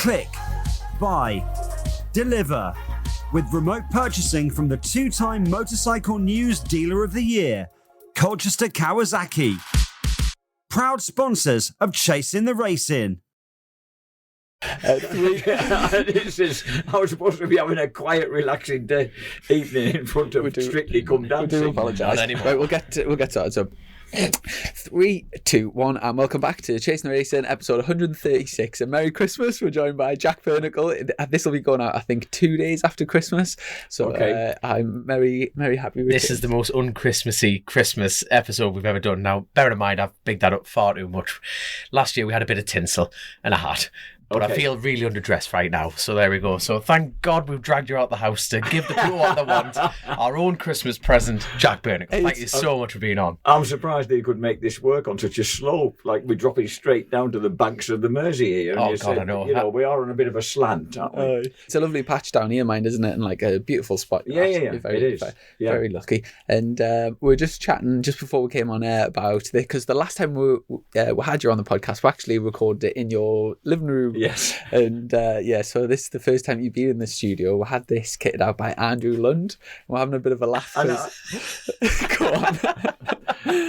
click, buy, deliver. With remote purchasing from the 2-time Motorcycle News Dealer of the Year, Colchester Kawasaki. Proud sponsors of Chasing the Racing. I was supposed to be having a quiet, relaxing evening in front of Strictly Come Dancing. We do apologise. Right, we'll get to it. So, 3, 2, 1, and welcome back to Chasing the Racing, episode 136. And Merry Christmas. We're joined by Jack Burnicle. This will be going out, I think, 2 days after Christmas. So okay. I'm very, very happy with this. Is the most un-Christmassy Christmas episode we've ever done. Now, bear in mind, I've bigged that up far too much. Last year we had a bit of tinsel and a hat. But I feel really underdressed right now. So there we go. So thank God we've dragged you out the house to give the people what they want. Our own Christmas present, Jack Burnicle. Thank you so much for being on. I'm surprised that you could make this work on such a slope. Like we're dropping straight down to the banks of the Mersey here. And God, I know. You know, we are on a bit of a slant, aren't we? It's a lovely patch down here, mind, isn't it? And like a beautiful spot. Yeah. It is. Very lucky. And we were just chatting just before we came on air about it, because the last time we had you on the podcast, we actually recorded it in your living room. Yes. And so this is the first time you've been in the studio. We had this kitted out by Andrew Lund. We're having a bit of a laugh. Go on.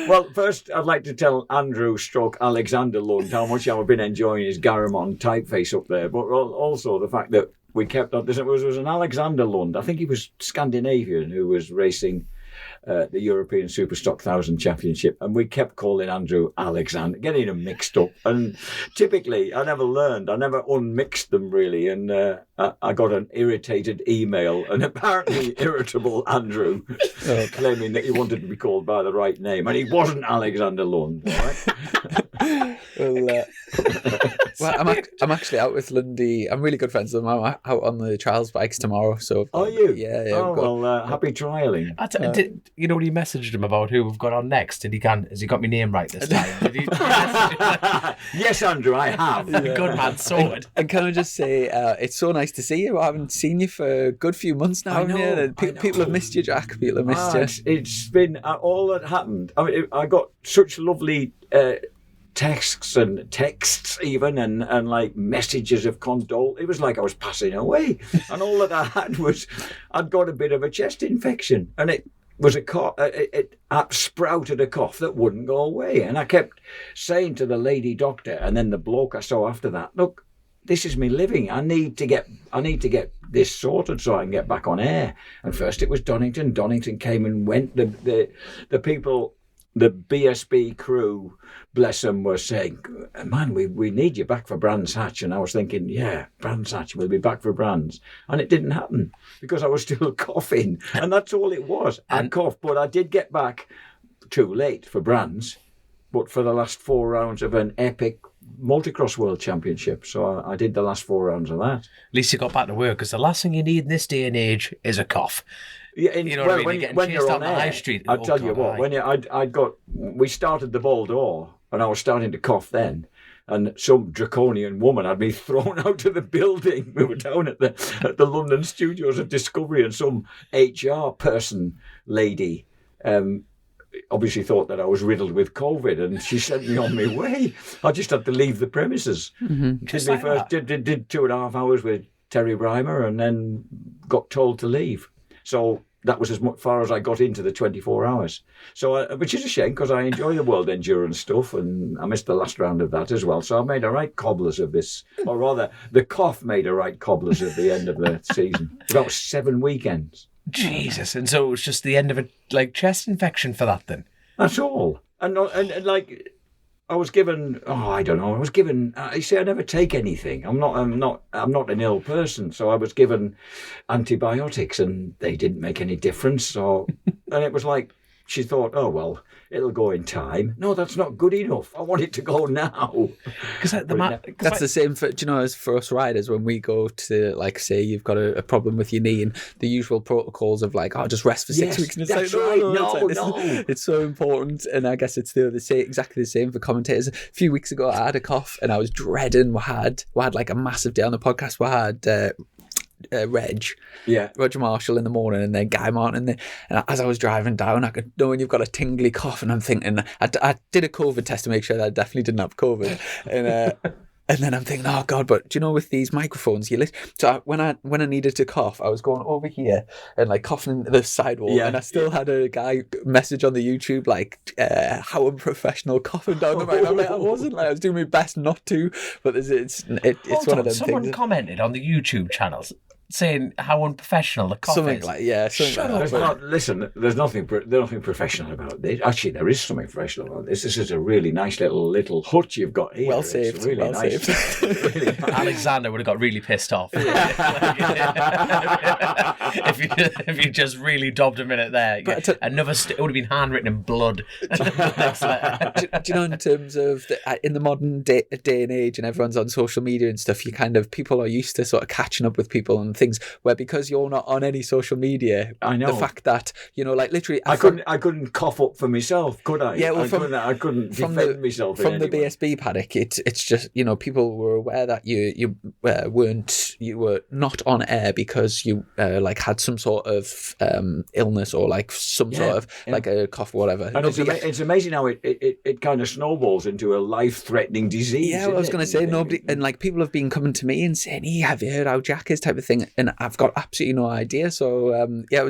Well, first I'd like to tell Andrew / Alexander Lund how much I've been enjoying his Garamond typeface up there, but also the fact that we kept on. There was an Alexander Lund, I think he was Scandinavian, who was racing the European Superstock 1000 Championship, and we kept calling Andrew Alexander, getting them mixed up. And typically, I never unmixed them really, and I got an irritated email, an apparently irritable Andrew, claiming that he wanted to be called by the right name, and he wasn't Alexander Lund. All right? Well, I'm actually out with Lundy. I'm really good friends with him. I'm out on the trials bikes tomorrow. So are you? Yeah. Happy trialing. You know when you messaged him about who we've got on next? Has he got my name right this time? Did he Yes, Andrew, I have. Yeah. Good man, sorted. And can I just say, it's so nice to see you. I haven't seen you for a good few months now. People have missed you, Jack. People have missed you. It's been all that happened. I mean, I got such lovely texts even and like messages of condole. It was like I was passing away, and all that I had was I'd got a bit of a chest infection, and it was a cough. It sprouted a cough that wouldn't go away, and I kept saying to the lady doctor and then the bloke I saw after that, look, this is me living. I need to get this sorted so I can get back on air. And first it was Donington. Donington came and went. The people, the BSB crew, bless them, were saying, man, we need you back for Brands Hatch. And I was thinking, yeah, Brands Hatch, we'll be back for Brands. And it didn't happen because I was still coughing. And that's all it was. I coughed, but I did get back too late for Brands, but for the last 4 rounds of an epic Multicross World Championship. So I did the last 4 rounds of that. At least you got back to work, because the last thing you need in this day and age is a cough. Yeah, you know what I mean? When you're on the high street. I tell you what, we started the ball door, and I was starting to cough then, and some draconian woman had me thrown out of the building. We were down at the London studios of Discovery, and some HR person lady obviously thought that I was riddled with COVID, and she sent me on my way. I just had to leave the premises. Mm-hmm. Did 2.5 hours with Terry Brymer, and then got told to leave. So that was as far as I got into the 24 hours. So, which is a shame, because I enjoy the world endurance stuff, and I missed the last round of that as well. So I made a right cobblers of this, or rather, the cough made a right cobblers at the end of the season. About 7 weekends. Jesus, and so it was just the end of a chest infection for that then? That's all. And I was given, you see, I never take anything. I'm not an ill person. So I was given antibiotics, and they didn't make any difference. So, and it was like, she thought, oh, well, it'll go in time. No, that's not good enough. I want it to go now. That's the same for, as for us riders, when we go to, like, say you've got a problem with your knee, and the usual protocols of like, just rest for 6 weeks. And it's no. It's so important. And I guess it's exactly the same for commentators. A few weeks ago, I had a cough, and I was dreading. We had like a massive day on the podcast. We had Roger Marshall in the morning, and then Guy Martin, and as I was driving down, I could know when you've got a tingly cough, and I'm thinking, I did a COVID test to make sure that I definitely didn't have COVID, and And then I'm thinking, oh God, but do you know, with these microphones, when I needed to cough, I was going over here and like coughing into the sidewall, and I still had a guy message on the YouTube like, how unprofessional coughing down the mic. I'm like, I wasn't, like, I was doing my best not to, but it's one of them Someone things. commented on the YouTube channels saying how unprofessional the cough Something is. like, yeah. Shut up. There's nothing professional about this. Actually, there is something professional about this. This is a really nice little hut you've got here. Well It's saved. really Well nice. saved. Really nice. Alexander would have got really pissed off if you just really dobbed a minute there. But It would have been handwritten in blood. Next letter. do you know, in terms of in the modern day and age, and everyone's on social media and stuff, people are used to sort of catching up with people and things, where because you're not on any social media, I know the fact that, you know, like literally I couldn't cough up for myself, could I? Yeah, well, I couldn't defend myself from in the any way. BSB paddock. It's just, you know, people were aware that you were not on air because you like had some sort of illness or like some sort of like a cough or whatever. And it's amazing how it kind of snowballs into a life-threatening disease. Yeah, well, I was going to say, nobody, and like people have been coming to me and saying, "Hey, have you heard how Jack is?" type of thing, and I've got absolutely no idea. So yeah,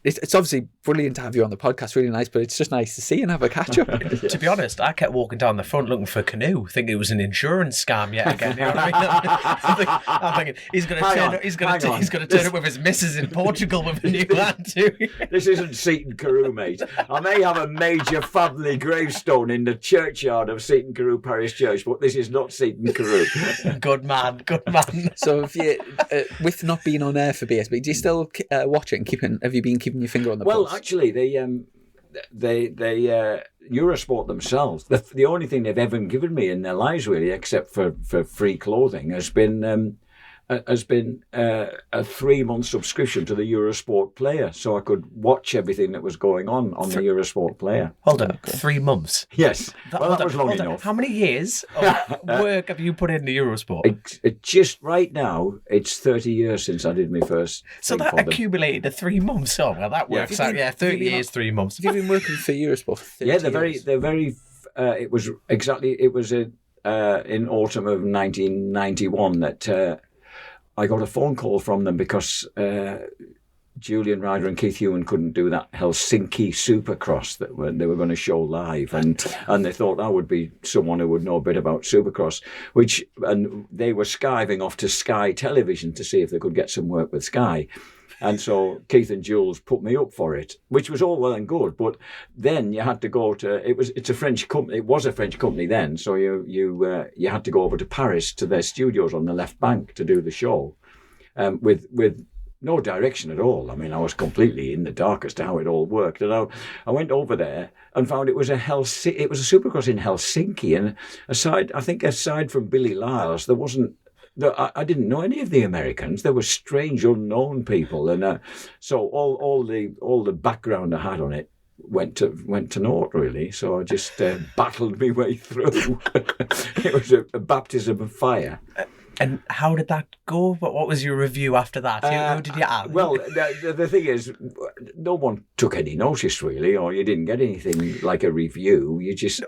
it's obviously brilliant to have you on the podcast, really nice, but it's just nice to see and have a catch up. To be honest, I kept walking down the front looking for a canoe, thinking it was an insurance scam yet again. You know what I mean? I'm thinking he's going to turn up with his missus in Portugal with a new land too. This isn't Seaton Carew, mate. I may have a major family gravestone in the churchyard of Seaton Carew Parish Church, but this is not Seaton Carew. Good man, good man. So if you, with not being on air for BSB, do you still watch it and have you been keeping your finger on the pulse? Well, actually, they Eurosport themselves, the only thing they've ever given me in their lives, really, except for free clothing, has been a 3-month subscription to the Eurosport player, so I could watch everything that was going on the Eurosport player. Hold on, 3 months. Yes, that was long enough. How many years of work have you put into Eurosport? It just right now, it's 30 years since I did my first. So that accumulated to 3 months. Oh, well, that works out. Yeah, 30 years, 3 months. Have you been working for Eurosport for 30 Yeah, years? they're very. It was in autumn of 1991 that. I got a phone call from them because Julian Ryder and Keith Ewan couldn't do that Helsinki Supercross that they were going to show live, and they thought I would be someone who would know a bit about Supercross, and they were skiving off to Sky Television to see if they could get some work with Sky. And so Keith and Jules put me up for it, which was all well and good. But then you had to go to it's a French company. It was a French company then, so you had to go over to Paris to their studios on the left bank to do the show, with no direction at all. I mean, I was completely in the dark as to how it all worked. And I went over there and found it was a Supercross in Helsinki. And aside from Billy Lyles, there wasn't. I didn't know any of the Americans. There were strange, unknown people, and so all the background I had on it went to naught, really. So I just battled my way through. It was a baptism of fire. And how did that go? What was your review after that? Who did you ask? Well, the thing is, no one took any notice, really, or you didn't get anything like a review. You just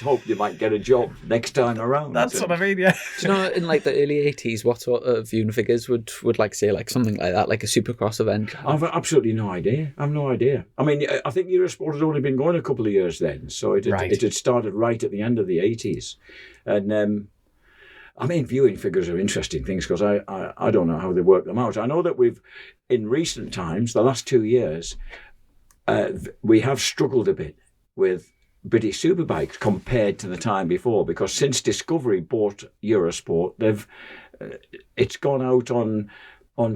hoped you might get a job next time around. That's what I mean, yeah. Do you know, in like the early 80s, what sort of viewing figures would like say like something like that, like a Supercross event? I've absolutely no idea. I've no idea. I mean, I think Eurosport had only been going a couple of years then, so it had started right at the end of the 80s, and. I mean, viewing figures are interesting things because I don't know how they work them out. I know that in recent times, the last 2 years, we have struggled a bit with British Superbikes compared to the time before, because since Discovery bought Eurosport, it's gone out on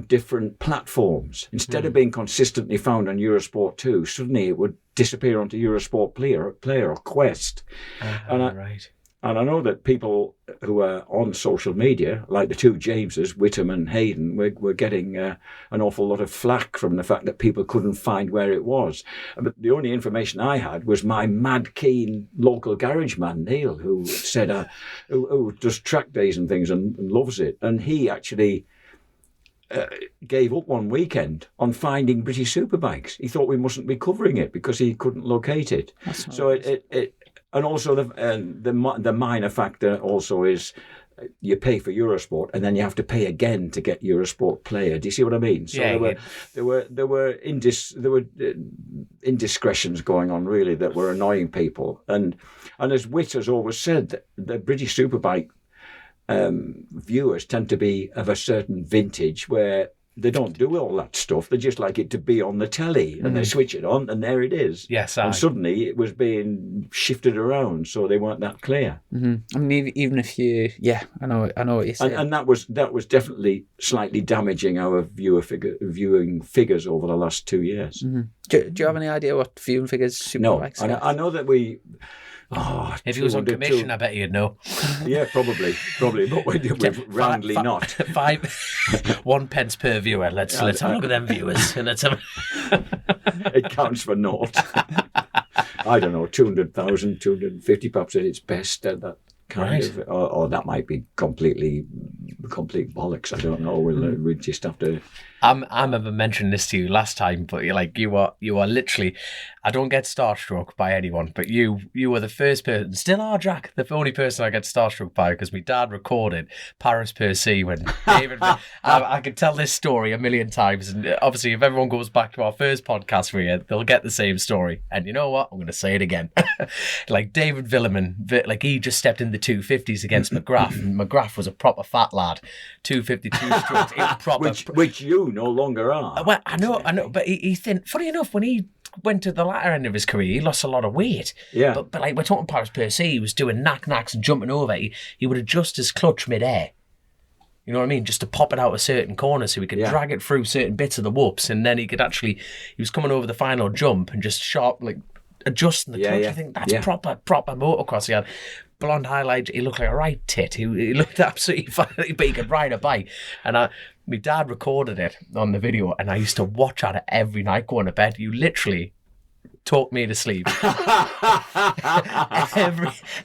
different platforms. Instead of being consistently found on Eurosport 2, suddenly it would disappear onto Eurosport Player or Quest. Right. And I know that people who are on social media, like the two Jameses, Whittam and Hayden, were getting an awful lot of flack from the fact that people couldn't find where it was. But the only information I had was my mad keen local garage man, Neil, who said, who does track days and things and loves it. And he actually gave up one weekend on finding British Superbikes. He thought we mustn't be covering it because he couldn't locate it. So And also the minor factor also is you pay for Eurosport and then you have to pay again to get Eurosport Player. Do you see what I mean? So there were indiscretions going on really that were annoying people. And as Witt has always said, the British Superbike viewers tend to be of a certain vintage where they don't do all that stuff. They just like it to be on the telly, and they switch it on, and there it is. Yes, and suddenly it was being shifted around, so they weren't that clear. I mean, even if you, I know what you're saying. And that was definitely slightly damaging our viewing figures over the last 2 years. Do you have any idea what viewing figures Superbikes? No, I know that we. If he was on commission, I bet you'd know. Yeah, probably, but we're roundly not. 1 pence per viewer. Let's have a look at them viewers. And let's have. It counts for naught. I don't know, 200,000, 250 perhaps at its best. That kind of, or that might be complete bollocks. I don't know. We'll just have to. I remember mentioning this to you last time, but you are literally. I don't get starstruck by anyone, but you were the first person, still are, Jack, the only person I get starstruck by, because my dad recorded Paris per Se when David. I could tell this story a million times, and obviously, if everyone goes back to our first podcast for you, they'll get the same story. And you know what? I'm going to say it again. Like David Villeman, like he just stepped in the 250s against McGrath, and McGrath was a proper fat lad, 252 strokes, it was proper. Which you no longer are. Well, I know, but he thin. Funny enough, when he went to the latter end of his career, he lost a lot of weight. Yeah. But like we're talking Paris per Se, he was doing knacks and jumping over. He would adjust his clutch mid-air. You know what I mean? Just to pop it out of certain corners so he could drag it through certain bits of the whoops, and then he was coming over the final jump and just adjusting the clutch. I think that's proper motocross. He had blonde highlights. He looked like a right tit. He looked absolutely fine, but he could ride a bike. And my dad recorded it on the video, and I used to watch at it every night going to bed. You literally talked me to sleep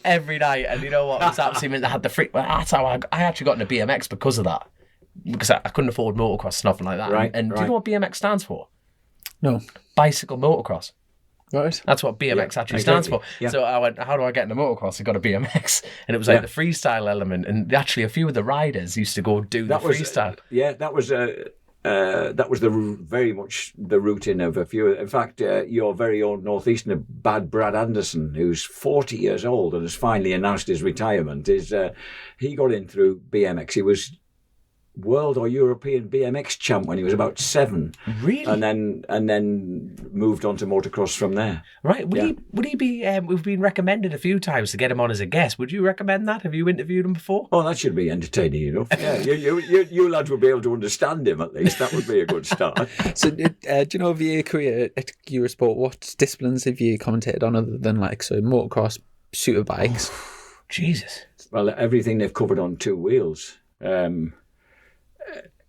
every night. And you know what? It was absolutely. I had the freak. Well, that's how I actually got into BMX because of that. Because I couldn't afford motocross and nothing like that. Right. And do you know what BMX stands for? No. Bicycle motocross. Right. That's what BMX actually stands for. Yeah. So I went, how do I get into motocross? I got a BMX. And it was like the freestyle element. And actually a few of the riders used to go do the freestyle. That was very much the routine of a few. In fact, your very own northeasterner, Bad Brad Anderson, who's 40 years old and has finally announced his retirement, he got in through BMX. He was world or European BMX champ when he was about 7. Really? And then moved on to motocross from there. Right. Would he be? We've been recommended a few times to get him on as a guest. Would you recommend that? Have you interviewed him before? Oh, that should be entertaining enough. Yeah, you lads would be able to understand him at least. That would be a good start. So, do you know of your career at Eurosport? What disciplines have you commentated on other than motocross, superbikes? Jesus. Well, everything they've covered on 2 wheels.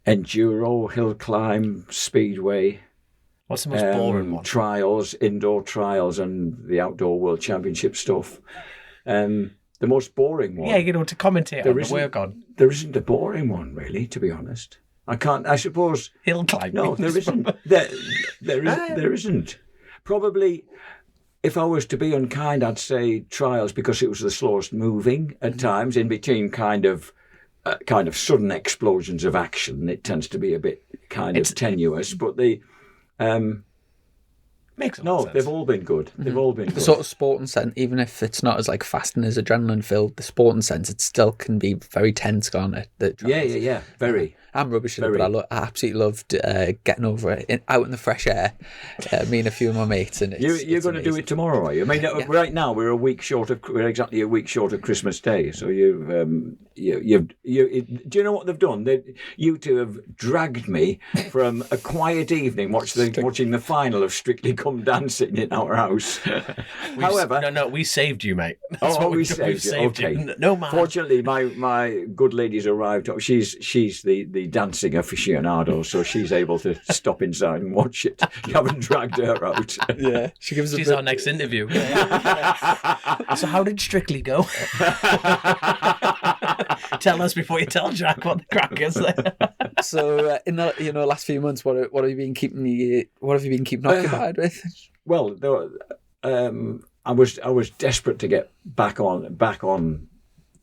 Enduro, hill climb, speedway. What's the most boring one? Trials, indoor trials, and the outdoor world championship stuff. The most boring one. Yeah, to commentate on the work on. There isn't a boring one, really, to be honest. I suppose. Hill climbing. No, there isn't. There isn't. Probably, if I was to be unkind, I'd say trials because it was the slowest moving at times, in between kind of sudden explosions of action. It tends to be a bit tenuous, but makes sense. They've all been good. They've all been good. The sort of sporting sense, even if it's not as fast and as adrenaline filled, the sporting sense, it still can be very tense, can't it? Yeah, very. I'm rubbish at it, but I absolutely loved getting over it out in the fresh air. Me and a few of my mates, and you're going to do it tomorrow, are you? I mean, right now we're exactly a week short of Christmas Day. So do you know what they've done? You two have dragged me from a quiet evening watching the final of Strictly Come Dancing in our house. However, we saved you, mate. We saved you. Okay. No man. Fortunately, my good lady's arrived. She's the dancing aficionado, so she's able to stop inside and watch it. You haven't dragged her out. Yeah, she's our next interview. So how did Strictly go? Tell us before you tell Jack what the crack is there. So in the last few months, what have you been keeping occupied with? Well, I was desperate to get back on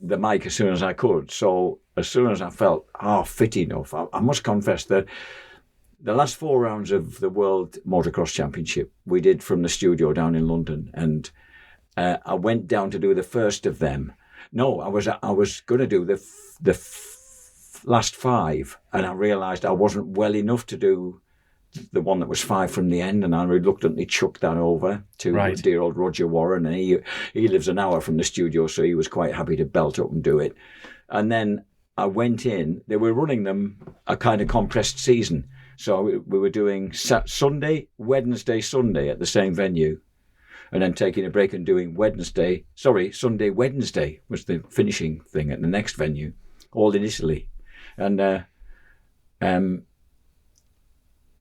the mic as soon as I could. So as soon as I felt fit enough, I must confess that the last 4 rounds of the World Motocross Championship we did from the studio down in London, and I went down to do the first of them. No, I was going to do the last 5, and I realised I wasn't well enough to do the one that was 5 from the end, and I reluctantly chucked that over to dear old Roger Warren, and he lives an hour from the studio, so he was quite happy to belt up and do it. And then I went in. They were running them a kind of compressed season. So we were doing Sunday, Wednesday, Sunday at the same venue, and then taking a break and doing Sunday, Wednesday was the finishing thing at the next venue, all in Italy. And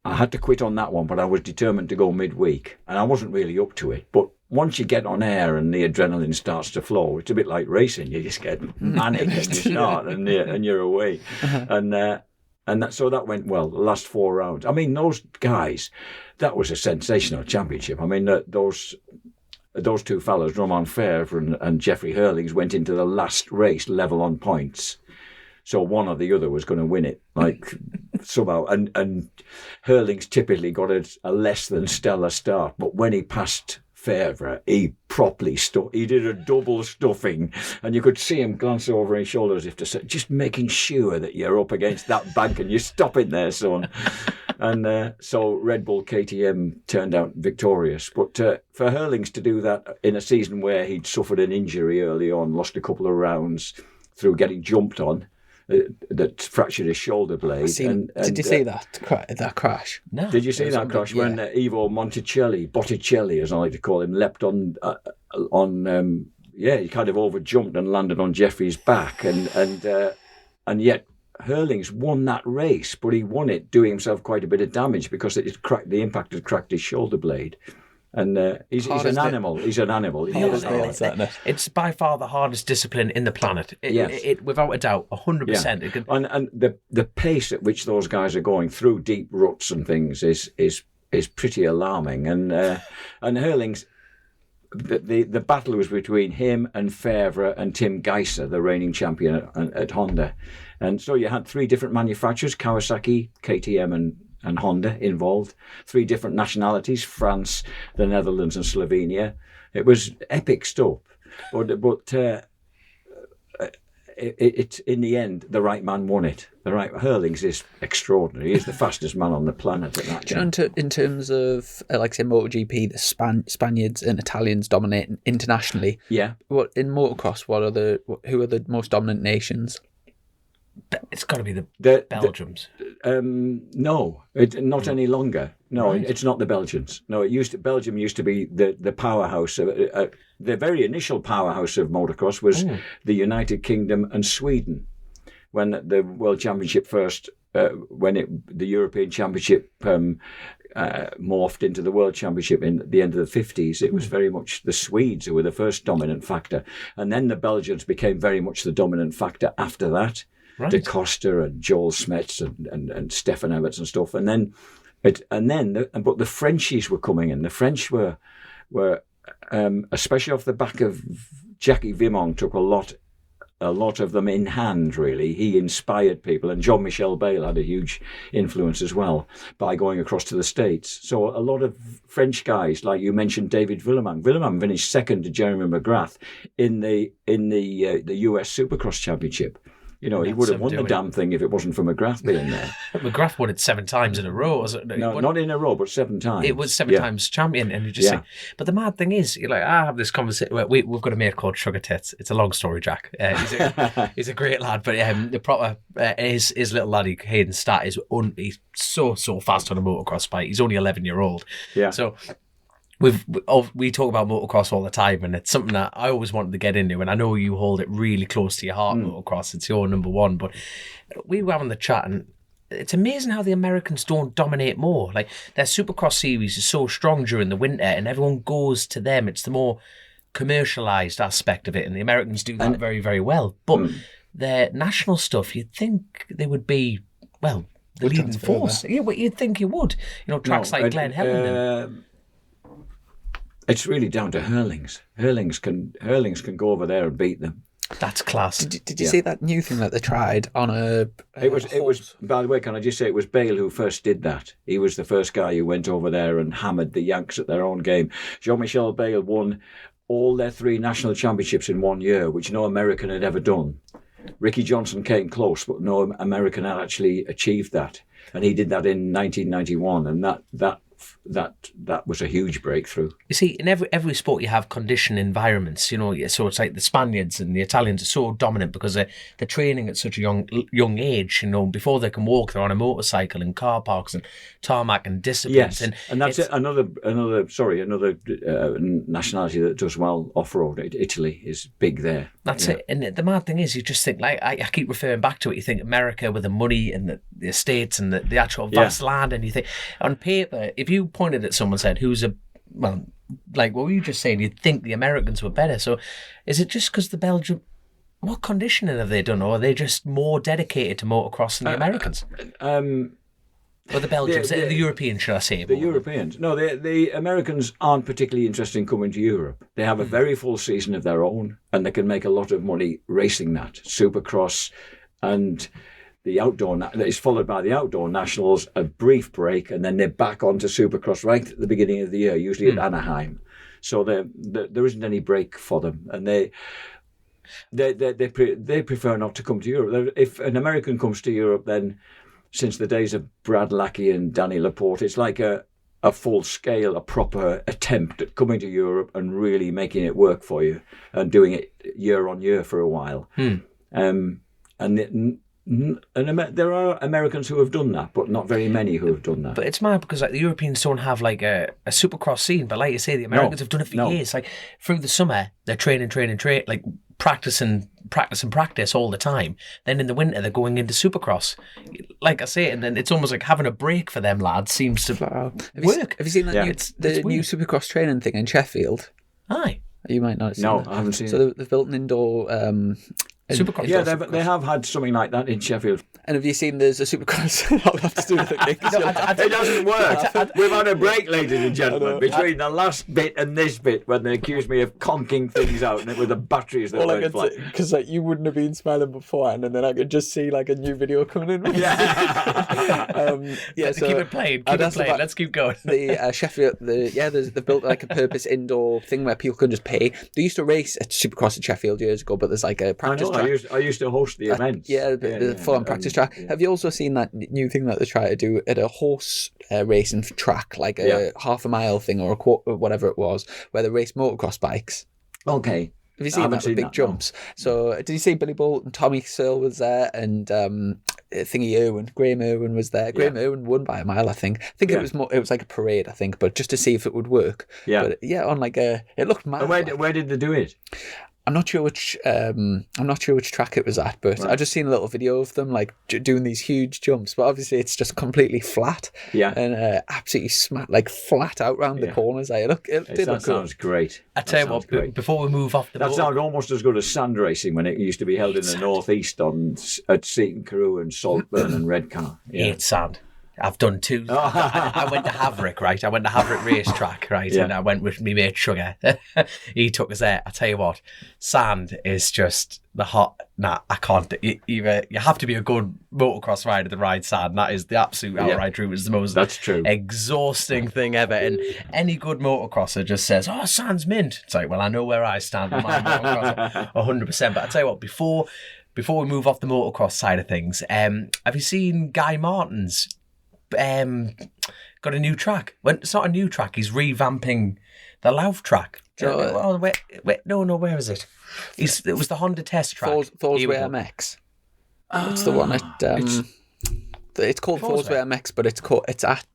I had to quit on that one, but I was determined to go midweek, and I wasn't really up to it. But once you get on air and the adrenaline starts to flow, it's a bit like racing. You just get manic at the start, and you're away. So that went well, the last 4 rounds. I mean, those guys, that was a sensational championship. I mean, those 2 fellas, Romain Fèvre and Jeffrey Hurlings, went into the last race level on points. So one or the other was going to win it, like somehow. And Hurlings typically got a less than stellar start, but when he passed Fèvre, he properly he did a double stuffing, and you could see him glance over his shoulder as if to say, just making sure that you're up against that bank and you're stopping there, son. And so Red Bull KTM turned out victorious. But for Hurlings to do that in a season where he'd suffered an injury early on, lost a couple of rounds through getting jumped on, that fractured his shoulder blade. Did you see that crash? No. Did you see that crash when Ivo Botticelli, as I like to call him, leapt on he kind of overjumped and landed on Jeffrey's back, and yet Hurlings won that race, but he won it doing himself quite a bit of damage because the impact had cracked his shoulder blade. And he's an animal. He's an animal. It's by far the hardest discipline in the planet. It without a doubt, 100%. Yeah. And the pace at which those guys are going through deep ruts and things is pretty alarming. And Hurlings, the battle was between him and Fèvre and Tim Geiser, the reigning champion at Honda. And so you had 3 different manufacturers: Kawasaki, KTM, and Honda involved. 3 different nationalities: France, the Netherlands, and Slovenia. It was epic stuff. But it in the end, the right man won it. Hurlings is extraordinary. He's the fastest man on the planet at that time. In terms of, like say, MotoGP, the Spaniards and Italians dominate internationally. Yeah. What in motocross? Who are the most dominant nations? It's got to be the Belgians. No, not any longer. No, right. It's not the Belgians. No, Belgium used to be the powerhouse. The very initial powerhouse of motocross was the United Kingdom and Sweden. When the World Championship first, the European Championship morphed into the World Championship in the end of the 50s, it was very much the Swedes who were the first dominant factor, and then the Belgians became very much the dominant factor after that. Right. De Costa and Joel Smets and Stefan Everts and stuff, but the Frenchies were coming in. The French were especially off the back of Jackie Vimont, took a lot of them in hand. Really, he inspired people, and Jean-Michel Bayle had a huge influence as well by going across to the States. So a lot of French guys, like you mentioned, David Villemin. Villemin finished second to Jeremy McGrath in the US Supercross Championship. You know, he would have won the damn thing if it wasn't for McGrath being there. McGrath won it 7 times in a row, wasn't it? No, not in a row, but 7 times. It was 7 times champion, and you just think. But the mad thing is, I have this conversation. We've got a mate called Sugar Tits. It's a long story, Jack. He's a great lad, but the proper his little laddie Hayden Stat is he's so fast on a motocross bike. He's only 11-year-old. Yeah. So. We talk about motocross all the time, and it's something that I always wanted to get into, and I know you hold it really close to your heart, motocross. It's your number one, but we were having the chat, and it's amazing how the Americans don't dominate more. Like, their Supercross series is so strong during the winter, and everyone goes to them. It's the more commercialised aspect of it, and the Americans do that very, very well. But their national stuff, you'd think they would be, the leading force. Yeah, but you'd think you would. Tracks like Glen Helen. It's really down to Hurlings. Hurlings can go over there and beat them. That's class. Did you see that new thing that they tried on a It was. By the way, can I just say it was Bale who first did that. He was the first guy who went over there and hammered the Yanks at their own game. Jean-Michel Bale won all their 3 national championships in 1 year, which no American had ever done. Ricky Johnson came close, but no American had actually achieved that, and he did that in 1991, and that was a huge breakthrough. You see, in every sport you have conditioned environments, so it's like the Spaniards and the Italians are so dominant because they're training at such a young age, before they can walk, they're on a motorcycle in car parks and tarmac and disciplines. Yes, and that's another nationality that does well off-road. Italy is big there. That's it. And the mad thing is, you just think, like, I keep referring back to it, you think America with the money and the estates and the actual vast land, and you think, on paper, if you pointed at someone and said, like what were you just saying, you'd think the Americans were better. So is it just because the Belgium, what conditioning have they done, or are they just more dedicated to motocross than the Americans? Or the Belgians, the Europeans, should I say? The Europeans. No, the Americans aren't particularly interested in coming to Europe. They have a very full season of their own, and they can make a lot of money racing that. Supercross and the outdoor is followed by the outdoor nationals, a brief break, and then they're back onto Supercross right at the beginning of the year, usually at Anaheim. So there isn't any break for them, and they prefer not to come to Europe. If an American comes to Europe, then since the days of Brad Lackey and Danny Laporte, it's like a full scale, a proper attempt at coming to Europe and really making it work for you and doing it year on year for a while. And there are Americans who have done that, but not very many who have done that. But it's mad because the Europeans don't have like a supercross scene. But like you say, the Americans have done it for years. Like through the summer, they're training, like practice all the time. Then in the winter, they're going into supercross. Like I say, and then it's almost like having a break for them lads seems to work. Have you seen that new supercross training thing in Sheffield? Aye. You might not have seen No, it. I haven't seen it. So they've built an indoor Supercross. Yeah, they have had something like that in Sheffield. And have you seen there's a supercross? I'll have to do with it. It doesn't work. We've had a break, ladies and gentlemen, between the last bit and this bit when they accused me of conking things out and it were the batteries that went flat. Because you wouldn't have been smiling before, and then I could just see like a new video coming in. Yeah. So keep it playing. Let's keep going. The Sheffield, they've built like a purpose indoor thing where people can just pay. They used to race at Supercross at Sheffield years ago, but there's like a practice track. I used to host the events. The full-on practice track. Have you also seen that new thing that they try to do at a horse racing track, like a half a mile thing or a quarter, whatever it was, where they race motocross bikes? Okay. Have you seen that with big jumps? No. So did you see Billy Bolton, Tommy Searle was there, and Graham Irwin was there. Graham Irwin won by a mile, I think. It was like a parade, I think, but just to see if it would work. Yeah. But on like it looked mad. Where did they do it? I'm not sure which track it was at, but I just seen a little video of them like doing these huge jumps. But obviously, it's just completely flat, and absolutely flat out round the corners. That sounds great. I tell you what, before we move off that sounds almost as good as sand racing when it used to be held in the northeast at Seaton Carew and Saltburn and Redcar. Yeah. It's sand. I've done two. I went to Haverick, right? I went to Haverick racetrack, right? Yeah. And I went with me mate Sugar. He took us there. I tell you what, sand is just the hot. Nah, I can't. You have to be a good motocross rider to ride sand. That is the absolute outright truth. It's the most exhausting thing ever. And any good motocrosser just says, "Oh, sand's mint." It's like, well, I know where I stand with my motocross, 100%. But I tell you what, before we move off the motocross side of things, have you seen Guy Martin's? Got a new track. Well, it's not a new track. He's revamping the Louth track. No, where is it? It was the Honda Test track. Thorsway MX. It's the one at. It's called Thorsway MX, but it's at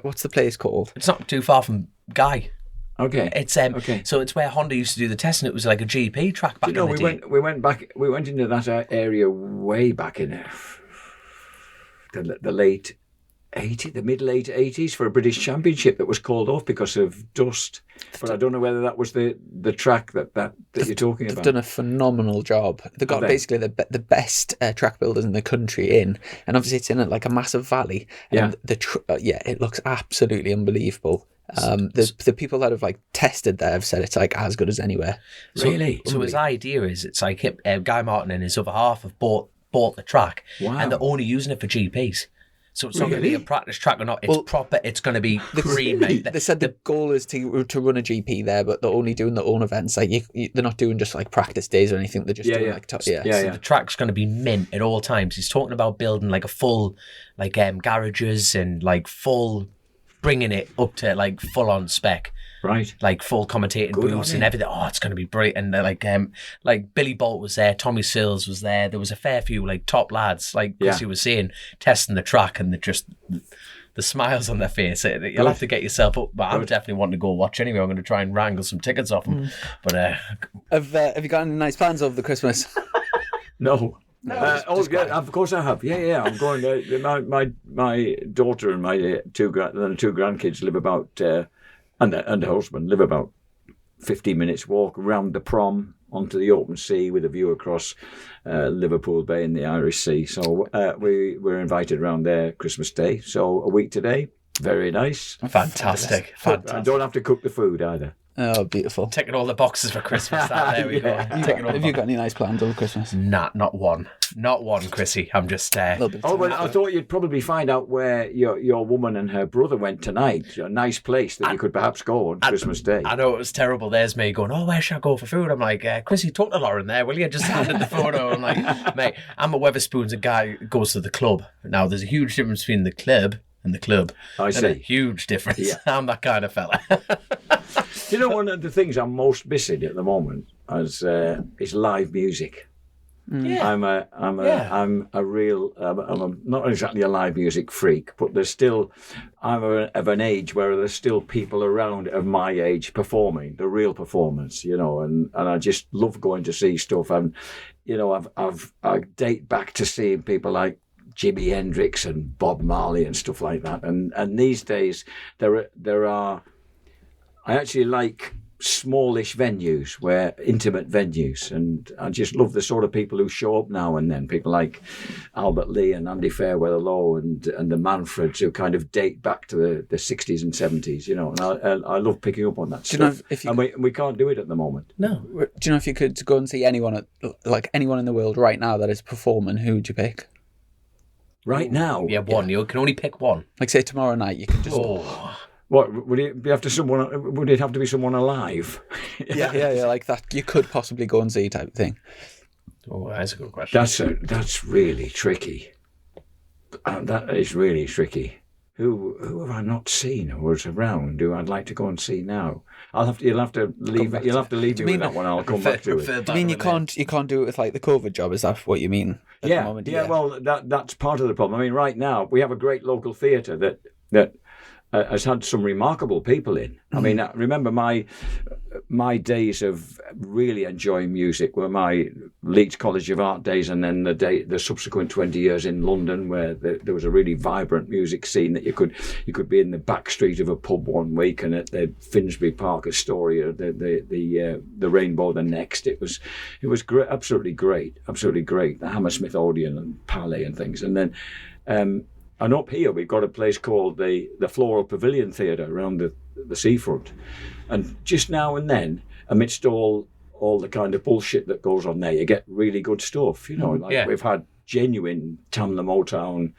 what's the place called? It's not too far from Guy. Okay. It's So it's where Honda used to do the test, and it was like a GP track back in the day. We went into that area way back in the late the middle late 80s for a British Championship that was called off because of dust. But I don't know whether that was the track that you're talking about. They've done a phenomenal job. They've got basically the best track builders in the country in, and obviously it's in like a massive valley. And it looks absolutely unbelievable. The people that have like tested there have said it's like as good as anywhere. Really? So his idea is it's like Guy Martin and his other half have bought the track, and they're only using it for GPs. So it's not going to be a practice track or not. It's proper. It's going to be green, mate. They said the goal is to run a GP there, but they're only doing their own events. Like they're not doing just like practice days or anything. They're just doing like So the track's going to be mint at all times. He's talking about building like a full like garages and like full bringing it up to like full on spec. Right. Like full commentating booths and everything. Oh, it's going to be brilliant. And like Billy Bolt was there, Tommy Sills was there. There was a fair few like top lads, like Chrissy was saying, testing the track, and the smiles on their face. You'll have to get yourself up. But I'm definitely wanting to go watch anyway. I'm going to try and wrangle some tickets off them. But have you got any nice plans over the Christmas? No. Of course I have. Yeah. I'm going there. My daughter and my two grandkids live about. And the husband live about 15 minutes walk around the prom onto the open sea with a view across Liverpool Bay and the Irish Sea. So we were invited around there Christmas Day. So a week today, very nice. Fantastic. I don't have to cook the food either. Oh, beautiful. Ticking all the boxes for Christmas. There we go. Have you got any nice plans over Christmas? Nah, not one. Not one, Chrissy. I'm just well, I thought you'd probably find out where your woman and her brother went tonight. A nice place that you could perhaps go on Christmas Day. I know it was terrible. There's me going, where should I go for food? I'm like, Chrissy, talk to Lauren there, will you? Just handed the photo. I'm like, mate, I'm a Weatherspoons, a guy who goes to the club. Now, there's a huge difference between the club and the club. I see. A huge difference. Yeah. I'm that kind of fella. You know, one of the things I'm most missing at the moment is live music. Yeah. I'm not exactly a live music freak, but I'm of an age where there's still people around of my age performing, the real performance, you know, and I just love going to see stuff. And, you know, I date back to seeing people like Jimi Hendrix and Bob Marley and stuff like that. And these days I actually like smallish venues, intimate venues, and I just love the sort of people who show up now and then. People like Albert Lee and Andy Fairweather-Lowe and the Manfreds, who kind of date back to the 60s and 70s, you know. And I love picking up on that stuff. And we can't do it at the moment. No. Do you know if you could go and see anyone in the world right now that is performing, who would you pick? Right now? Yeah, one. You can only pick one. Like say tomorrow night, you can just. What would it have to be someone alive? yeah, like that. You could possibly go and see type of thing. Oh, that's a good question. That's really tricky. That is really tricky. Who have I not seen or is around who I'd like to go and see now? You'll have to leave me with that one. I'll come back to it. Do you mean you can't do it with like the COVID job? Is that what you mean? At the moment? Yeah. Well, that's part of the problem. I mean, right now we have a great local theatre that has had some remarkable people in. I mean, I remember my days of really enjoying music were my Leeds College of Art days, and then the subsequent 20 years in London, where there was a really vibrant music scene that you could be in the back street of a pub one week, and at the Finsbury Park Astoria, the Rainbow the next. It was great, absolutely great. The Hammersmith Odeon and Palais and things, and then. And up here, we've got a place called the Floral Pavilion Theatre around the seafront. And just now and then, amidst all the kind of bullshit that goes on there, you get really good stuff. You know, we've had genuine Tamla Motown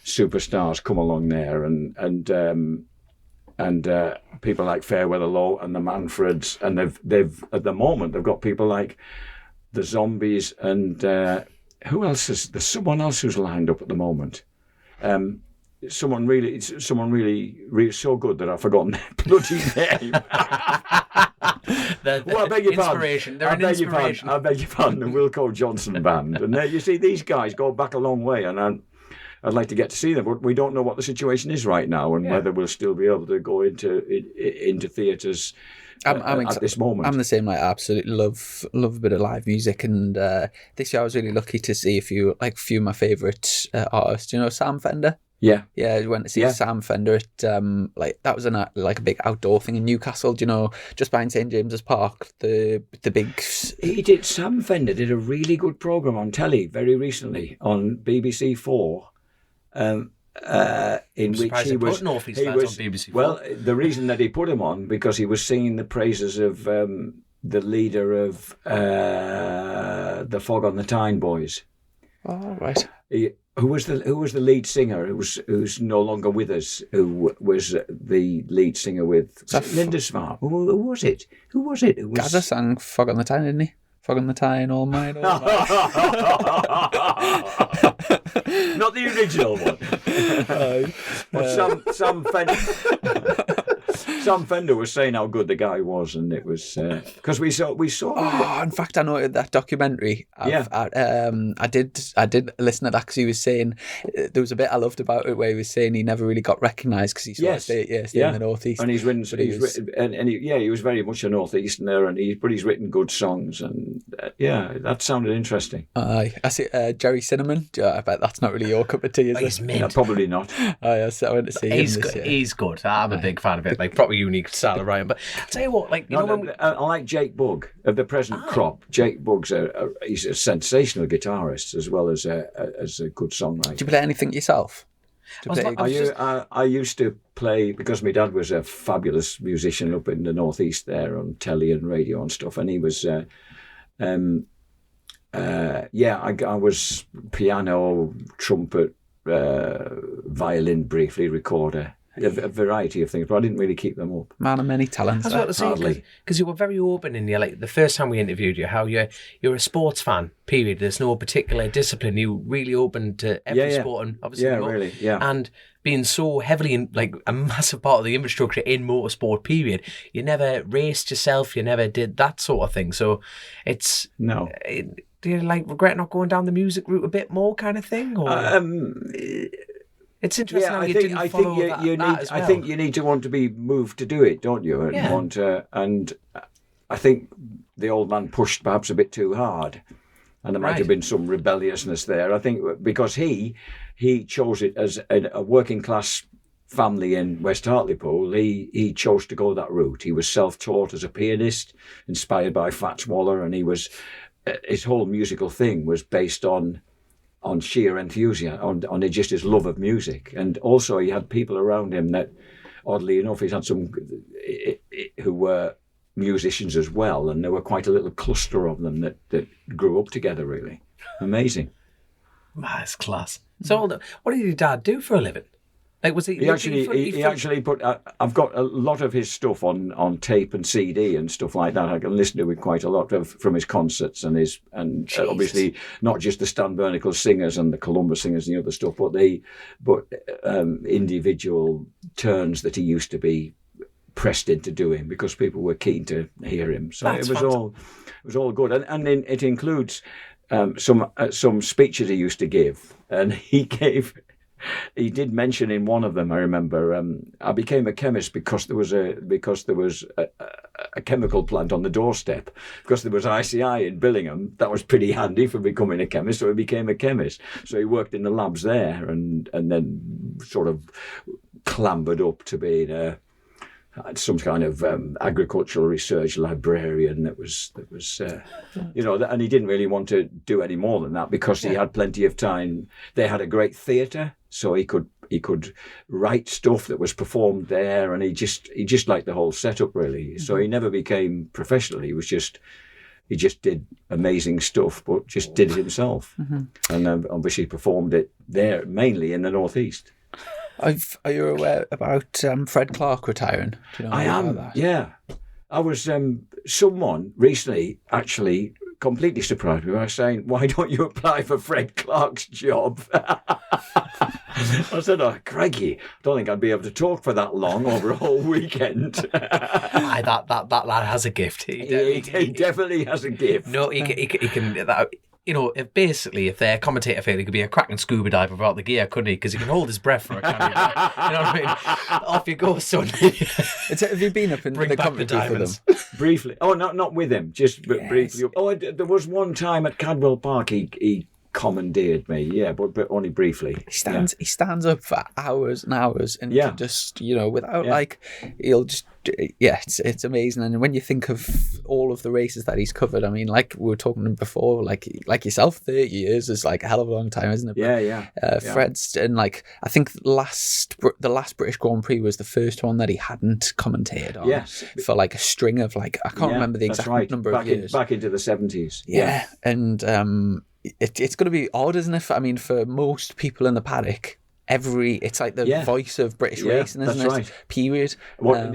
superstars come along there, and people like Fairweather-Lowe and the Manfreds, and they've at the moment they've got people like the Zombies and who else there's someone else who's lined up at the moment. Someone really so good that I've forgotten their bloody name. I beg your pardon. I beg your pardon. The Wilco Johnson Band. And you see, these guys go back a long way, and I'd like to get to see them, but we don't know what the situation is right now, and whether we'll still be able to go into theatres. At this moment, I'm the same. I absolutely love a bit of live music, and this year I was really lucky to see a few of my favourite artists. You know, Sam Fender. Yeah. Yeah, we went to see Yeah. Sam Fender at that was a big outdoor thing in Newcastle. Do you know, just behind St James's Park, the big. Sam Fender did a really good program on telly very recently on BBC Four. In which he was North East lads on BBC Four. Well, the reason that he put him on because he was singing the praises of the leader of the Fog on the Tyne Boys. Oh right. Who was the lead singer? Who's no longer with us? Who was the lead singer with Lindisfarne? Who was it? Who was it? It was... Gaza sang "Fog on the Tyne," didn't he? Fog on the Tyne, all mine, all mine. Not the original one. But Sam Fender was saying how good the guy was, and it was because we saw. Oh, in fact, I noted that documentary. I did listen to that because he was saying there was a bit I loved about it where he was saying he never really got recognised because he sort of stayed in the northeast. And he's written, he was very much a northeasterner, and he's written good songs, and that sounded interesting. I see Jerry Cinnamon. I bet that's not really your cup of tea, is He's it? mint. Probably not. Oh yes, I went to see him this year. He's good. I'm a big fan of it. Like proper unique style of writing. But I'll tell you what, I like Jake Bugg of the present crop. Jake Bugg's he's a sensational guitarist as well as a good songwriter. Do you play anything yourself? I used to play because my dad was a fabulous musician up in the northeast there on telly and radio and stuff, and he was. I was piano, trumpet, violin briefly, recorder. A variety of things, but I didn't really keep them up. Man of many talents. I was about to say, because you were very open in the first time we interviewed you, how you're a sports fan, period. There's no particular discipline. You're really open to every sport and obviously and being so heavily in a massive part of the infrastructure in motorsport, period. You never raced yourself, you never did that sort of thing. So it's... No. Do you regret not going down the music route a bit more kind of thing? Or? It's interesting how you didn't follow that as well. I think you need to want to be moved to do it, don't you? And and I think the old man pushed perhaps a bit too hard, and there might have been some rebelliousness there. I think because he chose it as a working class family in West Hartlepool. He chose to go that route. He was self-taught as a pianist, inspired by Fats Waller, and his whole musical thing was based on sheer enthusiasm, on just his love of music. And also he had people around him that, oddly enough, he's had some who were musicians as well, and there were quite a little cluster of them that grew up together, really. Amazing. That's class. So what did your dad do for a living? Was he actually put. I've got a lot of his stuff on tape and CD and stuff like that. I can listen to it quite a lot from his concerts and obviously not just the Stan Burnicle singers and the Columbus singers and the other stuff, but individual turns that he used to be pressed into doing because people were keen to hear him. So it was all good, and it includes some speeches he used to give, and he did mention in one of them, I remember, I became a chemist because there was a chemical plant on the doorstep. Because there was ICI in Billingham, that was pretty handy for becoming a chemist, so he became a chemist. So he worked in the labs there and then sort of clambered up to being some kind of agricultural research librarian that was and he didn't really want to do any more than that because he had plenty of time. They had a great theatre, so he could write stuff that was performed there, and he just liked the whole setup, really. Mm-hmm. So he never became professional. He just did amazing stuff, but just did it himself. Mm-hmm. And obviously performed it there, mainly in the northeast. Are you aware about Fred Clark retiring? Do you know I am, about that? Yeah. I was, someone recently actually completely surprised me by saying, "Why don't you apply for Fred Clark's job?" I said, "Oh, crikey, I don't think I'd be able to talk for that long over a whole weekend." that lad has a gift. He definitely has a gift. No, he can if they're commentator fail, he could be a cracking scuba diver without the gear, couldn't he? Because he can hold his breath for a cameo. You know what I mean? Off you go, son. Have you been up in the commentary for them? Briefly. Oh, not with him, just briefly. Oh, there was one time at Cadwell Park, he commandeered me, but only briefly. He stands up for hours and hours, and Yeah. just without he'll just it's amazing. And when you think of all of the races that he's covered, I mean, like we were talking before, like yourself, 30 years is like a hell of a long time, isn't it? But, Fred's, and like I think the last British Grand Prix was the first one that he hadn't commentated on for like a string of like I can't remember the exact number of years. Back into the 70s. Yeah. And it's going to be odd, isn't it? I mean, for most people in the paddock, it's like the voice of British racing, isn't it? Right. Period. What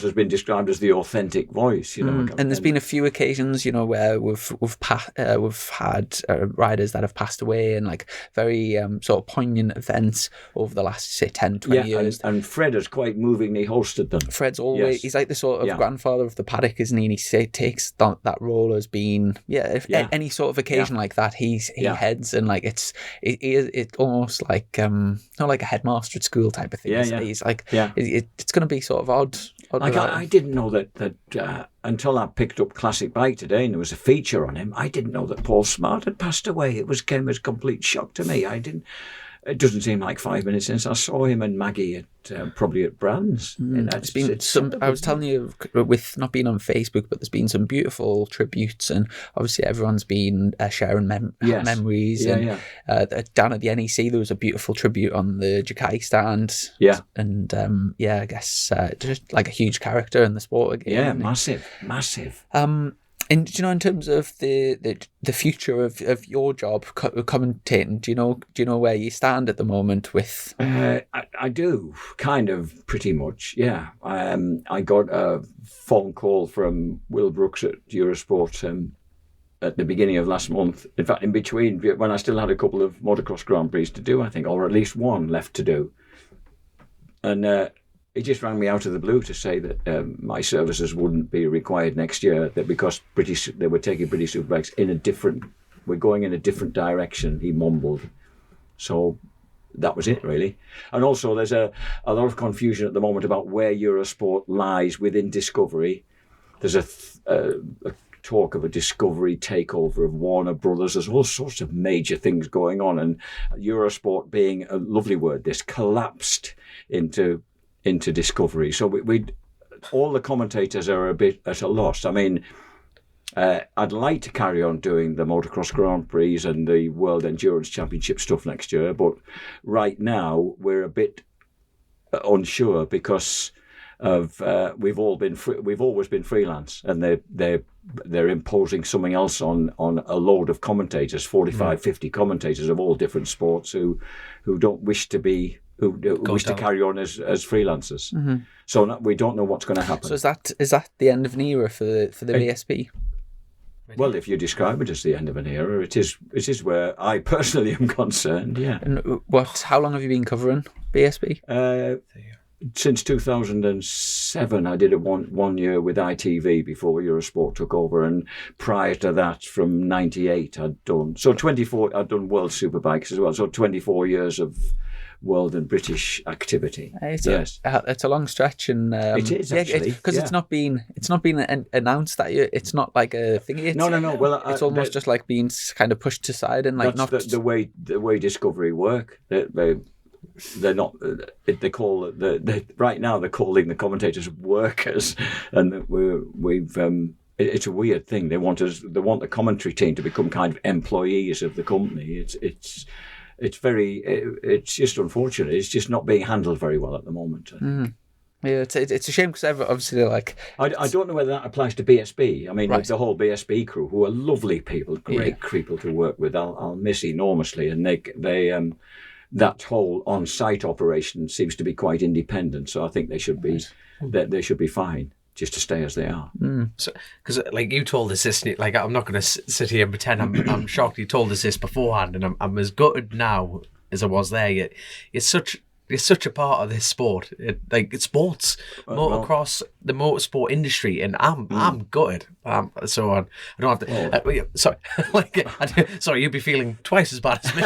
has been described as the authentic voice, And there's been a few occasions, where we've had riders that have passed away, and like very sort of poignant events over the last, say, 10, 20 years. And Fred has quite movingly hosted them. Fred's always he's like the sort of grandfather of the paddock, isn't he? And he takes that role as being any sort of occasion like that, he heads, and like it's almost like not like a headmaster at school type of thing. He's like it's going to be sort of odd. I didn't know that until I picked up Classic Bike today, and there was a feature on him. I didn't know that Paul Smart had passed away. It came as a complete shock to me. It doesn't seem like 5 minutes since I saw him and Maggie probably at Brands. It's been some. I was telling you, with not being on Facebook, but there's been some beautiful tributes, and obviously everyone's been sharing memories. And down at the NEC, there was a beautiful tribute on the Jakai stand. Yeah, and I guess just like a huge character in the sport again. Yeah, massive. And in terms of the future of your job commentating, do you know where you stand at the moment with? I do, kind of, pretty much. Yeah, I got a phone call from Will Brooks at Eurosport at the beginning of last month. In fact, in between, when I still had a couple of motocross Grand Prix to do, I think, or at least one left to do, and. He just rang me out of the blue to say that my services wouldn't be required next year, that because they were taking British Superbikes we're going in a different direction, he mumbled. So that was it, really. And also there's a lot of confusion at the moment about where Eurosport lies within Discovery. There's a talk of a Discovery takeover of Warner Brothers. There's all sorts of major things going on, and Eurosport, being a lovely word, this collapsed into Discovery. So we all the commentators are a bit at a loss. I mean, I'd like to carry on doing the motocross Grand Prix and the World Endurance Championship stuff next year, but right now we're a bit unsure because of we've always been freelance, and they're imposing something else on a load of commentators, 45, 50 commentators of all different sports who don't wish to be. Who wish to carry on as freelancers. Mm-hmm. So we don't know what's going to happen. So is that the end of an era for the VSP? Well, if you describe it as the end of an era, it is where I personally am concerned. Yeah. And how long have you been covering VSP? Since 2007, I did it one year with ITV before Eurosport took over, and prior to that, from '98, I'd done World Superbikes as well. So 24 years of world and British activity. It's a long stretch, and it is actually because it's not been announced that it's not like a thing. No. Well, it's almost just like being kind of pushed aside, and like that's not the way Discovery work. They're not. They call right now. They're calling the commentators workers, and we've. It's a weird thing. They want the commentary team to become kind of employees of the company. It's just unfortunate. It's just not being handled very well at the moment. Yeah, it's a shame because obviously I don't know whether that applies to BSB. I mean, like the whole BSB crew, who are lovely people, great people to work with. I'll miss enormously, and they that whole on-site operation seems to be quite independent. So I think they should be they should be fine just to stay as they are. So, because like you told us this, like I'm not going to sit here and pretend I'm shocked you told us this beforehand, and I'm as gutted now as I was there. It's such a part of this sport, sports, motocross, the motorsport industry, and I'm gutted. So I don't have to. Sorry, you'd be feeling twice as bad as me.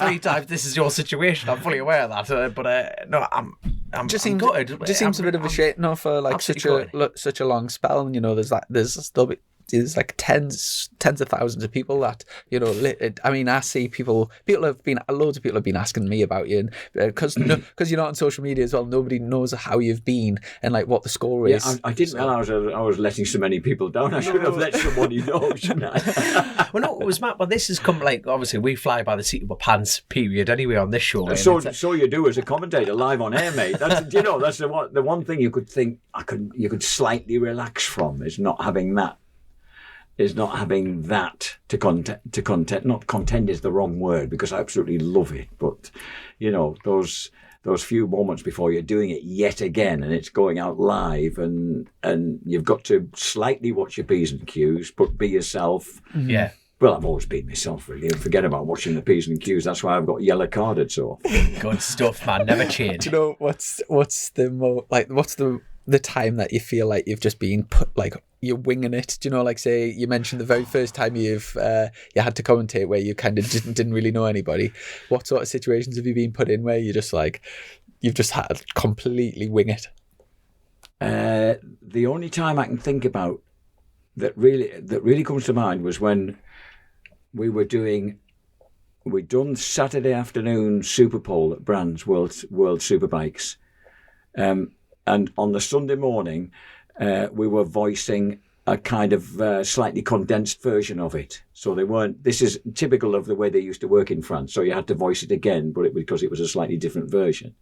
3 times this is your situation. I'm fully aware of that. But no, I'm gutted. It just seems a bit of a shame, for like such a long spell. And there's there's like tens of thousands of people that, you know, I see loads of people have been asking me about you, and because you're not on social media as well, nobody knows how you've been and like what the score is. Yeah, I didn't realize I was letting so many people down. I should have let somebody know, shouldn't I? Well, no, it was Matt, but this has come, like, obviously we fly by the seat of our pants period anyway on this show. So you do as a commentator live on air, mate. That's the one thing you could think you could slightly relax from is not having that. To contend. Not contend is the wrong word, because I absolutely love it. But you know, those few moments before you're doing it yet again and it's going out live, and you've got to slightly watch your P's and Q's, but be yourself. Yeah. Well, I've always been myself, really, and forget about watching the P's and Q's. That's why I've got yellow carded so often. Good stuff, man. Never change. Do you know what's the time that you feel like you've just been put, like you're winging it? Do you know, like, say you mentioned the very first time you had to commentate where you kind of didn't really know anybody. What sort of situations have you been put in where you're just like you've just had to completely wing it? The only time I can think about that really comes to mind was when we'd done Saturday afternoon Super Pole at Brands World Superbikes, and on the Sunday morning we were voicing a kind of slightly condensed version of it. So this is typical of the way they used to work in France, so you had to voice it again, but because it was a slightly different version.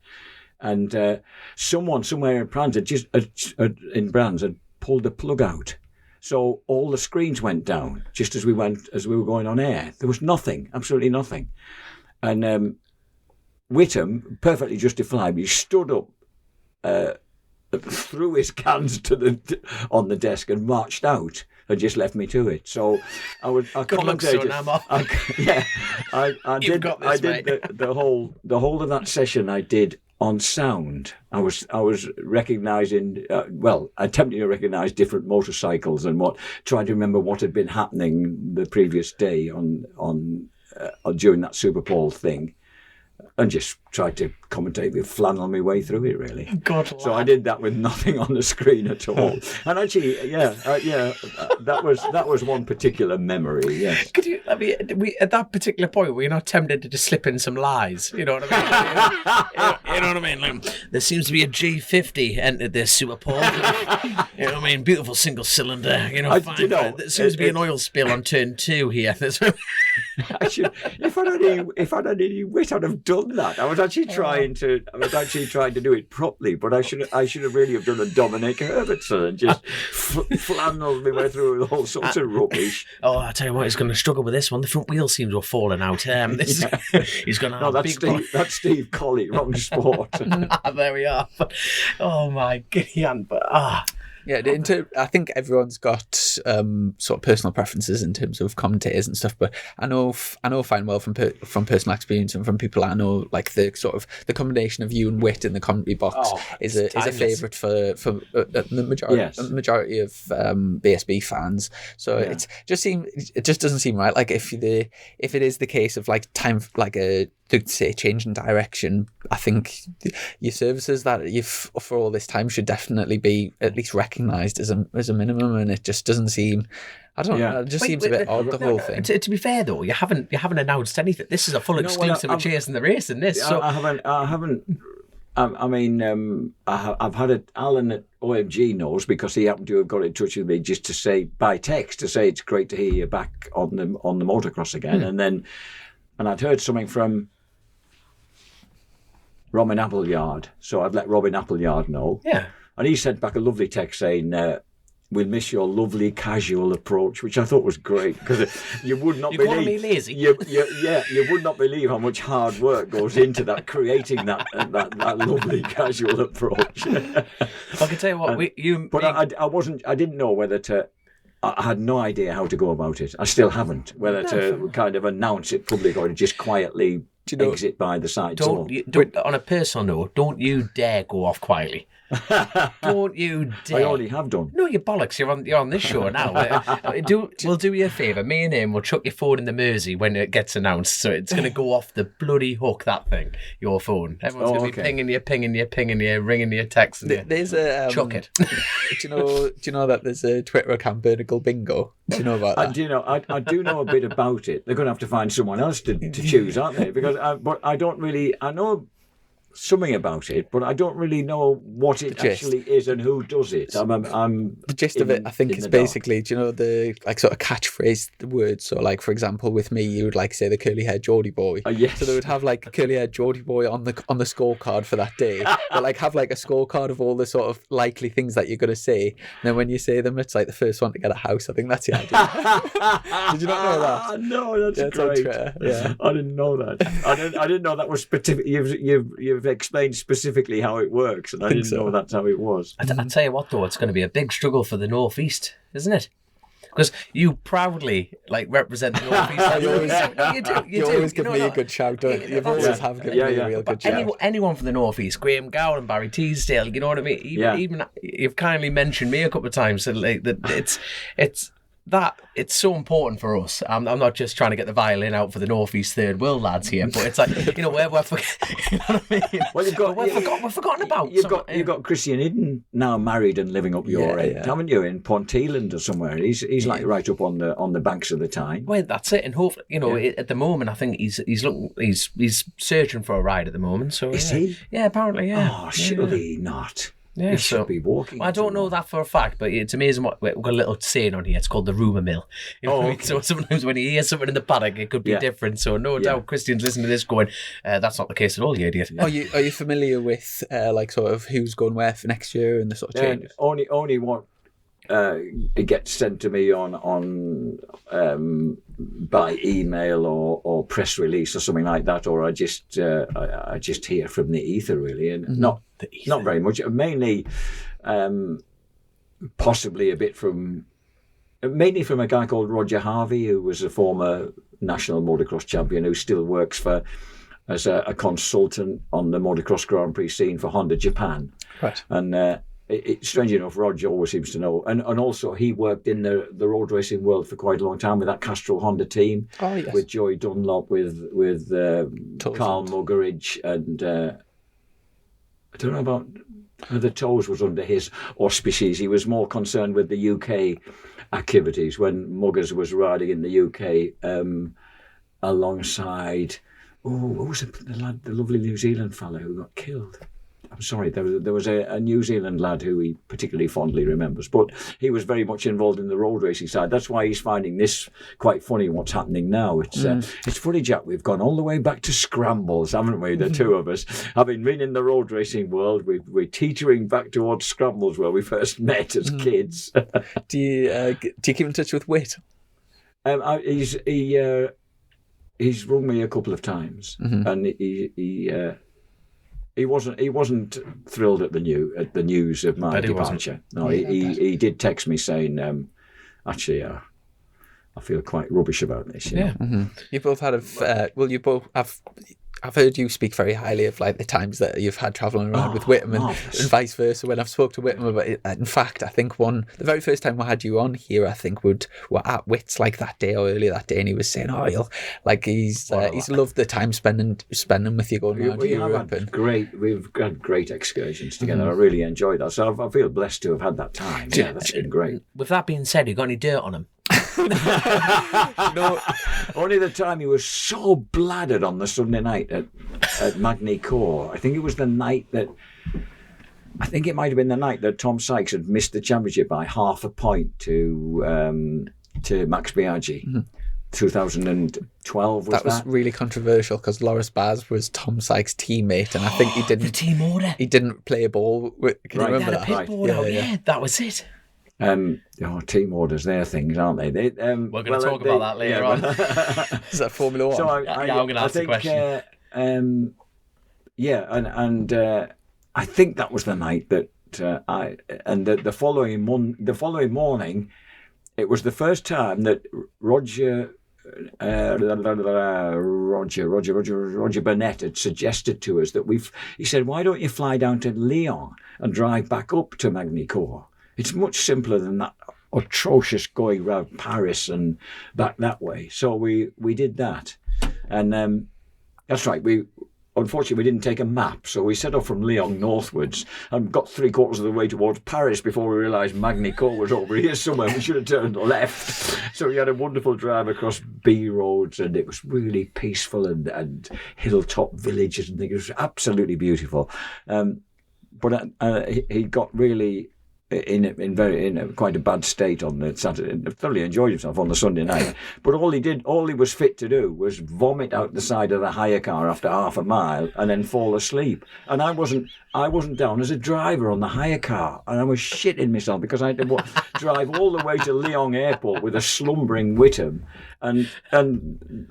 And someone somewhere in Brands had pulled the plug out. So all the screens went down just as we were going on air. There was nothing, absolutely nothing. And Whittam, perfectly justifiably, stood up, threw his cans on the desk and marched out and just left me to it. So I commentated. I did the whole of that session. I did on sound. I was recognising, attempting to recognise different motorcycles and trying to remember what had been happening the previous day on during that Super Pole thing, and just tried to commentate with flannel my way through it, really. God, so I did that with nothing on the screen at all. And actually, that was one particular memory. Yes. Could you? I mean, at that particular point, were you not tempted to just slip in some lies? You know what I mean? You know what I mean? Like, there seems to be a G50 entered this Super Pole. You know what I mean? Beautiful single cylinder. You know, fine. There seems to be an oil spill on turn 2 here. If I'd had any wit, I'd have done that. I was actually trying to do it properly, but I should have really have done a Dominic Herbertson and just flannelled my way through with all sorts of rubbish. Oh, I tell you what, he's going to struggle with this one. The front wheel seems to have fallen out. He's going to have that's Steve Colley, wrong sport. There we are. Oh my god, Yeah, I think everyone's got sort of personal preferences in terms of commentators and stuff, but I know fine well from personal experience and from people I know, like the sort of the combination of you and Wit in the commentary box is a favourite for the majority of BSB fans. So it just doesn't seem right. Like if it is the case of like time, like to say change in direction, I think your services that you've for all this time should definitely be at least recognised as a minimum, and it just doesn't seem. I don't know. It just seems a bit odd, the whole thing. To be fair though, you haven't announced anything. This is a full exclusive of Chasing the Race in this. So I haven't. I mean, I've had it. Alan at OMG knows, because he happened to have got in touch with me just to say by text to say it's great to hear you back on the motocross again, and I'd heard something from Robin Appleyard, so I'd let Robin Appleyard know. Yeah. And he sent back a lovely text saying, we'll miss your lovely casual approach, which I thought was great, because you would not believe... You're calling me lazy? You would not believe how much hard work goes into that, creating that lovely casual approach. I can tell you what, I didn't know whether to... I had no idea how to go about it. I still haven't, whether to kind of announce it publicly or to just quietly exit by the side door. On a personal note, don't you dare go off quietly. Don't you dare. I already have done. No, you bollocks. You're on this show now. We'll do you a favour. Me and him will chuck your phone in the Mersey when it gets announced. So it's going to go off the bloody hook, that thing, your phone. Everyone's going to be pinging you, ringing you, texting you. There's a... Chuck it. Do you know that there's a Twitter account, Burnicle Bingo? Do you know about that? I do know a bit about it. They're going to have to find someone else to choose, aren't they? Because but I don't really... I know something about it, but I don't really know what it actually is and who does it. The gist of it, I think, is basically, do you know the like sort of catchphrase, the words? So, like, for example, with me, you would like say the curly haired Geordie boy. Yes. So they would have like a curly haired Geordie boy on the scorecard for that day, but like have like a scorecard of all the sort of likely things that you're going to say. And then when you say them, it's like the first one to get a house. I think that's the idea. Did you not know that? No, that's great. Yeah, I didn't know that. I didn't know that was specific. You've explained specifically how it works, and I didn't know that's how it was. I tell you what, though, it's going to be a big struggle for the North East, isn't it? Because you proudly represent the North East. You always give me a good shout, don't you? You've always have given me a real good shout. Anyone from the North East, Graham Gowan and Barry Teasdale, you know what I mean? Even you've kindly mentioned me a couple of times, so like that it's so important for us. I'm not just trying to get the violin out for the North East Third World lads here, but it's like, we're forgetting, you know what I mean? Well, we're forgotten about. You've got Christian Idden now married and living up your end, haven't you? In Ponteland or somewhere. He's like right up on the banks of the Tyne. Well, that's it. And hopefully, at the moment, I think he's searching for a ride at the moment. So is he? Yeah, apparently, yeah. Oh, surely not. Yeah, he should be walking. I don't know that for a fact, but it's amazing what we've got a little saying on here. It's called the rumour mill. You know what I mean? So sometimes when you hear something in the paddock, it could be different. So no doubt Christian's listening to this going, that's not the case at all, you idiot. Are you familiar with like sort of who's going where for next year and the sort of changes? Only what it gets sent to me on by email or press release or something like that, or I just hear from the ether really, and not very much. Mainly, possibly a bit mainly from a guy called Roger Harvey, who was a former national motocross champion who still works as a consultant on the motocross Grand Prix scene for Honda Japan. Right. And strange enough, Roger always seems to know. And also he worked in the road racing world for quite a long time with that Castrol Honda team. Oh, yes. With Joey Dunlop, with Carl Muggeridge, and I don't know about the Toes was under his auspices. He was more concerned with the UK activities when Muggers was riding in the UK alongside, what was the lovely New Zealand fellow who got killed? I'm sorry, there was a New Zealand lad who he particularly fondly remembers, but he was very much involved in the road racing side. That's why he's finding this quite funny, what's happening now. It's funny, Jack, we've gone all the way back to scrambles, haven't we, the two of us? Having been in the road racing world, we're teetering back towards scrambles where we first met as kids. Do you keep in touch with Whit? He's rung me a couple of times, and he wasn't thrilled at the news of my departure. No, he did text me saying, actually, I feel quite rubbish about this. You know? You both had I've heard you speak very highly of like the times that you've had travelling around with Whittam and vice versa. When I've spoke to Whittam about it, in fact, I think the very first time we had you on here, I think we're at Wits like that day or earlier that day, and he was saying, he's loved the time spending with you going around Europe. We've had great excursions together. I really enjoyed that. So I feel blessed to have had that time. Yeah, that's been great. With that being said, you got any dirt on him? No, only the time he was so bladdered on the Sunday night at Magny Court. I think it was the night that it might have been the night that Tom Sykes had missed the championship by half a point to Max Biaggi. 2012 that was really controversial because Loris Baz was Tom Sykes' teammate, and I think he didn't the team order. He didn't play a ball. Can you remember that? Pit board out. Yeah, that was it. Team orders, they're things, aren't they? We're going to talk about that later on. Is that Formula One? So I'm going to ask the question. I think that was the night that the following morning, it was the first time that Roger Roger Burnett had suggested to us that he said, why don't you fly down to Lyon and drive back up to Magny-Cours? It's much simpler than that atrocious going round Paris and back that way. So we did that. And that's right, unfortunately, we didn't take a map, so we set off from Lyon northwards and got 3/4 of the way towards Paris before we realised Magny-Cours was over here somewhere. We should have turned left. So we had a wonderful drive across B roads, and it was really peaceful and hilltop villages and things. It was absolutely beautiful. But he got really in quite a bad state on the Saturday, and thoroughly enjoyed himself on the Sunday night. But all he was fit to do was vomit out the side of the hire car after half a mile and then fall asleep. And I wasn't down as a driver on the hire car, and I was shitting myself because I had to drive all the way to Lyon Airport with a slumbering Whittam, and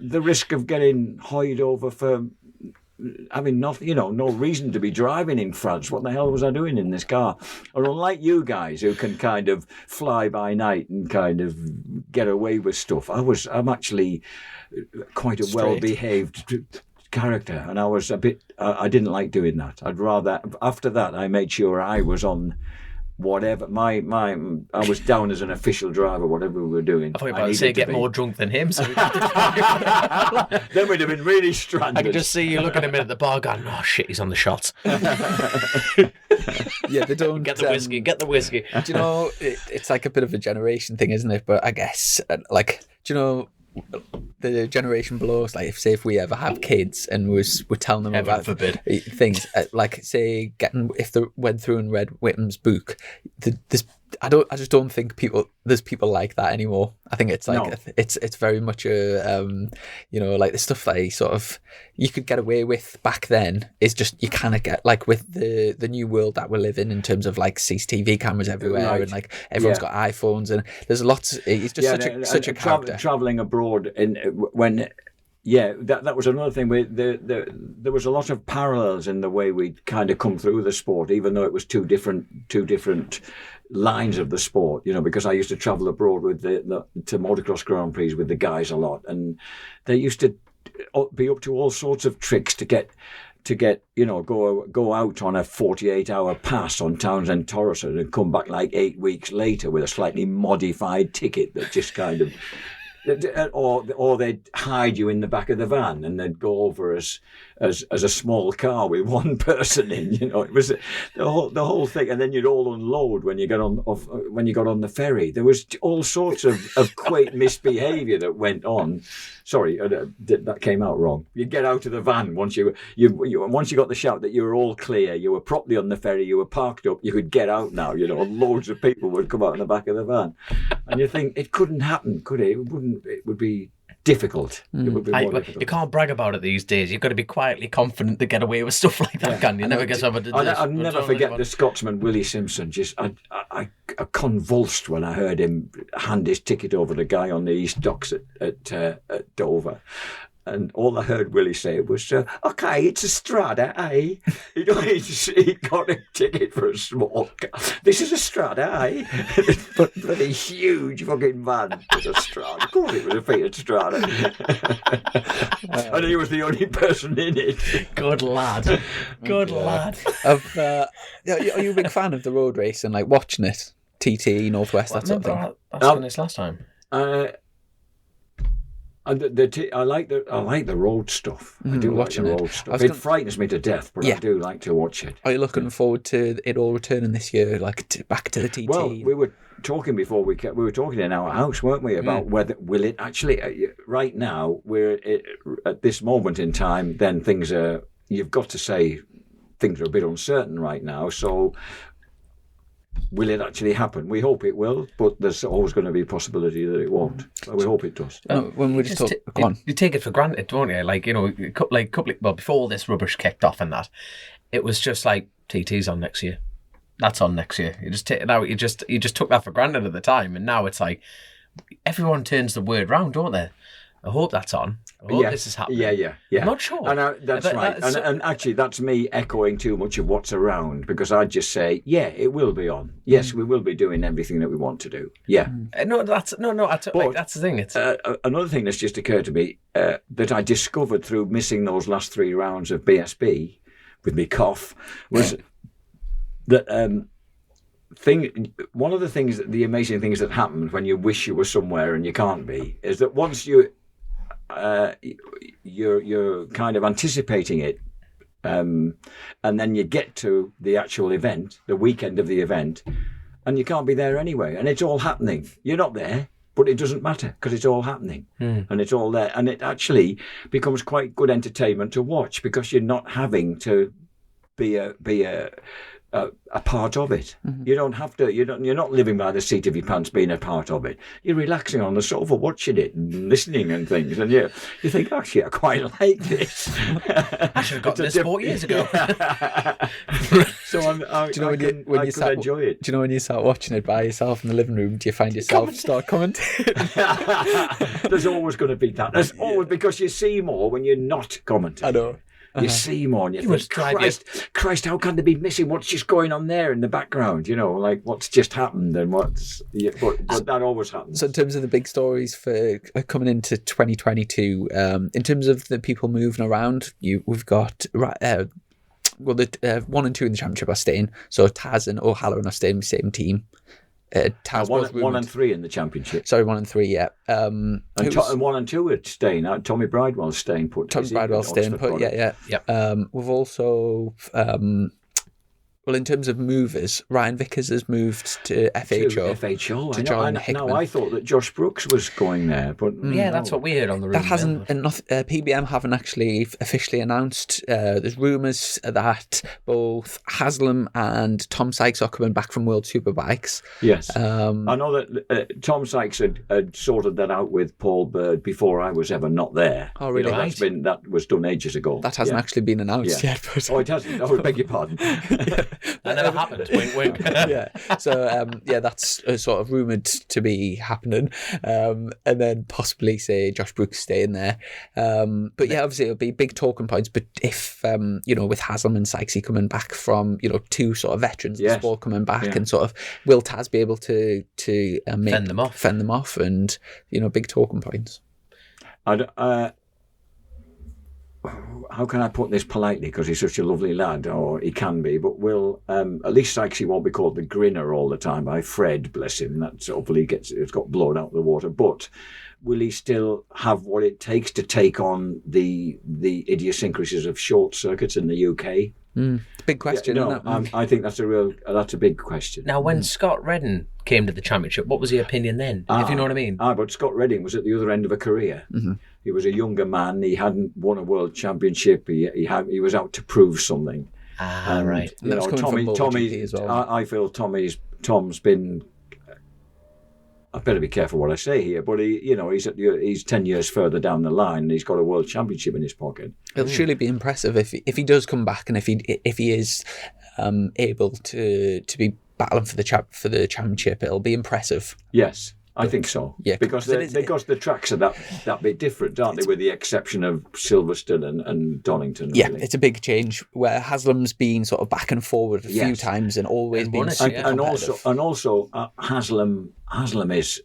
the risk of getting hoyed over for having nothing, no reason to be driving in France. What the hell was I doing in this car? Or unlike you guys who can kind of fly by night and kind of get away with stuff, I'm actually quite a well-behaved character, and I didn't like doing that. I'd rather, after that, I made sure I was on whatever I was down as an official driver, whatever we were doing. I thought you were about to say get more drunk than him, so then we'd have been really stranded. I could just see you looking at him at the bar going, oh shit, he's on the shots. Yeah, they don't get the whiskey. Do you know, it's like a bit of a generation thing, isn't it? But I guess, do you know, the generation below us, like if we ever have kids and we're telling them Heaven about forbid. Things like, say, if they went through and read Whittam's book, I just don't think there's people like that anymore. I think it's like it's very much a like the stuff that sort of you could get away with back then is just you kind of get like with the new world that we live in terms of like CCTV cameras everywhere, right. And like everyone's got iPhones and there's lots. He's just such a character. Traveling abroad that was another thing. There was a lot of parallels in the way we kind of come through the sport, even though it was two different lines of the sport. Because I used to travel abroad with to motocross Grand Prix with the guys a lot, and they used to be up to all sorts of tricks to get go out on a 48-hour pass on Townsend Torreston and come back like 8 weeks later with a slightly modified ticket that just kind of. Or they'd hide you in the back of the van and they'd go over as a small car with one person in. It was the whole thing, and then you'd all unload when you got on the ferry. There was all sorts of quaint misbehaviour that went on. Sorry, that came out wrong. You'd get out of the van once you got the shout that you were all clear, you were properly on the ferry, you were parked up, you could get out now. Loads of people would come out in the back of the van, and you think it couldn't happen, could it? It wouldn't. It would be difficult. It would be more difficult. You can't brag about it these days. You've got to be quietly confident to get away with stuff like that, can you? Never get over to this. I'll never forget the Scotsman Willie Simpson. I convulsed when I heard him hand his ticket over to the guy on the East Docks at Dover. And all I heard Willie say was, "Okay, it's a Strada, eh?" He got a ticket for a small car. This is a Strada, eh? But bloody huge fucking van was a Strada. Of course, it was a Fiat Strada. And he was the only person in it. Good lad. Good lad. Are you a big fan of the road race and like watching it? TT, Northwest, that sort of thing. Asking this last time. I like the road stuff. I do like the road stuff. It frightens me to death, but I do like to watch it. Are you looking forward to it all returning this year, like back to the TT? Well, we were talking before we were talking in our house, weren't we, about whether will it actually? Right now, we're at this moment in time. Then things are. You've got to say things are a bit uncertain right now. So. Will it actually happen? We hope it will, but there's always going to be a possibility that it won't. So we hope it does. When we just go on. You take it for granted, don't you? Like, before all this rubbish kicked off and that, it was just like TT's on next year. That's on next year. You just took that for granted at the time, and now it's like everyone turns the word round, don't they? I hope that's on. I hope this is happening. Yeah. I'm not sure. And that's But right. that's- And actually, that's me echoing too much of what's around, because I'd just say, yeah, it will be on. Yes, we will be doing everything that we want to do. Yeah. No, that's that's the thing. It's Another thing that's just occurred to me that I discovered through missing those last 3 rounds of BSB with me cough was that one of the amazing things that happen when you wish you were somewhere and you can't be is that once you're kind of anticipating it, and then you get to the actual event, the weekend of the event, and you can't be there anyway, and it's all happening. You're not there, but it doesn't matter because it's all happening, and it's all there, and it actually becomes quite good entertainment to watch because you're not having to be a part of it. You don't have to. You're not living by the seat of your pants, being a part of it. You're relaxing on the sofa, watching it, and listening and things, and you think, actually, I quite like this. I should have got this 4 years ago. So I could enjoy it. Do you know when you start watching it by yourself in the living room? Do you find yourself start commentating? There's always going to be that. There's always, because you see more when you're not commentating. I know. You see more and you must think, drive Christ, how can they be missing what's just going on there in the background? Like what's just happened and what's... But that always happens. So in terms of the big stories for coming into 2022, in terms of the people moving around, we've got... the 1 and 2 in the championship are staying. So Taz and O'Halloran are staying in the same team. Taz was 1 and 3 in the championship. Sorry, 1 and 3, yeah. And 1 and 2 are staying. Tommy Bridewell's staying put. Tommy Bridewell's staying put, yeah. We've also... in terms of movers, Ryan Vickers has moved to FHO. To join Hickman. I thought that Josh Brooks was going there, but that's what we heard on the room. That hasn't, PBM haven't actually officially announced. There's rumours that both Haslam and Tom Sykes are coming back from World Superbikes. Yes. I know that Tom Sykes had sorted that out with Paul Bird before I was ever not there. Oh, really? That was done ages ago. That hasn't actually been announced yet. But... Oh, it hasn't? I beg your pardon. That never happened. Wink, wink. Yeah. So that's sort of rumoured to be happening, and then possibly say Josh Brooks staying there. But yeah, obviously it'll be big talking points. But if with Haslam and Sykesy coming back from 2 sort of veterans of the sport coming back, and sort of will Taz be able to fend them off, and big talking points. How can I put this politely? Because he's such a lovely lad, or he can be. But will at least Sykesy won't be called the grinner all the time by Fred, bless him. That's hopefully it's got blown out of the water. But will he still have what it takes to take on the idiosyncrasies of short circuits in the UK? Big question. Yeah, I think that's a big question. Now, when Scott Redding came to the championship, what was your opinion then? If you know what I mean. But Scott Redding was at the other end of a career. Mm-hmm. He was a younger man. He hadn't won a world championship. He was out to prove something. Right. Tommy as well. I feel Tom's been. I better be careful what I say here, but he's 10 years further down the line, and he's got a world championship in his pocket. It'll surely be impressive if he does come back, and if he is able to be battling for the championship. It'll be impressive. Yes, I think so. Yeah, because the tracks are that bit different, aren't they? With the exception of Silverstone and Donington. Yeah, really. It's a big change where Haslam's been sort of back and forward a few times and always been and also Haslam is.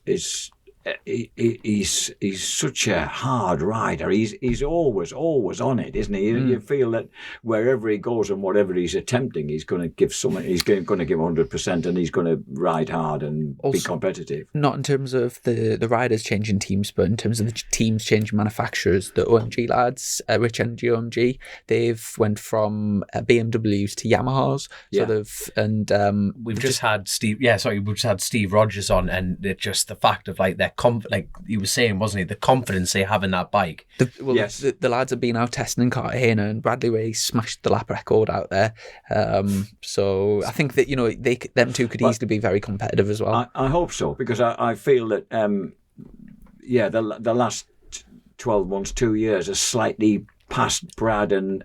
He's such a hard rider. He's always on it, isn't he? You feel that wherever he goes and whatever he's attempting, he's going to give something. He's going to give 100%, and he's going to ride hard and also, be competitive. Not in terms of the riders changing teams, but in terms of the teams changing manufacturers. The OMG lads, Rich Energy OMG, they've went from BMWs to Yamahas. So we've just had Steve Rogers on, and it's just the fact of like their like he was saying, wasn't he, the confidence they have in that bike. The lads have been out testing in Cartagena, and Bradley Way smashed the lap record out there. So I think that them two could easily be very competitive as well. I hope so, because I feel that the last 12 months, 2 years has slightly passed Brad and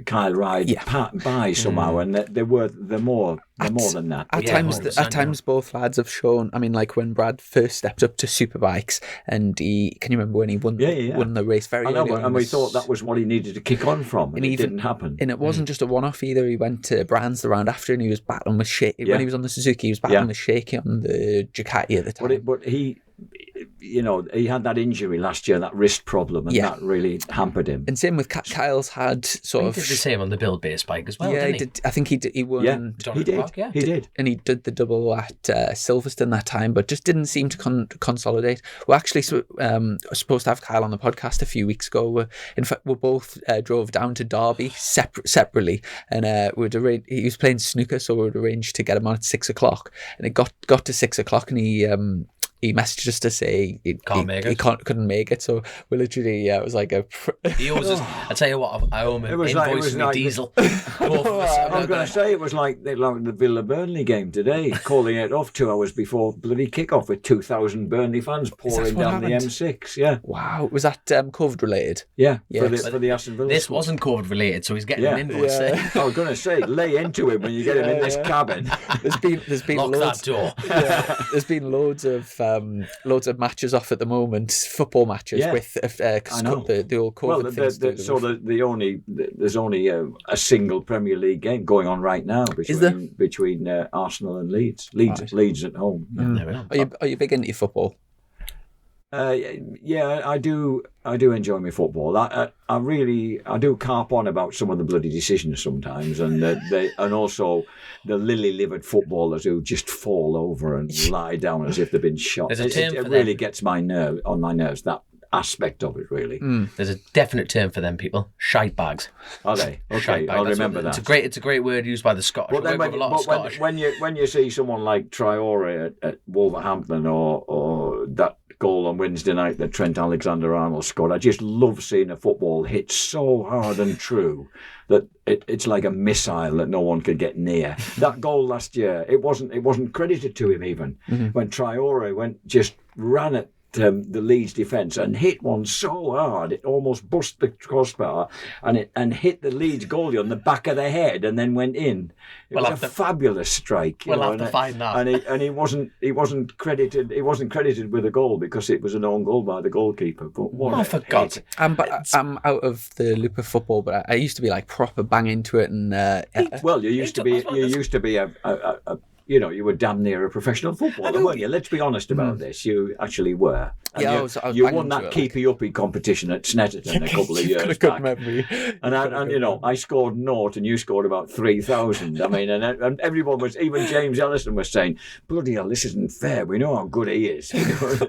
Kyle Ryde by somehow, and they're more than that. At times, both lads have shown. I mean, like when Brad first stepped up to superbikes, and can you remember when he won the race very early on? And we thought that was what he needed to kick on from, and it didn't happen. And it wasn't just a one-off either. He went to Brands the round after, and he was battling with shaky. When he was on the Suzuki, he was battling with shaky on the Ducati at the time. But he had that injury last year, that wrist problem, and that really hampered him. And same with Kyle's had sort of... He did the same on the Build base bike as well, didn't he? Did. I think he did. He won... Yeah, he did. And he did the double at Silverstone that time, but just didn't seem to consolidate. We're actually supposed to have Kyle on the podcast a few weeks ago. In fact, we both drove down to Derby separately, and he was playing snooker, so we'd arranged to get him on at 6 o'clock. And it got to 6 o'clock, and he messaged us to say he couldn't make it. So we literally, it was like a... He owes us, I tell you what, I owe him an invoice for me diesel. I was going to say, it was like the Villa-Burnley game today, calling it off 2 hours before bloody kick-off with 2,000 Burnley fans pouring down the M6. Yeah. Wow. Was that COVID related? Yeah. For the Aston Villa. This wasn't COVID related, so he's getting an invoice. Yeah. I was going to say, lay into him when you get him in this cabin. There's been Lock loads, that door. There's been loads of matches off at the moment, football matches with the old COVID things. There's only a single Premier League game going on right now between Arsenal and Leeds. Leeds at home. Are you big into football? I do enjoy my football. I do carp on about some of the bloody decisions sometimes, and also the lily-livered footballers who just fall over and lie down as if they've been shot. It really gets on my nerves, that aspect of it, really. There's a definite term for them people: shite bags. Are they? Okay, I'll remember that. It's a great word used by the Scottish. When you see someone like Traore at Wolverhampton or that goal on Wednesday night that Trent Alexander-Arnold scored, I just love seeing a football hit so hard and true that it's like a missile that no one could get near. That goal last year, it wasn't credited to him even when Traore ran at the Leeds defence and hit one so hard it almost bust the crossbar and hit the Leeds goalie on the back of the head and then went in. It was a fabulous strike. We'll have to find that. And he wasn't credited with a goal because it was an own goal by the goalkeeper. But for God's sake. I'm out of the loop of football, but I used to be like proper bang into it, and you used to be a you were damn near a professional footballer, weren't you? Let's be honest about this. You actually were. And you won that keepy-uppy competition at Snetterton a couple of years back. And I scored 0 and you scored about 3,000. I mean, and everyone was, even James Ellison was saying, bloody hell, this isn't fair. We know how good he is.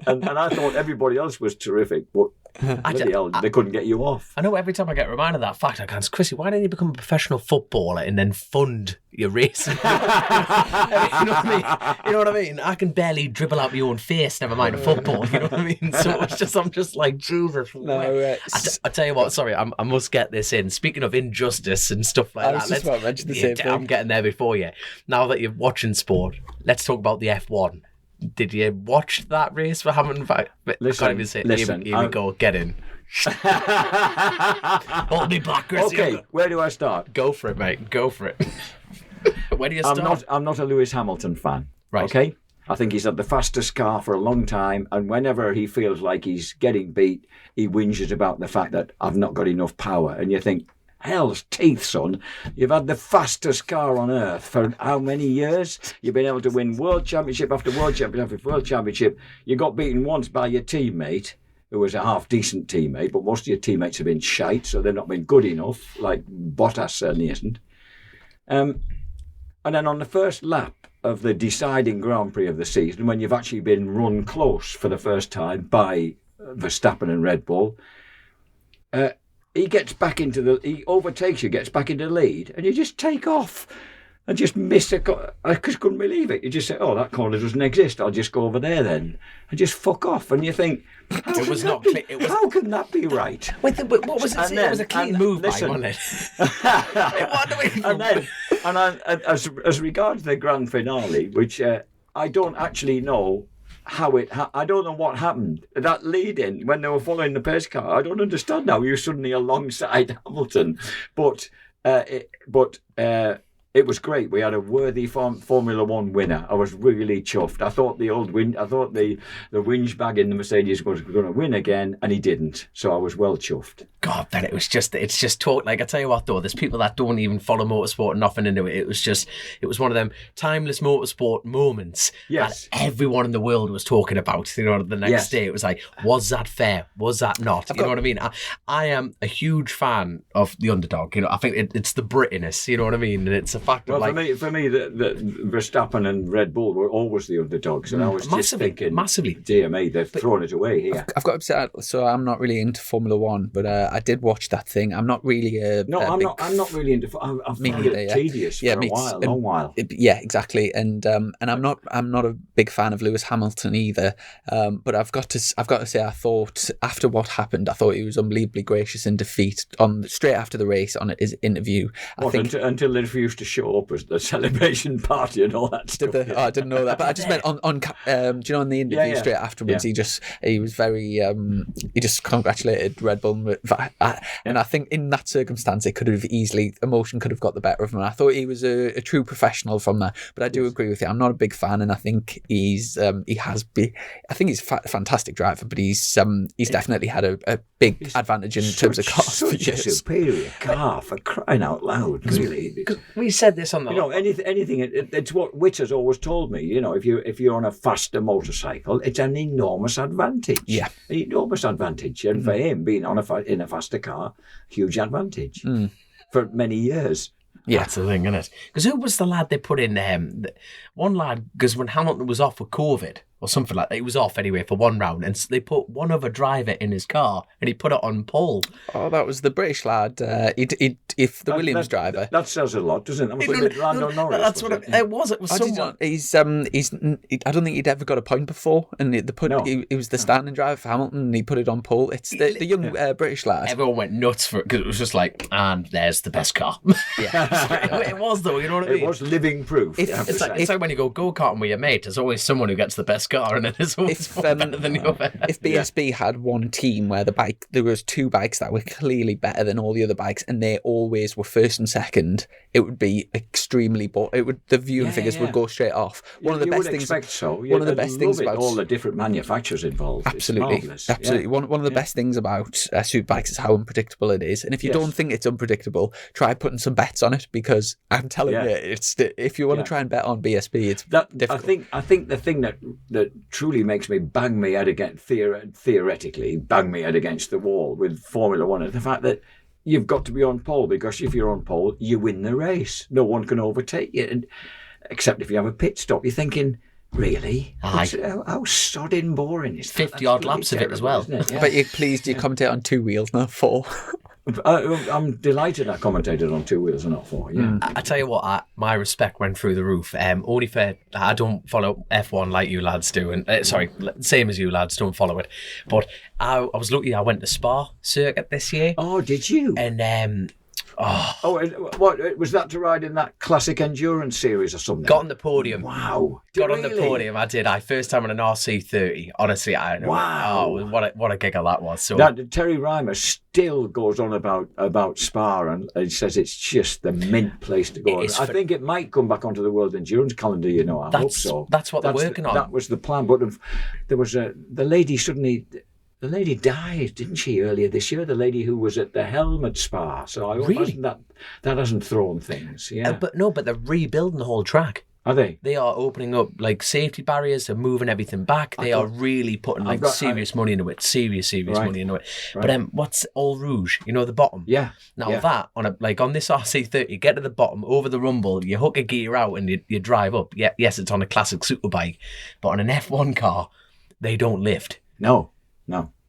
and I thought everybody else was terrific, but bloody hell, they couldn't get you off. I know every time I get reminded of that fact, I go, Chrissy, why didn't you become a professional footballer and then fund your racing? You know what I mean? I can barely dribble out my own face, never mind a football. You know what I mean? So I'm just like, Jesus. I tell you what, sorry, I must get this in. Speaking of injustice and stuff like that. I was just about to mention the same thing. I'm getting there before you. Now that you're watching sport, let's talk about the F1. Did you watch that race for Hamilton? Listen, here we go, get in. Hold me back, Chris. Okay, where do I start? Go for it, mate. Go for it. Where do you start? I'm not a Lewis Hamilton fan. Right. Okay? I think he's had the fastest car for a long time, and whenever he feels like he's getting beat, he whinges about the fact that I've not got enough power. And you think, hell's teeth, son. You've had the fastest car on earth for how many years? You've been able to win world championship after world championship after world championship. You got beaten once by your teammate, who was a half-decent teammate, but most of your teammates have been shite, so they've not been good enough, like Bottas certainly isn't. And then on the first lap of the deciding Grand Prix of the season, when you've actually been run close for the first time by Verstappen and Red Bull, he overtakes you, gets back into the lead, and you just take off and just miss I just couldn't believe it. You just say, oh, that corner doesn't exist. I'll just go over there then. And just fuck off. And you think, how can that be right? Wait, what was it? It was a clean move, wasn't it? As regards the grand finale, which I don't actually know I don't know what happened. That lead in when they were following the pace car, I don't understand how you suddenly alongside Hamilton, but it was great. We had a worthy Formula One winner. I was really chuffed. I thought the whinge bag in the Mercedes was going to win again, and he didn't. So I was well chuffed. God, but it's just talk. Like, I tell you what, though, there's people that don't even follow motorsport and nothing into it. It was one of them timeless motorsport moments Yes. that everyone in the world was talking about. You know, the next day it was like, was that fair? Was that not? You know what I mean? I am a huge fan of the underdog. You know, I think it's the Britiness. You know what I mean? And it's a fact of for me, the Verstappen and Red Bull were always the underdogs, and I was just thinking, massively. Dear me, they've thrown it away here. I've got upset, so I'm not really into Formula One, but I did watch that thing. I'm not really I'm not really into. I've found it tedious for a long while. Yeah, exactly. And I'm not a big fan of Lewis Hamilton either. But I've got to say, I thought after what happened, I thought he was unbelievably gracious in defeat straight after the race on his interview. Until they refused to show up as the celebration party and all that stuff. I didn't know that, but I just meant on do you know, in the interview straight afterwards, he was very he just congratulated Red Bull, and I think in that circumstance emotion could have got the better of him. I thought he was a true professional from that, but I do agree with you. I'm not a big fan, and I think he's a fantastic driver, but he's definitely had a big advantage in terms of cars. Such a superior car, for crying out loud, really. We said this on the anything. It's what Witt has always told me. You know, if you're on a faster motorcycle, it's an enormous advantage. Yeah, an enormous advantage, and for him being in a faster car, huge advantage for many years. Yeah, that's the thing, isn't it? Because who was the lad they put in? One lad, because when Hamilton was off with COVID or something like that, he was off anyway for one round, and they put one other driver in his car, and he put it on pole. Oh, that was the British lad. If the Williams driver. That says a lot, doesn't it? Lando Norris. That's what it was. It was someone. I don't think he'd ever got a point before, and he was the standing driver for Hamilton, and he put it on pole. It's the young British lad. Everyone went nuts for it because it was just like, and there's the best car. Yeah. It was, though, you know what I mean? It was living proof. It's like when you go go-karting with your mate, there's always someone who gets the best car, and then there's always one better than the other. If BSB had one team where there was two bikes that were clearly better than all the other bikes, and they always were first and second, it would be extremely boring. The viewing figures would go straight off. One of the best things about all the different manufacturers involved. Absolutely. One of the best things about superbikes is how unpredictable it is. And if you don't think it's unpredictable, try putting some bets on it, because I'm telling you, if you want to try and bet on BSB, it's difficult. I think the thing that truly makes me bang my head against the wall with Formula One is the fact that you've got to be on pole, because if you're on pole, you win the race. No one can overtake you, except if you have a pit stop. You're thinking, really? How sodding boring is that? 50-odd laps of it as well. Yeah. But you're pleased you commentate on 2 wheels, not 4. I'm delighted I commentated on 2 wheels and not 4. Yeah. I tell you what, my respect went through the roof. Only for I don't follow F1 like you lads do, and same as you lads, don't follow it. But I was lucky. I went to Spa circuit this year. Oh, did you? And what was that, to ride in that classic endurance series or something? Got on the podium. Wow. On the podium. I did. First time on an RC30. Honestly, I know. Wow. Oh, what a giggle that was. So Terry Reimer still goes on about Spa, and he says it's just the mint place to go. I think it might come back onto the World Endurance calendar. You know, I hope so. That's what they're working on. That was the plan. But there was the lady suddenly. The lady died, didn't she, earlier this year? The lady who was at the helm at Spa. So I hope that hasn't thrown things. Yeah. But they're rebuilding the whole track. Are they? They are opening up like safety barriers. They're moving everything back. They are really putting serious money into it. Serious money into it. Right. But what's Eau Rouge? You know, the bottom. Yeah. Now that on this RC30, you get to the bottom over the rumble, you hook a gear out and you drive up. Yeah, yes, it's on a classic superbike, but on an F1 car, they don't lift. No.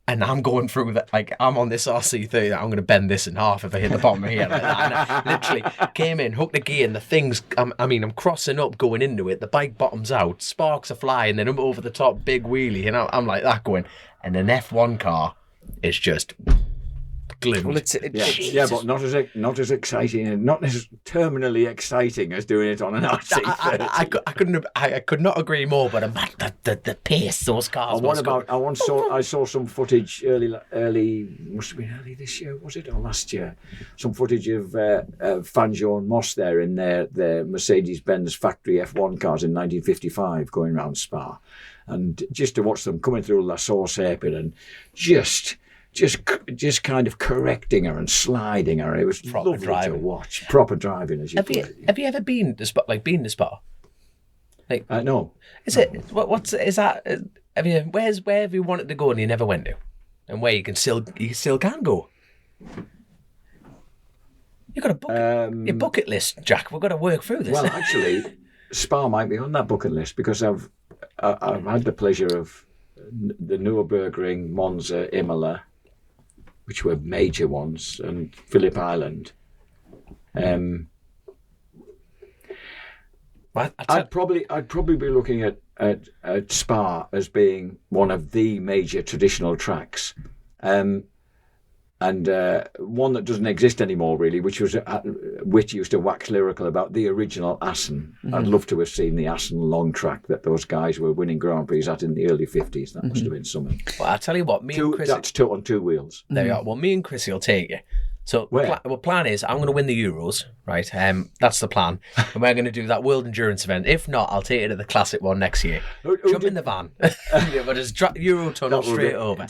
And I'm going through that, like, I'm on this RC30, I'm going to bend this in half if I hit the bottom here. Like that. And I literally came in, hooked the gear, and the thing's, I'm crossing up going into it. The bike bottoms out, sparks are flying, then I'm over the top, big wheelie, and I'm like that going. And an F1 car is just glued. Well, it's Yeah, but not as exciting and not as terminally exciting as doing it on an RC30. I could not agree more. But the pace those cars. And what about? I saw some footage early. Must have been early this year, was it, or last year? Some footage of Fangio and Moss there in their Mercedes-Benz factory F1 cars in 1955 going around Spa, and just to watch them coming through La Source hairpin and just kind of correcting her and sliding her. It was Proper lovely driving. to watch. Proper driving, as you put it. Have you ever been to Spa? Like been to Spa? No. Is it? Is that? Have you? Where have you wanted to go and you never went to, and where you still can go? You got your bucket list, Jack. We've got to work through this. Well, actually, Spa might be on that bucket list because I've had the pleasure of the Nürburgring, Monza, Imola, which were major ones, and Phillip Island. I'd probably be looking at Spa as being one of the major traditional tracks, and one that doesn't exist anymore really, which was Witt used to wax lyrical about the original Assen. Mm-hmm. I'd love to have seen the Assen long track that those guys were winning Grand Prix at in the early 50s. That must have been something. Well, I'll tell you what, and Chris... That's on 2 wheels. There you are. Well, me and Chrissy will take you. So plan is I'm going to win the Euros, right? That's the plan. And we're going to do that World Endurance event. If not, I'll take you to the Classic one next year. Jump in the van. We'll just Euro tunnel straight over.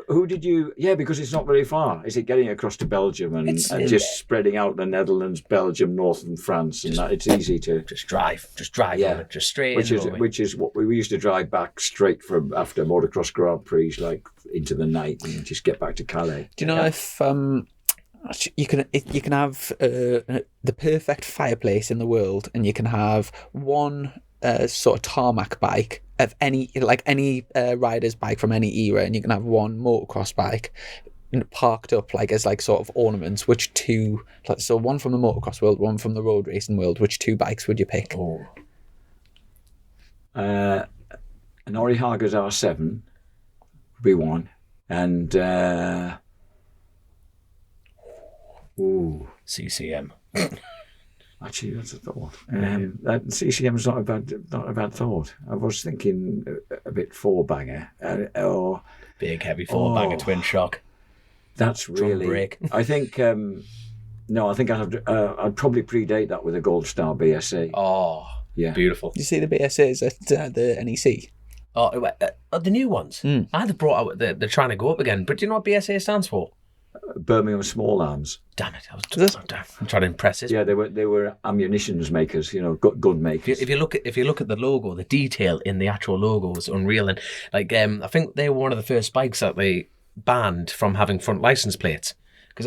Who did you... Yeah, because it's not very far. Is it getting across to Belgium and just spreading out the Netherlands, Belgium, northern France, and that it's easy to... Just drive over, just straight which is what we used to drive back straight from after motocross Grand Prix, like into the night and just get back to Calais. Do you know if... You can have the perfect fireplace in the world, and you can have one sort of tarmac bike of any rider's bike from any era, and you can have one motocross bike parked up as sort of ornaments. Which two? So one from the motocross world, one from the road racing world. Which 2 bikes would you pick? An Orihagas R7 would be one, and. Ooh, CCM. Actually, that's a thought. CCM is not a bad thought. I was thinking a bit 4-banger or big heavy 4-banger twin shock. That's really. Brake. I think. No, I think I'd probably predate that with a Gold Star BSA. Oh, yeah, beautiful. Did you see the BSAs at the NEC? Oh, the new ones. I'd have brought out. They're trying to go up again. But do you know what BSA stands for? Birmingham Small Arms. Damn it! I'm trying to impress it. Yeah, they were ammunitions makers, gun makers. If you look at the logo, the detail in the actual logo is unreal. And I think they were one of the first bikes that they banned from having front license plates, because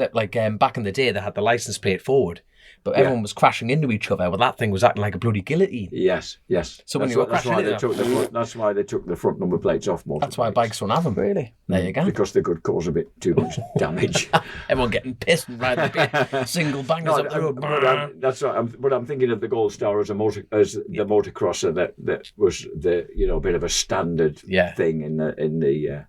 back in the day they had the license plate forward, but everyone was crashing into each other. Well, that thing was acting like a bloody guillotine. Yes. So when you were crashing into that's why they took the front number plates off motorbikes. That's why bikes don't have them. Really? There you go. Because they could cause a bit too much damage. Everyone getting pissed and riding the single bangers up the road. That's right. But I'm thinking of the Gold Star as the motocrosser that was the bit of a standard thing in the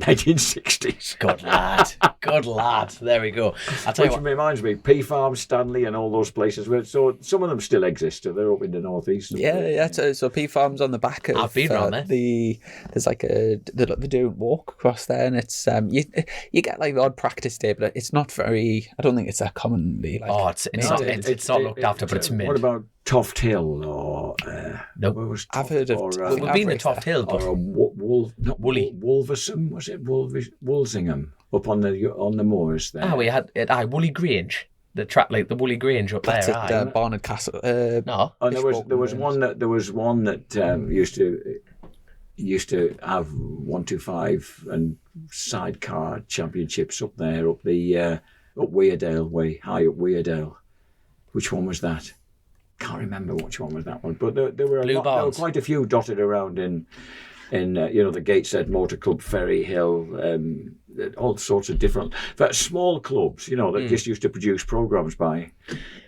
1960s. Good lad. There we go. Which reminds me, P Farm, Stanley, and all those places. So some of them still exist. They're up in the northeast. Yeah. So P Farm's on the back of. I've been around there. There's they do walk across there, and it's you get the odd practice day, but it's not very. I don't think it's that commonly. It's not looked after, but it's mid. What about Toft Hill or? Nope. I've heard of. We've been to Toft Hill, but Woolly Wolversum, was it Woolsingham up on the moors there? We had Woolly Grange, the track the Woolly Grange up That's there. At Barnard Castle. No, and there was one that used to have 125 and sidecar championships up there up Weardale way, high up Weardale. Which one was that? Can't remember which one was that one, but there were quite a few dotted around in the Gateshead Motor Club, Ferry Hill, all sorts of different, but small clubs, that just used to produce programs by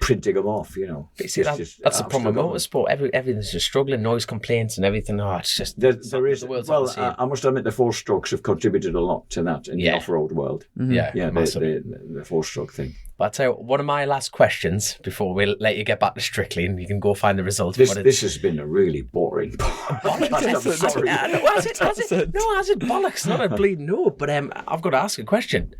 printing them off, But you see, that's the problem with motorsport. Everything's just struggling, noise complaints and everything. Oh, it's just there is. Well, I must admit the four-strokes have contributed a lot to that in the off-road world. Yeah, the four-stroke thing. But I'll tell you, one of my last questions before we let you get back to Strictly and you can go find the results. This has been a really boring podcast. I'm sorry. Has it bollocks? Not a bleeding no, but I've got to ask a question.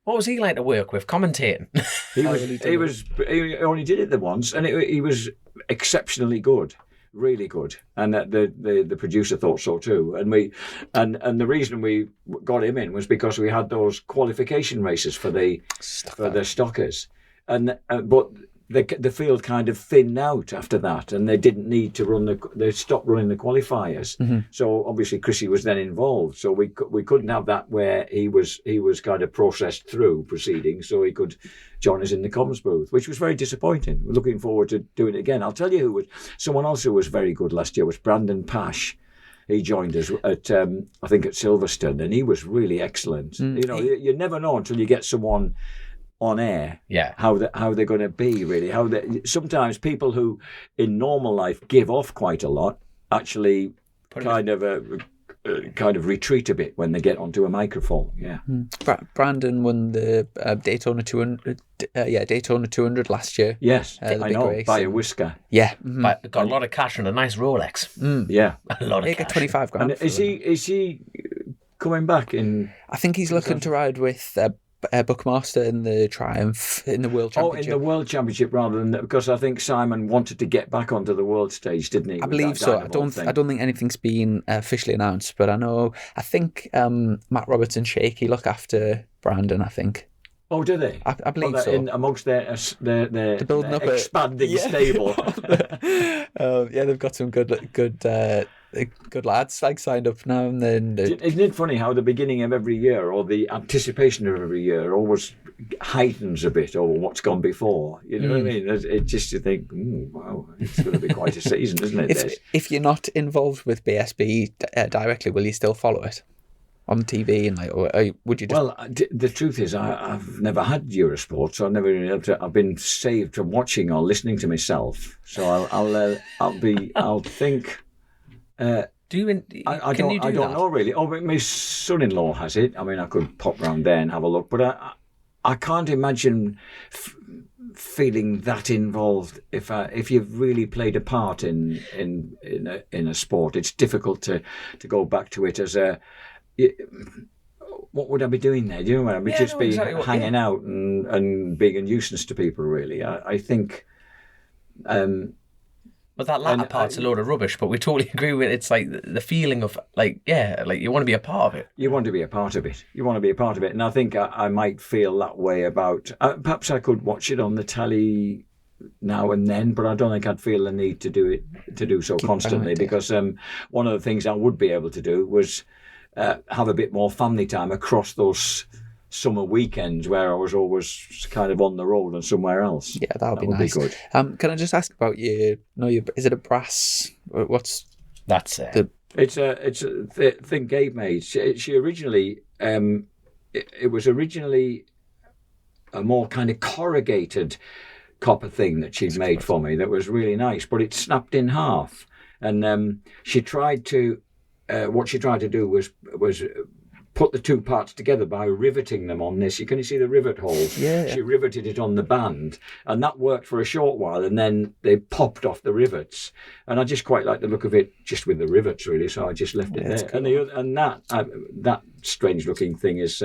What was he like to work with, commentating? He only did it the once, and he was exceptionally good. Really good, and the producer thought so too. And the reason we got him in was because we had those qualification races for the stockers, but the field kind of thinned out after that, and they didn't need to they stopped running the qualifiers. Mm-hmm. So obviously Chrissy was then involved, so we couldn't have that where he was kind of processed through proceedings, so he could join us in the comms booth, which was very disappointing. We're looking forward to doing it again. I'll tell you someone else who was very good last year was Brandon Pash. He joined us at I think at Silverstone, and he was really excellent. You never know until you get someone on air, how they're going to be really. Sometimes people who in normal life give off quite a lot actually kind of retreat a bit when they get onto a microphone. Yeah. Brandon won the Daytona 200. Daytona 200 last year. Yes, I know, race. By a whisker. Yeah, but got a lot of cash and a nice Rolex. Yeah, a lot of cash. He got 25 grand. And is he coming back in? I think he's looking to ride with Buckmaster in the Triumph in the World Championship. Oh, in the World Championship rather than because I think Simon wanted to get back onto the world stage, didn't he? I believe so. I don't think anything's been officially announced, but I think Matt Roberts and Shaky look after Brandon, I think. Oh, do they? I believe so. In amongst their building up expanding stable. They've got some good lads like signed up now and then. Isn't it funny how the beginning of every year or the anticipation of every year always heightens a bit over what's gone before? You know what I mean? It just you think, wow, it's going to be quite a season, isn't it? If you're not involved with BSB directly, will you still follow it on TV and or would you just... Well, the truth is I've never had Eurosport, so I've never been able to. I've been saved from watching or listening to myself, so I'll think. I don't know really. Oh, but my son-in-law has it. I mean, I could pop round there and have a look, but I can't imagine feeling that involved if you've really played a part in a sport. It's difficult to go back to it as a. What would I be doing there? Do you know what I mean? Hanging out and being a nuisance to people. Really, I think. But that latter part's a load of rubbish. But we totally agree with it. It's like the feeling of you want to be a part of it. You want to be a part of it. And I think I might feel that way about. Perhaps I could watch it on the telly now and then, but I don't think I'd feel the need to do so constantly because one of the things I would be able to do was. Have a bit more family time across those summer weekends where I was always kind of on the road and somewhere else. Yeah, that would be nice. Good. Can I just ask about you? No, is it a brass? What's that's it? It's a thing Gabe made. She originally it was originally a more kind of corrugated copper thing that she'd made for me that was really nice, but it snapped in half, and she tried to. What she tried to do was put the two parts together by riveting them on this. Can you see the rivet holes? Yeah. She riveted it on the band, and that worked for a short while, and then they popped off the rivets. And I just quite like the look of it just with the rivets, really, so I just left it there. Cool. And that strange-looking thing is...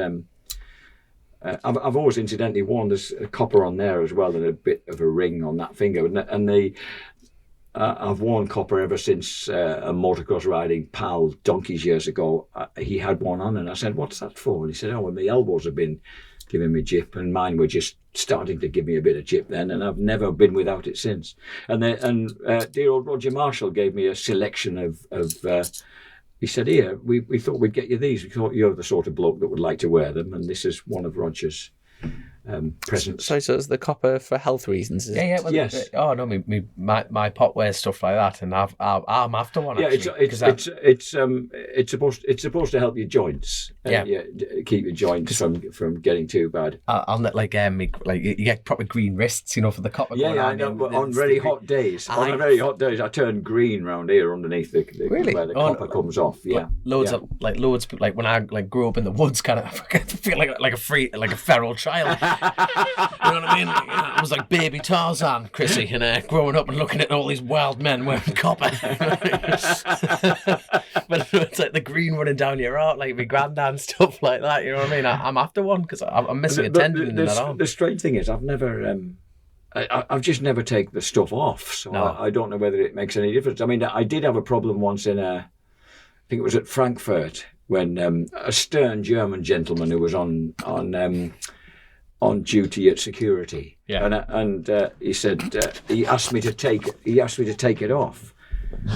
I've always incidentally worn this copper on there as well and a bit of a ring on that finger. And I've worn copper ever since a motocross riding pal donkeys years ago. He had one on and I said, "What's that for?" And he said, "Oh, well, my elbows have been giving me jip and mine were just starting to give me a bit of jip then, and I've never been without it since." And dear old Roger Marshall gave me a selection of he said, "Here, we thought we'd get you these. We thought you're the sort of bloke that would like to wear them, and this is one of Roger's." presents. Sorry, so it's the copper for health reasons? Is it? Yeah. Well, Yes. Oh no, my pot wears stuff like that, and I'm after one. Yeah, Actually, it's supposed to help your joints. Keep your joints from getting too bad. I'll let you get proper green wrists, for the copper. Yeah, I know. But on very hot days, I turn green round here underneath Really? where the copper comes off. Yeah, loads when I grew up in the woods, kind of I feel like a feral child. You know what I mean? I was like baby Tarzan, Chrissy, and growing up and looking at all these wild men wearing copper. But it's like the green running down your heart, like my granddad and stuff like that. You know what I mean? I'm after one because I'm missing a tendon in that arm. The strange thing is, I've never. I've just never taken the stuff off, so no. I don't know whether it makes any difference. I mean, I did have a problem once I think it was at Frankfurt, when a stern German gentleman who was on duty at security, and he said he asked me to take it off,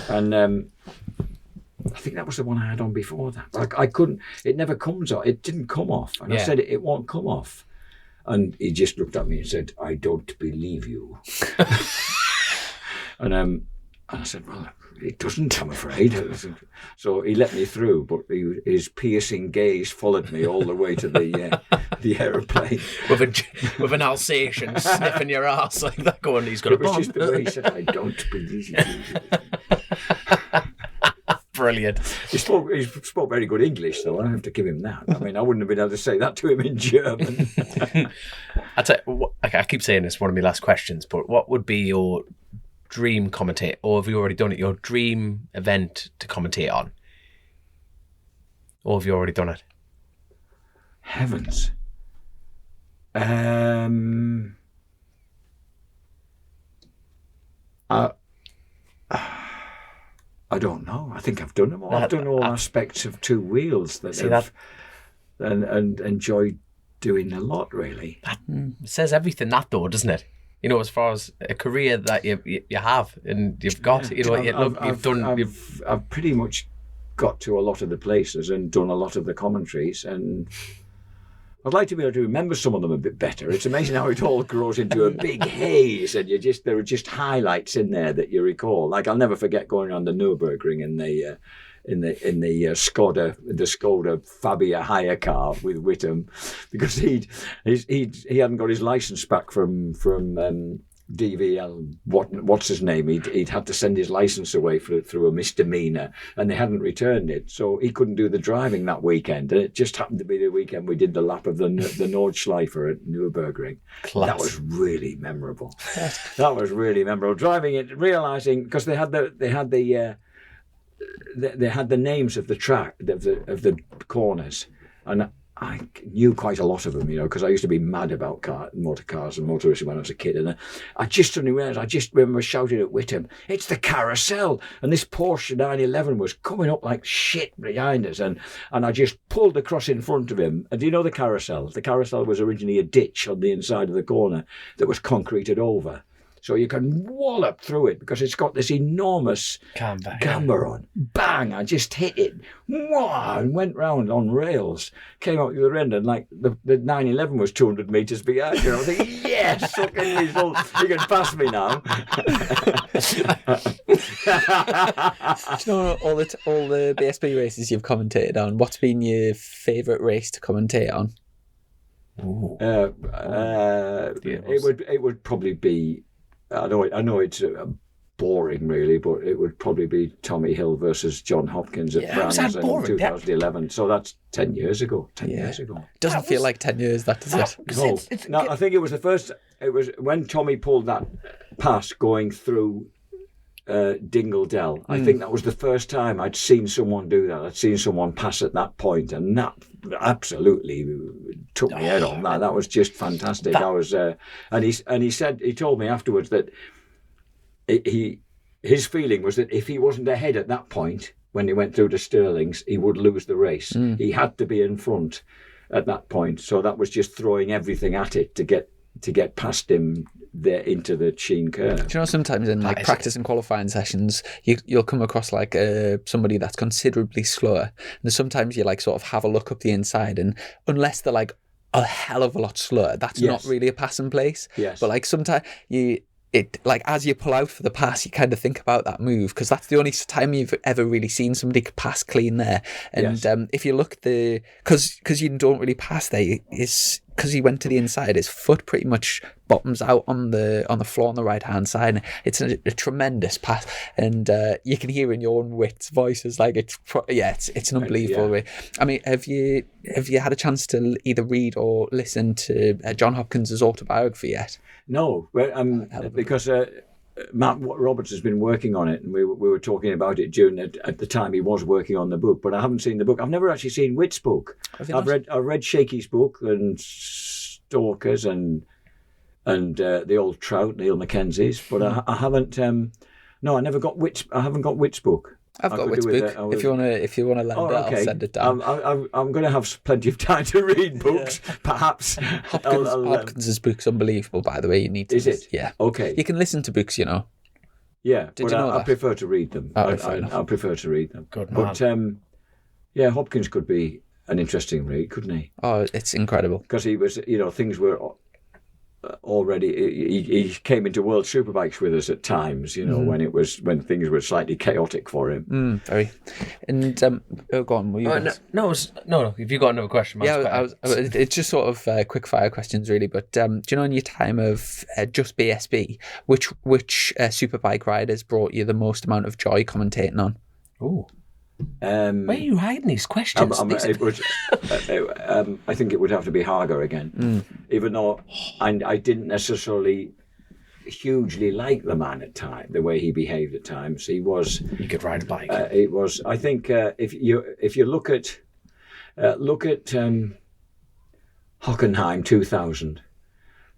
and I think that was the one I had on before that. I couldn't. It never comes off. It didn't come off, and I said it won't come off, and he just looked at me and said, "I don't believe you." And I said, "Well, it doesn't, I'm afraid." So he let me through, but his piercing gaze followed me all the way to the aeroplane. With an Alsatian sniffing your ass like that, going, "He's got a bomb." It was just the way he said, "I don't believe you." Brilliant. He spoke very good English, though. I have to give him that. I mean, I wouldn't have been able to say that to him in German. I keep saying this, one of my last questions, but what would be your dream commentate, or have you already done it, your dream event to commentate on? Or have you already done it? Heavens. I don't know. I think I've done them all. I've done all aspects of two wheels and enjoyed doing a lot, really. That says everything, that though, doesn't it? As far as a career that you have and you've got, I've pretty much got to a lot of the places and done a lot of the commentaries, and I'd like to be able to remember some of them a bit better. It's amazing how it all grows into a big haze, and there are just highlights in there that you recall. Like, I'll never forget going around the Nürburgring in the Skoda Fabia hire car with Whittam, because he hadn't got his license back from DVL, what's his name? He'd had to send his license away through a misdemeanor, and they hadn't returned it, so he couldn't do the driving that weekend. And it just happened to be the weekend we did the lap of the Nordschleifer at Nürburgring. That was really memorable. That was really memorable. Driving it, realizing, because they had the names of the track of the corners, and I knew quite a lot of them, because I used to be mad about motor cars and motor racing when I was a kid. And I just suddenly realised, I just remember shouting at Whittam, "It's the carousel!" And this Porsche 911 was coming up like shit behind us. And I just pulled across in front of him. And do you know the carousel? The carousel was originally a ditch on the inside of the corner that was concreted over. So you can wallop through it because it's got this enormous camber on. Bang! I just hit it. Wah! And went round on rails. Came out the other end, and like the 911 was 200 metres behind you. I was thinking, yes, fucking result. You can pass me now. Do you know all the BSB races you've commentated on? What's been your favourite race to commentate on? It would probably be. I know it's boring, really, but it would probably be Tommy Hill versus John Hopkins at France in 2011. So that's 10 years ago. 10 years ago. It doesn't feel like 10 years, that does it? No, I think it was the first. It was when Tommy pulled that pass going through Dingle Dell. I think that was the first time I'd seen someone do that. I'd seen someone pass at that point, and that absolutely took me head on. That was just fantastic. I was, and he told me afterwards that his feeling was that if he wasn't ahead at that point when he went through to Stirling's, he would lose the race. He had to be in front at that point, so that was just throwing everything at it to get past him there into the Sheen curve. Do you know, sometimes in like practice and qualifying sessions, you'll come across like somebody that's considerably slower, and sometimes you like sort of have a look up the inside, and unless they're like a hell of a lot slower. That's Yes. not really a passing place. Yes. But like sometimes as you pull out for the pass, you kind of think about that move, because that's the only time you've ever really seen somebody pass clean there. And Yes. if you look because you don't really pass there, is because he went to the inside, his foot pretty much bottoms out on the floor on the right hand side. It's a tremendous pass, and you can hear in your own wit's voices like it's an unbelievable way. I mean, have you had a chance to either read or listen to John Hopkins' autobiography yet? No, because Matt Roberts has been working on it, and we were talking about it at the time he was working on the book. But I haven't seen the book. I've never actually seen Witt's book. I've read Shakey's book and Stalkers and the Old Trout, Neil Mackenzie's, but I haven't. No, I never got Witt's. I haven't got Witt's book. I've got Witt's book. If you wanna lend it, okay. I'll send it down. I'm going to have plenty of time to read books, perhaps. Hopkins' book's unbelievable, by the way. You need to. Is it? Yeah. Okay. You can listen to books, you know. Yeah, Did but you know I that? prefer to read them. Oh, fair enough. I prefer to read them. Good man. But Hopkins could be an interesting read, couldn't he? Oh, it's incredible. Because he was, things were already. He came into World Superbikes with us at times, when things were slightly chaotic for him. Very. And go on. Were you guys? No. If you got another question, It's just sort of quick fire questions, really. But do you know, in your time of just BSB, which superbike riders brought you the most amount of joy commentating on? Oh. Where are you hiding these questions? I think it would have to be Hager again, even though I didn't necessarily hugely like the man at times, the way he behaved at times. He could ride a bike. It was. I think if you look at Hockenheim 2000,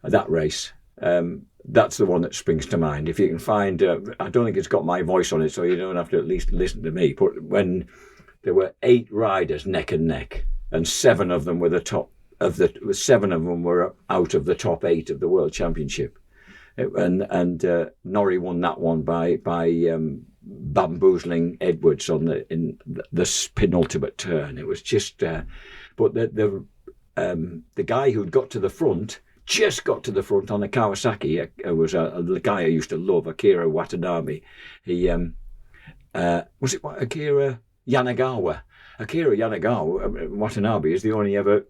that race. That's the one that springs to mind. If you can find, I don't think it's got my voice on it, so you don't have to at least listen to me. But when there were 8 riders neck and neck, and 7 of them were were out of the top 8 of the World Championship, and Norrie won that one by bamboozling Edwards in the penultimate turn. It was just, but the guy who'd got to the front. Just got to the front on a Kawasaki. It was the guy I used to love, Akira Watanabe. He was it Akira Yanagawa? Akira Yanagawa Watanabe is the only ever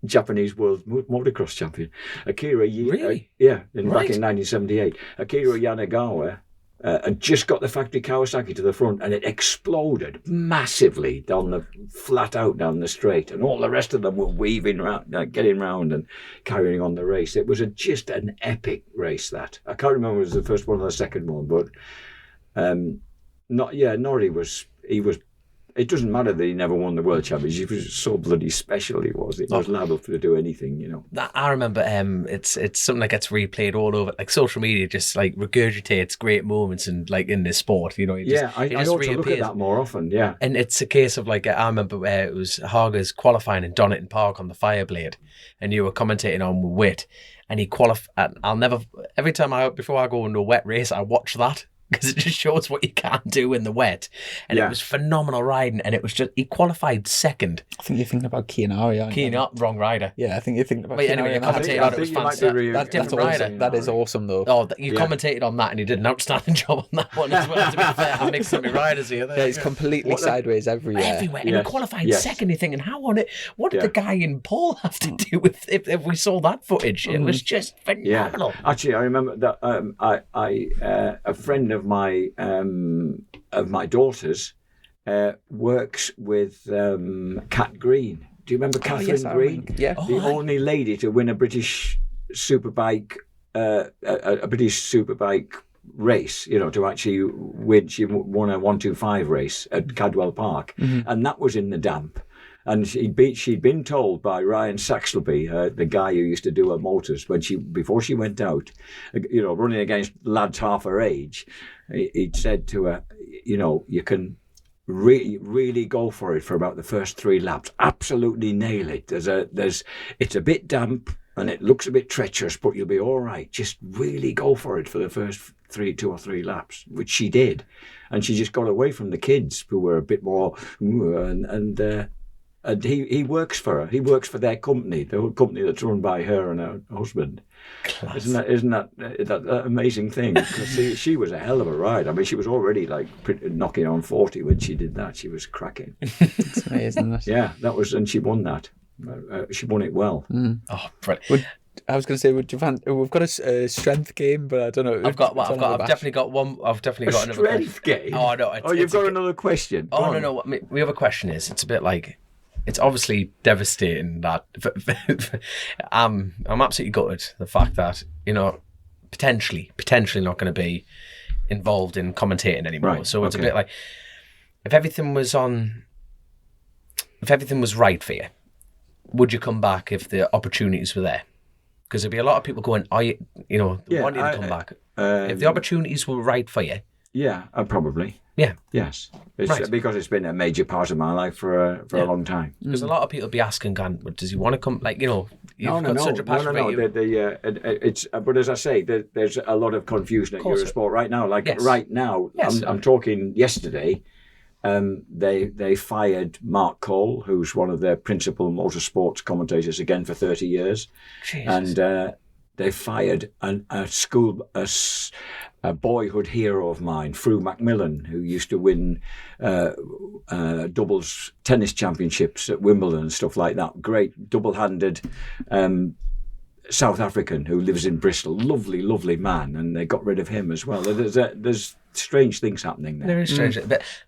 Japanese world motocross champion. Really? Back in 1978. Akira Yanagawa and just got the factory Kawasaki to the front, and it exploded massively flat out down the straight, and all the rest of them were weaving around, getting round and carrying on the race. It was just an epic race. That I can't remember if it was the first one or the second one, but Norrie was. It doesn't matter that he never won the World Championship. He was so bloody special. He was liable to do anything, I remember it's something that gets replayed all over. Like social media just like regurgitates great moments and like in this sport, I ought to look at that more often. Yeah, and it's a case of like I remember where it was Hager's qualifying in Donington Park on the Fireblade, and you were commentating on Witt, and he qualified. I'll never. Every time before I go into a wet race, I watch that. Because it just shows what you can do in the wet. And it was phenomenal riding. And it was just, he qualified second. I think you're thinking about Kianari, aren't you? Wrong rider. Yeah, I think you're thinking about Kianari. Anyway, you commentated on it, was fantastic. That's different awesome. rider. That is awesome, though. Oh, you commentated on that and you did an outstanding job on that one as well. To be fair, I'm mixing my riders here. Yeah, it's completely sideways everywhere. Everywhere. And he qualified second. You're thinking, what did the guy in Paul have to do with if we saw that footage? It was just phenomenal. Yeah. Actually, I remember that a friend of my daughter's works with Kat Green. Do you remember Catherine Green? Yeah. The only lady to win a British superbike race, to actually win. She won a 125 race at Cadwell Park, and that was in the damp. And she'd been told by Ryan Saxelby, the guy who used to do her motors, before she went out, running against lads half her age, he'd said to her, you can really go for it for about the first 3 laps. Absolutely nail it. It's a bit damp and it looks a bit treacherous, but you'll be all right. Just really go for it for the first 2 or 3 laps, which she did, and she just got away from the kids who were a bit more And he works for her. He works for their company, the company that's run by her and her husband. Class. Isn't that amazing thing? 'Cause she was a hell of a ride. I mean, she was already like knocking on 40 when she did that. She was cracking. It's amazing, isn't it? Yeah, that was, and she won that. She won it well. Oh, brilliant. I was going to say, we've got a strength game, but I don't know. I've definitely got one. I've definitely got another strength game. Oh no! You've got another question. Oh no! My other question is, it's a bit like, it's obviously devastating that I'm absolutely gutted the fact that, you know, potentially not going to be involved in commentating anymore. Right, so it's a okay. bit like, if everything was right for you, would you come back if the opportunities were there? Because there'd be a lot of people going, wanting to come back. If the opportunities were right for you. Yeah, probably. Yeah. Yes. Right. Because it's been a major part of my life for a long time. Because a lot of people be asking, does he want to come? Like, you know, you've got such a passion for you. But as I say, there's a lot of confusion at Eurosport right now. Like right now, Yes. I'm talking yesterday. They fired Mark Cole, who's one of their principal motorsports commentators again for 30 years. Jesus. And they fired a boyhood hero of mine, Frew Macmillan, who used to win doubles tennis championships at Wimbledon and stuff like that. Great double-handed South African who lives in Bristol. Lovely, lovely man, and they got rid of him as well. There's strange things happening there. There is strange,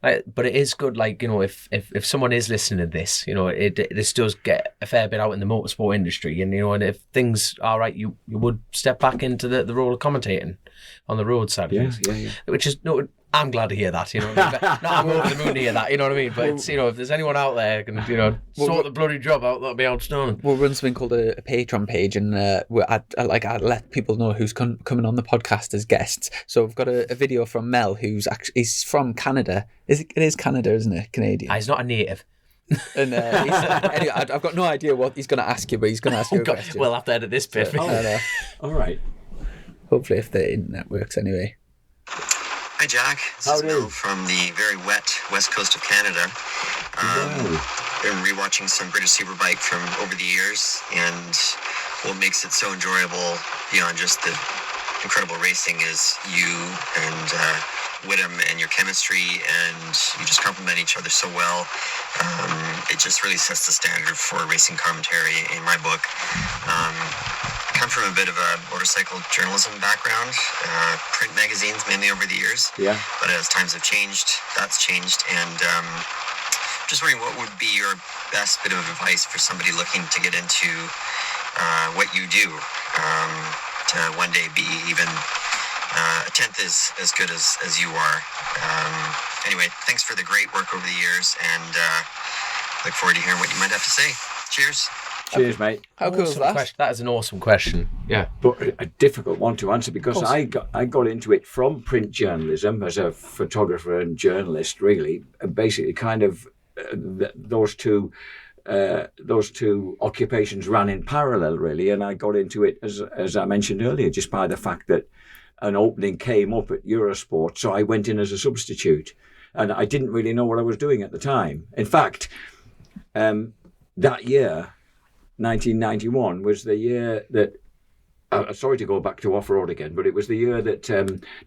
but it is good. Like, you know, if someone is listening to this, you know, this does get a fair bit out in the motorsport industry, and you know, and if things are right, you would step back into the role of commentating on the road side of things. Yeah. Which is I'm glad to hear that. You know, I'm over the moon to hear that. You know what I mean? But it's, you know, if there's anyone out there who can, you know, sort the bloody job out, that'd be outstanding. We'll run something called a Patreon page, and I let people know who's coming on the podcast as guests. So we've got a video from Mel, he's from Canada. It is Canada, isn't it? Canadian. He's not a native. And anyway, I've got no idea what he's going to ask you, but he's going to ask you a question. We'll have to edit this bit. All right. Hopefully, if the internet works anyway. Hi, Jack. This is Mel from the very wet west coast of Canada. Been rewatching some British Superbike from over the years, and what makes it so enjoyable beyond just the incredible racing is you and Whittam and your chemistry, and you just complement each other so well. It just really sets the standard for racing commentary in my book. I come from a bit of a motorcycle journalism background, print magazines mainly over the years. Yeah. But as times have changed, that's changed, and just wondering what would be your best bit of advice for somebody looking to get into what you do, to one day be even a tenth as good as you are. Anyway, thanks for the great work over the years, and look forward to hearing what you might have to say. Cheers. Cheers, mate. How cool is that? That is an awesome question. Yeah. But a difficult one to answer, because I got into it from print journalism as a photographer and journalist, really, and basically kind of those two occupations ran in parallel, really, and I got into it, as I mentioned earlier, just by the fact that an opening came up at Eurosport, so I went in as a substitute, and I didn't really know what I was doing at the time. In fact, that year, 1991, was the year that, sorry to go back to off-road again, but it was the year that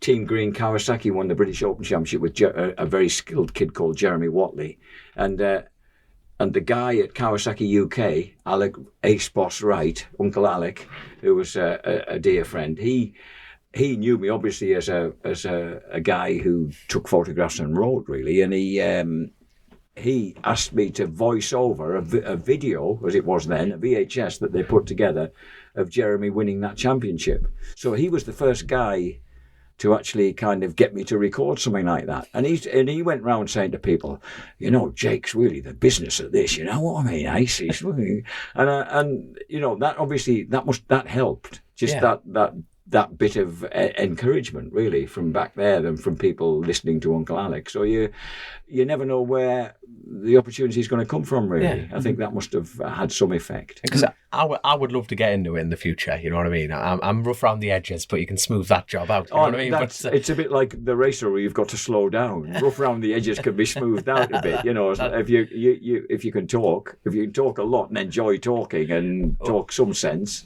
Team Green Kawasaki won the British Open Championship with a very skilled kid called Jeremy Watley. And the guy at Kawasaki UK, Alec Ace Boss Wright, Uncle Alec, who was a dear friend, he knew me obviously as a guy who took photographs and wrote, really, and he asked me to voice over a video, as it was then, a VHS that they put together of Jeremy winning that championship. So he was the first guy to actually kind of get me to record something like that. And he went round saying to people, you know, Jake's really the business of this, you know what I mean? And you know, that obviously that helped. Just that that bit of encouragement, really, from back there than from people listening to Uncle Alex. So you never know where the opportunity is going to come from, really. I think that must have had some effect. Because I would love to get into it in the future, you know what I mean? I'm rough around the edges, but you can smooth that job out, you know what I mean? It's a bit like the racer where you've got to slow down. Rough around the edges can be smoothed out a bit, you know. If you can talk a lot and enjoy talking and talk some sense.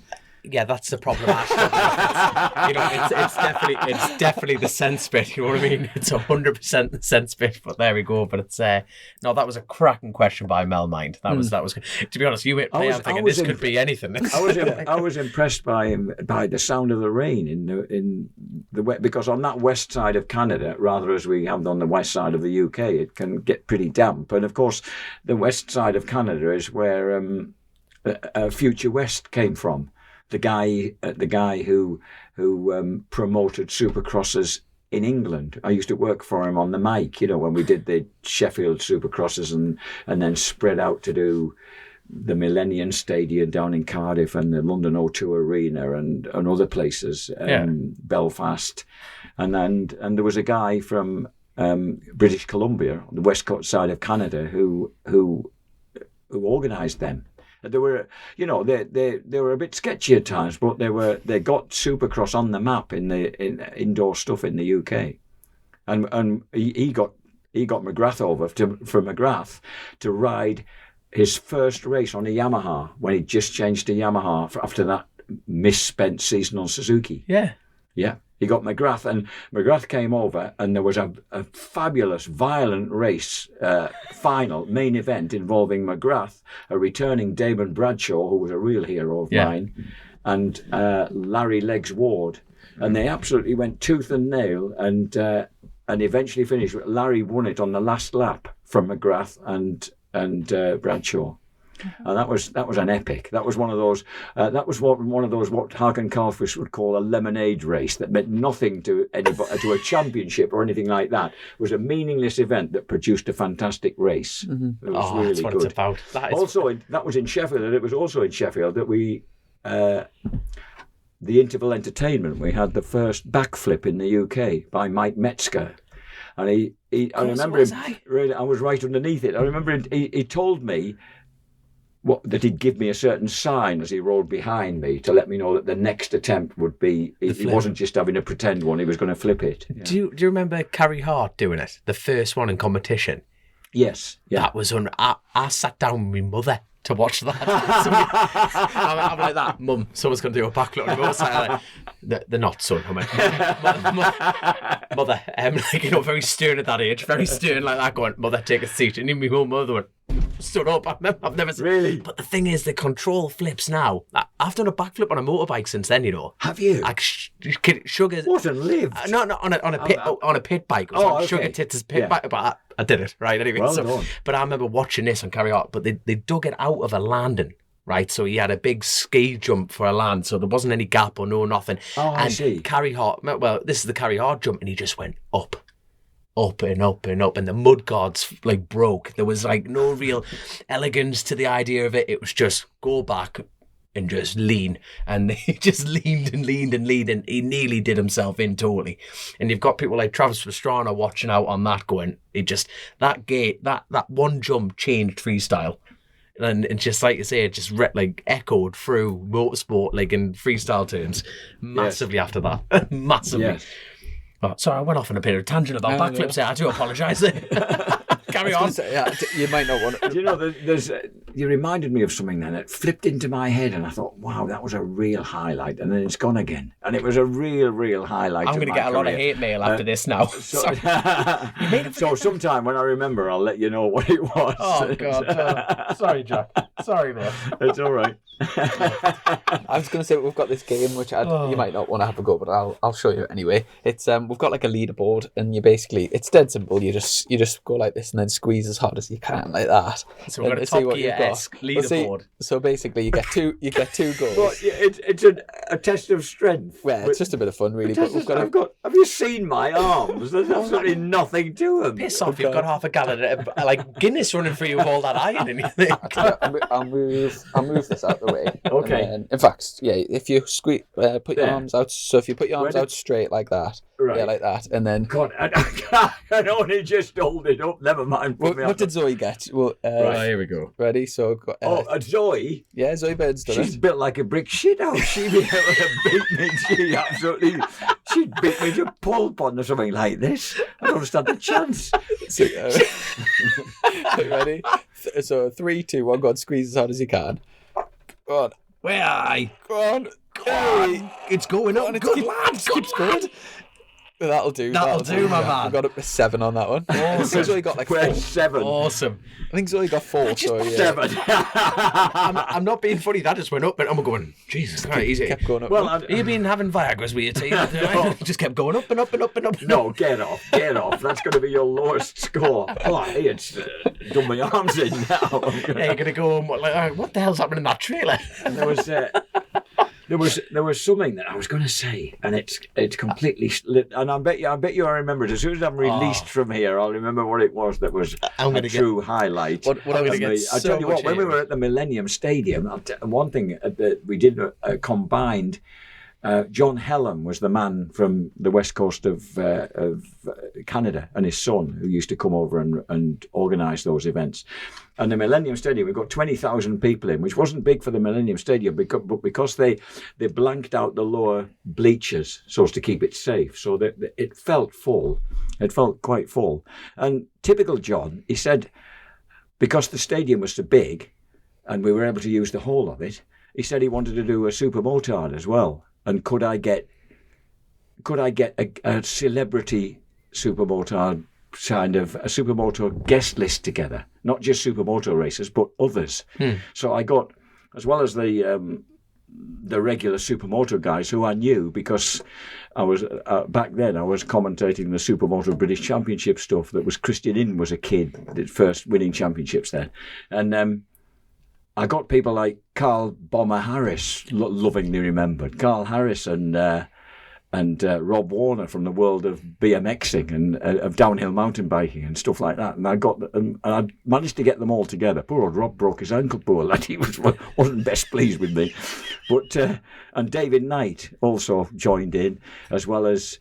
Yeah, that's the problem. You know, it's definitely the sense bit. You know what I mean? It's 100% the sense bit. But there we go. But it's no, that was a cracking question by Mel Mind. That was. To be honest, you hit play. I'm thinking this could be anything. I was impressed by the sound of the rain in the wet, because on that west side of Canada, rather as we have on the west side of the UK, it can get pretty damp. And of course, the west side of Canada is where Future West came from. The guy who promoted Supercrosses in England. I used to work for him on the mic, you know, when we did the Sheffield Supercrosses and then spread out to do the Millennium Stadium down in Cardiff and the London O2 Arena and other places, Belfast, and there was a guy from British Columbia, on the west coast side of Canada, who organised them. They were, you know, they were a bit sketchy at times, but they got Supercross on the map in indoor stuff in the UK, and he got McGrath over from McGrath to ride his first race on a Yamaha when he just changed to Yamaha after that misspent season on Suzuki. Yeah. He got McGrath, and McGrath came over, and there was a fabulous, violent race final, main event involving McGrath, a returning Damon Bradshaw, who was a real hero of mine, and Larry Legs Ward. And they absolutely went tooth and nail, and eventually finished. Larry won it on the last lap from McGrath and Bradshaw. And that was an epic. That was one of those. What Hagen Carlfish would call a lemonade race that meant nothing to anybody, to a championship or anything like that. It was a meaningless event that produced a fantastic race. It was really that's what good. It's about. That was in Sheffield, and it was also in Sheffield that we. The Interval Entertainment. We had the first backflip in the UK by Mike Metzger. And I remember him. I was right underneath it. I remember he told me that he'd give me a certain sign as he rode behind me to let me know that the next attempt would be, he wasn't just having a pretend one, he was going to flip it. Yeah. Do you remember Carrie Hart doing it? The first one in competition? Yes. Yeah. That was I sat down with my mother to watch that. I'm like that, Mum, someone's going to do a backflip on the motorcycle. They're not, son. I'm like, Mother, like, you know, very stern at that age, very stern like that, going, Mother, take a seat. And even my mother went, stood up. I've never seen. Really? But the thing is, the control flips now. I've done a backflip on a motorbike since then, you know. Have you? Like sugar. What and lived? No, on a pit bike. It was like Sugar Tits' pit bike, but I did it right anyway. Well done. But I remember watching this on Carrie Hart, but they dug it out of a landing. Right, so he had a big ski jump for a land, so there wasn't any gap or nothing. I see. Carrie Hart, well, this is the Carrie Hart jump, and he just went up and up and up, and the mud guards like broke. There was like no real elegance to the idea of it. It was just go back and just lean, and he just leaned, and he nearly did himself in totally. And you've got people like Travis Pastrana watching out on that, going, that gate, that one jump changed freestyle. And just like you say, it just like echoed through motorsport, like in freestyle terms, massively after that. Massively. Yes. Oh, sorry, I went off on a bit of a tangent about backflips there. I do apologise. Carry on. You might not want to. You know, you reminded me of something then. It flipped into my head, and I thought, wow, that was a real highlight. And then it's gone again. And it was a real highlight. I'm going to get a lot of hate mail after this now. So sometime when I remember, I'll let you know what it was. Oh, God. Sorry, Jack. Sorry, man. It's all right. I was going to say, we've got this game, which you might not want to have a go, but I'll show you anyway. It's we've got like a leaderboard, and it's dead simple. You just go like this and then squeeze as hard as you can, like that. So we've got a Top Gear-esque leaderboard. So basically, you get two goals. Well, it's a test of strength. Well, it's just a bit of fun, really. But have you seen my arms? There's absolutely nothing to them. Piss off! You've got half a gallon like Guinness running through you with all that iron in your thing. I'll move this out. away. Okay. And then, in fact, yeah, if you squeeze, put your There. arms out. So if you put your arms Where out straight like that, Right. yeah, like that, and then. God, I can only just hold it up. Never mind. What did Zoe get? Well, Oh, here we go. ready? So, Zoe, yeah, Zoe Bird's done she's it. built like a brick shit house. She'd be able to beat me. She'd beat me to pulp on or something like this. I don't stand a chance. So, ready? So 3, 2, 1, go on, squeeze as hard as you can. Go on. Where are you? Go on. Hey, it's going up. Good lads. Keeps going. That'll do. That'll do, my man. We got up to 7 on that one. Awesome. Zoe got like We're 4. 7. Awesome. I think Zoe got 4. So yeah. 7. I'm not being funny. That just went up, and I'm going, Jesus Christ, easy. Kept going up. Well, You've been having Viagra's with your team. Just kept going up and up and up and up. no, get off. That's going to be your lowest score. Oh, hey, it's done my arms in now. Yeah, you're gonna go. What the hell's happening in that trailer? There was something that I was going to say, and it's completely slipped. And I bet you I remember it. As soon as I'm released from here, I'll remember what it was that was I'm a gonna true highlight. What I'm gonna get I so tell you what, much when we hate. were at the Millennium Stadium, one thing that we did combined. John Hellam was the man from the west coast of Canada, and his son, who used to come over and organise those events. And the Millennium Stadium, we got 20,000 people in, which wasn't big for the Millennium Stadium, but because they blanked out the lower bleachers so as to keep it safe, so that it felt full. It felt quite full. And typical John, he said, because the stadium was so big, and we were able to use the whole of it, he said he wanted to do a super motard as well. And could I get a celebrity supermoto kind of a supermoto guest list together? Not just supermoto racers, but others. So I got, as well as the regular supermoto guys who I knew because I was back then I was commentating the supermoto British Championship stuff. That was Christian Inn was a kid, the first winning championships then, and. I got people like Carl Bomber Harris, lovingly remembered. Carl Harris and Rob Warner from the world of BMXing and of downhill mountain biking and stuff like that. And I managed to get them all together. Poor old Rob broke his ankle, poor lad. He wasn't best pleased with me. But and David Knight also joined in, as well as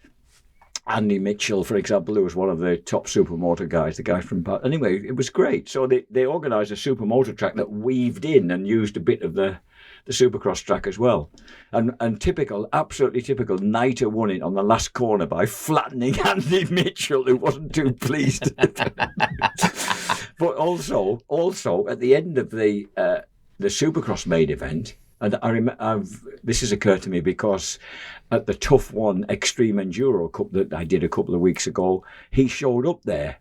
Andy Mitchell, for example, who was one of the top supermoto guys, the guy from... Anyway, it was great. So they organised a supermoto track that weaved in and used a bit of the supercross track as well. And typical, absolutely typical, Knighter won it on the last corner by flattening Andy Mitchell, who wasn't too pleased. But also, at the end of the supercross main event, and this has occurred to me because at the Tough One Extreme Enduro Cup that I did a couple of weeks ago, he showed up there.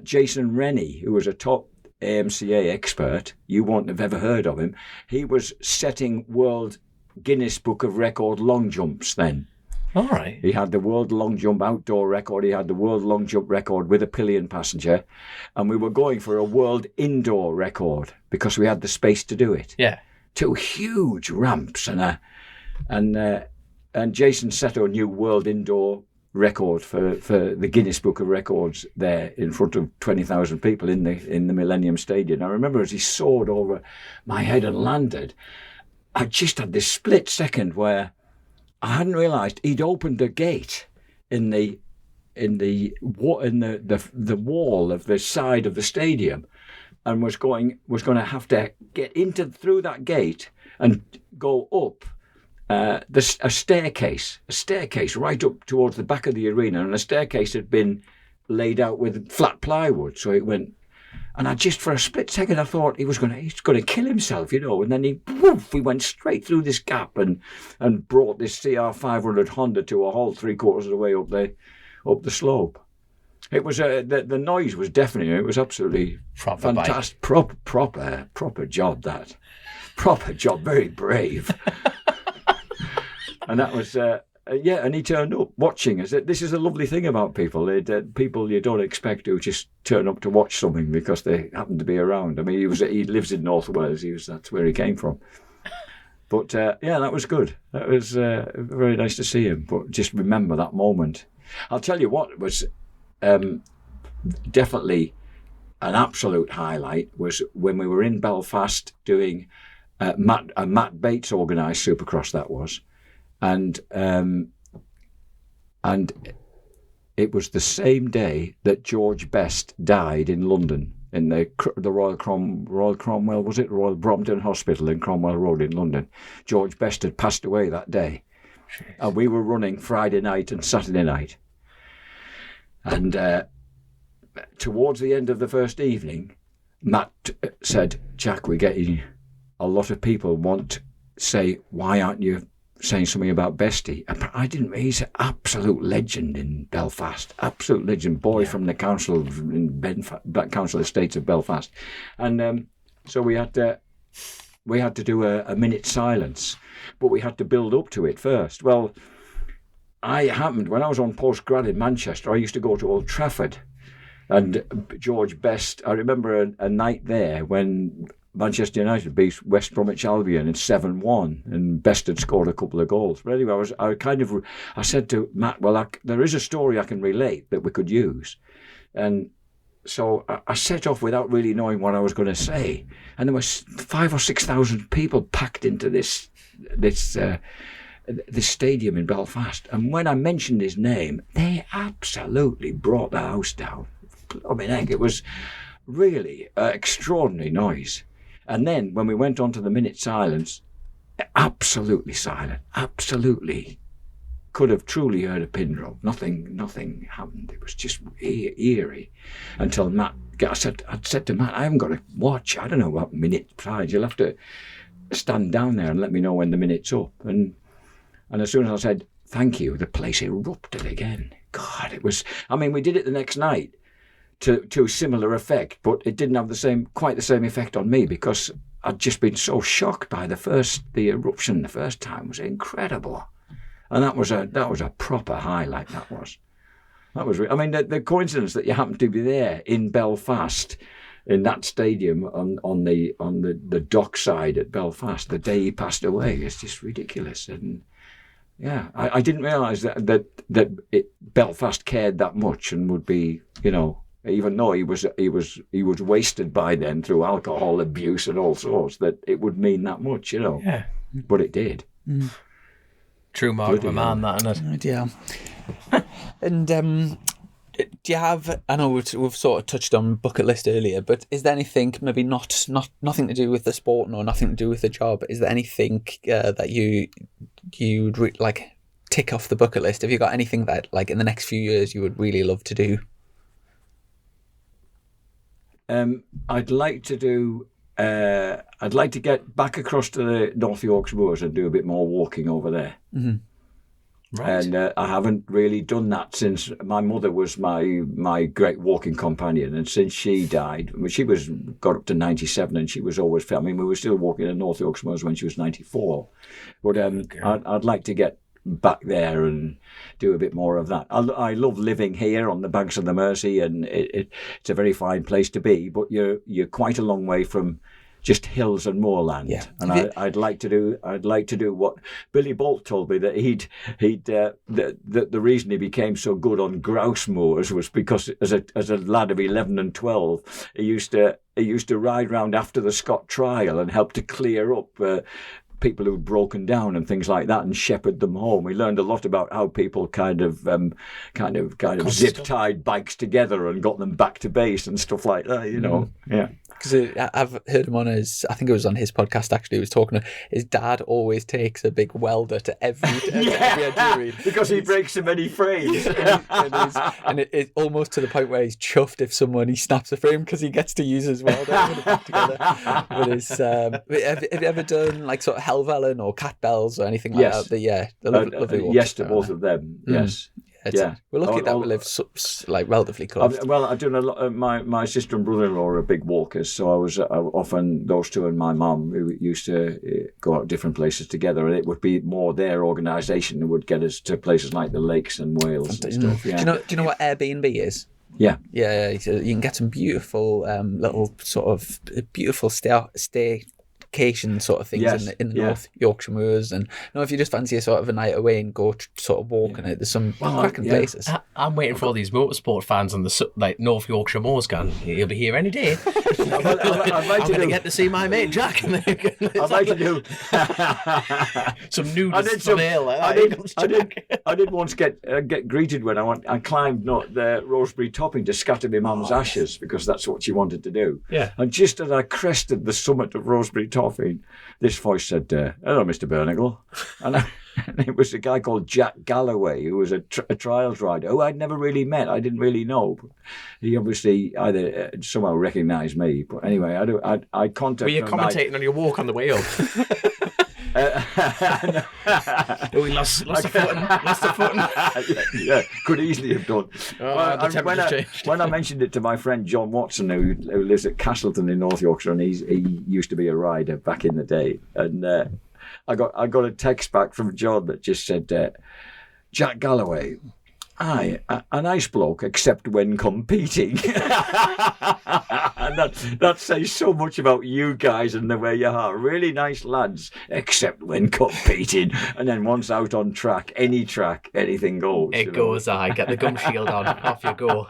Jason Rennie, who was a top AMCA expert, you won't have ever heard of him. He was setting World Guinness Book of Record long jumps then. All right. He had the world long jump outdoor record. He had the world long jump record with a pillion passenger. And we were going for a world indoor record because we had the space to do it. Yeah. 2 huge ramps and Jason set a new world indoor record for the Guinness Book of Records there in front of 20,000 people in the Millennium Stadium. I remember as he soared over my head and landed, I just had this split second where I hadn't realised he'd opened a gate in the wall of the side of the stadium, and was going to have to get through that gate and go up a staircase right up towards the back of the arena, and the staircase had been laid out with flat plywood, so it went. And I just, for a split second, I thought he's going to kill himself, and then he went straight through this gap and brought this CR500 Honda to a halt 3/4 of the way up the slope. It was the noise was deafening. It was absolutely fantastic. Proper job. That proper job. Very brave. And that was and he turned up watching us. This is a lovely thing about people. People you don't expect to just turn up to watch something because they happen to be around. I mean, he lives in North Wales. That's where he came from. But that was good. That was very nice to see him. But just remember that moment. I'll tell you what was. Definitely an absolute highlight was when we were in Belfast doing Matt Bates organised Supercross, that was, and it was the same day that George Best died in London in the Royal Cromwell, was it? Royal Brompton Hospital in Cromwell Road in London. George Best had passed away that day. Jeez. And we were running Friday night and Saturday night. And towards the end of the first evening, Matt said, Jack, we're getting a lot of people want to say, why aren't you saying something about Bestie? I didn't. He's an absolute legend in Belfast. Absolute legend. Boy from the council in Council Estates of Belfast. And so we had to do a minute silence, but we had to build up to it first. Well, when I was on postgrad in Manchester, I used to go to Old Trafford, and George Best, I remember a night there when Manchester United beat West Bromwich Albion in 7-1, and Best had scored a couple of goals. But anyway, I said to Matt, well, there is a story I can relate that we could use. And so I set off without really knowing what I was going to say. And there was 5,000 or 6,000 people packed into this stadium in Belfast. And when I mentioned his name, they absolutely brought the house down. I mean, it was really extraordinary noise. And then when we went on to the minute silence, absolutely silent, absolutely could have truly heard a pin drop. Nothing happened. It was just eerie until Matt. I'd said to Matt, I haven't got a watch. I don't know what minute size. You'll have to stand down there and let me know when the minute's up. And as soon as I said thank you, the place erupted again. God, it was. I mean, we did it the next night to similar effect, but it didn't have quite the same effect on me because I'd just been so shocked by the eruption the first time. It was incredible. And that was a proper highlight. That was. I mean, the coincidence that you happened to be there in Belfast, in that stadium on the dock side at Belfast, the day he passed away, is just ridiculous. And yeah, I didn't realise that Belfast cared that much and would be, even though he was wasted by then through alcohol abuse and all sorts, that it would mean that much, Yeah. But it did. Mm. True mark of a man, that, isn't it? Yeah. And do you have? I know we've sort of touched on bucket list earlier, but is there anything maybe nothing to do with the sport or nothing to do with the job? Is there anything that you'd like tick off the bucket list? Have you got anything that like in the next few years you would really love to do? I'd like to get back across to the North Yorkshire Moors and do a bit more walking over there. Mm-hmm. Right. And I haven't really done that since my mother was my great walking companion, and since she died, she got up to 97, and she was always. I mean, we were still walking in North Yorkshire Moors when she was 94. But I'd like to get back there and do a bit more of that. I love living here on the banks of the Mersey, and it's a very fine place to be. But you're quite a long way from just hills and moorland. Yeah. And I'd like to do what Billy Bolt told me, that the reason he became so good on grouse moors was because as a lad of 11 and 12, he used to ride round after the Scott trial and help to clear up people who'd broken down and things like that and shepherd them home. We learned a lot about how people kind of zip-tied bikes together and got them back to base and stuff like that, Yeah. Because I've heard him on I think it was on his podcast actually, he was talking to his dad always takes a big welder to every injury. Because he breaks so many frames. and it's almost to the point where he's chuffed if he snaps a frame because he gets to use his welder and put it back together. But have you ever done like sort of Helvellyn or Cat Bells or anything like that? The lovely walks. Yes to both of them, yes. Yeah, we're lucky that we live like relatively close. I've done a lot. My sister and brother-in-law are big walkers, so I was often those two and my mum who used to go out different places together, and it would be more their organisation that would get us to places like the lakes and Wales and stuff. Yeah. Do you know what Airbnb is? Yeah. Yeah, you can get some beautiful little sort of beautiful stay vacation sort of things Yes, in the yeah. North Yorkshire moors, and if you just fancy a sort of a night away and go sort of walking it, there's some cracking places. I'm waiting for all these motorsport fans on the North Yorkshire moors going, he'll be here any day. I'm going to get to see my mate Jack. I'd like to do. Some nudists from ale. I did once get greeted when I climbed the Rosebery topping to scatter my mum's ashes, because that's what she wanted to do. Yeah. And just as I crested the summit of Rosebery topping, this voice said, "Hello, Mr. Burnicle," and it was a guy called Jack Galloway, who was a trials rider who I'd never really met. I didn't really know. He obviously either somehow recognised me. But anyway, I contacted him. Were you commentating on your walk on the way up? Oh, he lost a footing. Yeah, could easily have done. The temperature changed. When I mentioned it to my friend John Watson, who lives at Castleton in North Yorkshire, and he used to be a rider back in the day, and I got a text back from John that just said, "Jack Galloway, aye, a nice bloke, except when competing." And that says so much about you guys and the way you are. Really nice lads, except when competing. And then once out on track, any track, anything goes. It goes, get the gum shield on, off you go.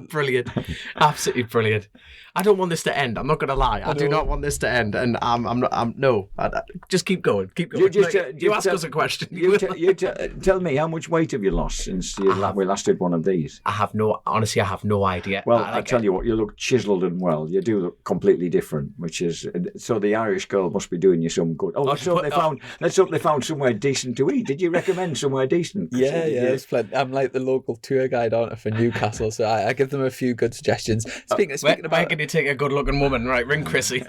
Brilliant. Absolutely brilliant. I don't want this to end. I'm not going to lie. I do not want this to end. And just keep going. Keep going. You ask us a question. Tell me, how much weight have you lost since we last did one of these? Honestly, I have no idea. Well, I tell you what, you look chiseled and well. You do look completely different, so the Irish girl must be doing you some good. Let's hope they found somewhere decent to eat. Did you recommend somewhere decent? Yeah, there's plenty. I'm like the local tour guide, aren't I, for Newcastle, so I give them a few good suggestions. Speaking about, can you take a good-looking woman? Right, ring Chrissy.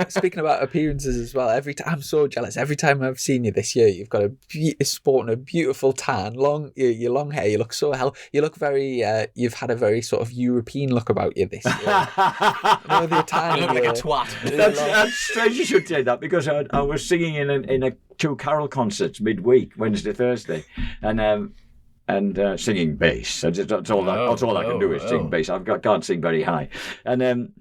Speaking about appearances as well, I'm so jealous. Every time I've seen you this year, you've got sporting a beautiful tan, your long hair. You look so healthy. You look very. You've had a very sort of European look about you this year. You look like a twat. That's strange you should say that, because I was singing in two carol concerts midweek, Wednesday, Thursday, and singing bass. That's all I can do is sing bass. I can't sing very high. And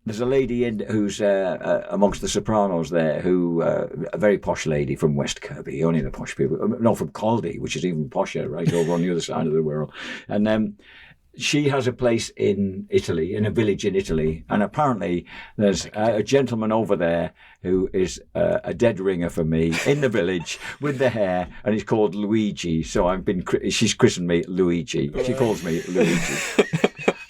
there's a lady who's amongst the sopranos there, who a very posh lady from West Kirby, only the posh people. No, from Caldy, which is even posher, right over on the other side of the world. And she has a place in Italy, in a village in Italy, and apparently there's a gentleman over there who is a dead ringer for me in the village with the hair, and he's called Luigi. So she's christened me Luigi. She calls me Luigi.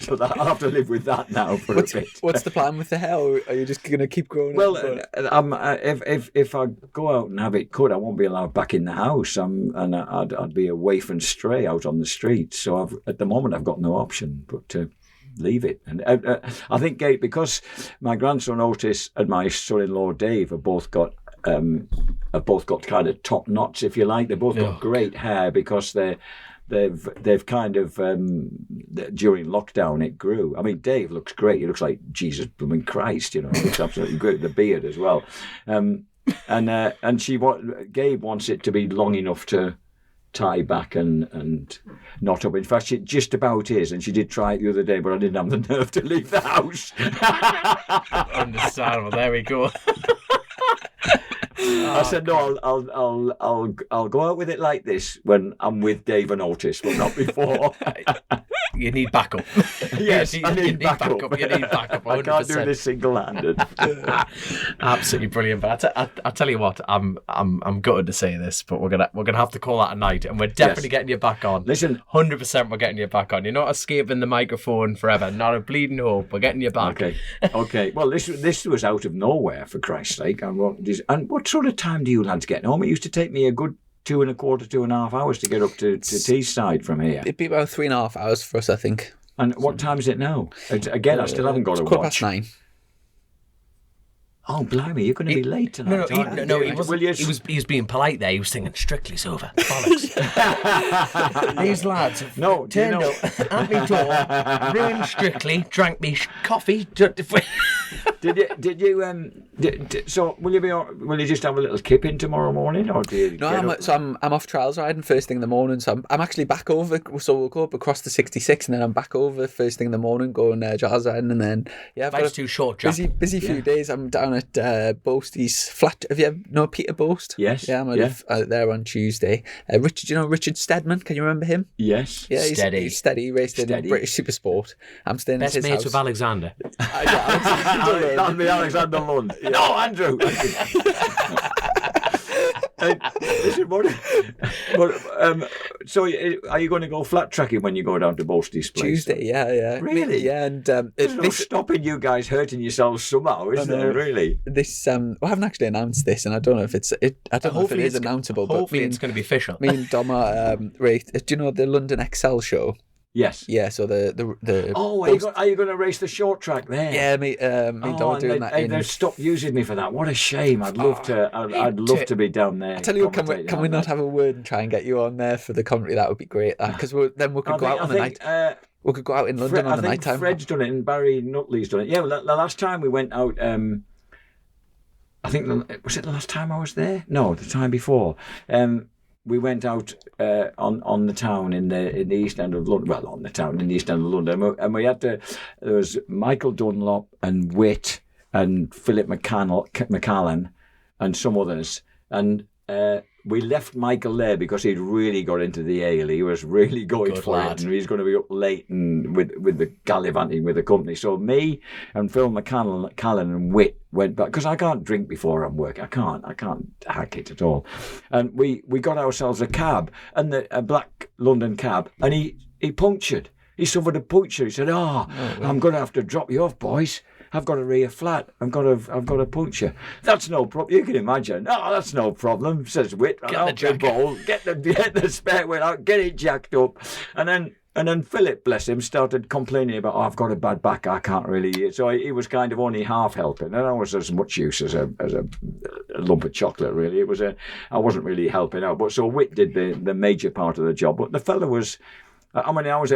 So I'll have to live with that now for a bit. What's the plan with the hair? Or are you just going to keep growing? Well, if I go out and have it cut, I won't be allowed back in the house, and I'd be a waif and stray out on the street. So at the moment I've got no option but to leave it. And I think, because my grandson Otis and my son-in-law Dave have both got kind of top knots, if you like. They've both got great hair, because they've kind of during lockdown it grew. I mean, Dave looks great. He looks like Jesus blooming Christ, He looks absolutely great. The beard as well. And Gabe wants it to be long enough to tie back and knot up. In fact, it just about is, and she did try it the other day, but I didn't have the nerve to leave the house. Understandable. There we go. I said, no, I'll go out with it like this when I'm with Dave and Otis, but not before. You need backup. Yes, I need backup. You need backup. 100%. I can't do this single-handed. Absolutely brilliant. But I tell you what, I'm gutted to say this, but we're gonna have to call that a night, and we're definitely getting you back on. Listen, 100%, we're getting you back on. You're not escaping the microphone forever. Not a bleeding hope. We're getting you back. Okay. Well, this was out of nowhere, for Christ's sake. And what sort of time do you lads get home? It used to take me a good 2.25 hours to get up to Teesside from here. It'd be about 3.5 hours for us, I think. And what time is it now? Again, I still haven't got a watch. 9:15. Oh, blimey, you're going to be late tonight. He was being polite there. He was thinking, strictly sober. Bollocks. These lads have turned up at me door, ruined Strictly, drank me coffee. So will you just have a little kip in tomorrow morning, or do you? No, I'm off trials riding first thing in the morning. So I'm actually back over. So we'll go up across the 66, and then I'm back over first thing in the morning going jazz riding, and then I've got Life's too short, Jack. busy few days. I'm down at Boasty's flat. Have you ever know Peter Boast? Yes. Yeah, I'm there on Tuesday. Richard, you know Richard Stedman? Can you remember him? Yes. Yeah, Steady. He's steady. He raced in British Super Sport. I'm staying Best at his mates house. with Alexander. That'll be Alexander Lund. No, Andrew. So are you going to go flat tracking when you go down to Boasty's place? Tuesday, yeah. Really? Yeah, and There's no stopping you guys hurting yourselves somehow, is there? Really? This I haven't actually announced this, and I don't know if I don't know if it is announceable. Hopefully, but it's going to be official. me and Dom are raced. Do you know the London Excel show? Yes. Yeah. So the Oh, are you going to race the short track there? Yeah, me Dom are doing that. They've stopped using me for that. What a shame! I'd love to. I'd love to be down there. I tell you what, can we not have a word and try and get you on there for the commentary? That would be great. Because then we could go out on the night. We could go out in London on the night time. Fred's done it and Barry Nutley's done it. Yeah, well, the last time we went out, I think was it the last time I was there? No, the time before. We went out on the town in the east end of London. Well, on the town in the east end of London, and we had to. There was Michael Dunlop and Witt and Philip McCallan and some others, and we left Michael there because he'd really got into the ale. He was really going for it, and he's going to be up late and with the gallivanting with the company. So me and Phil McCallan and Witt went back because I can't drink before I'm working. I can't hack it at all. And we got ourselves a cab, and a black London cab, and he punctured. He suffered a puncture. He said, I'm going to have to drop you off, boys. I've got a rear flat. I've got a puncture. That's no problem. You can imagine. Oh, that's no problem, says Witt. Get the spare wheel out, get it jacked up. And then Philip, bless him, started complaining about, I've got a bad back, I can't really. So he was kind of only half helping. And I was as much use as a lump of chocolate, really. I wasn't really helping out. But so Witt did the major part of the job. But the fella was... I was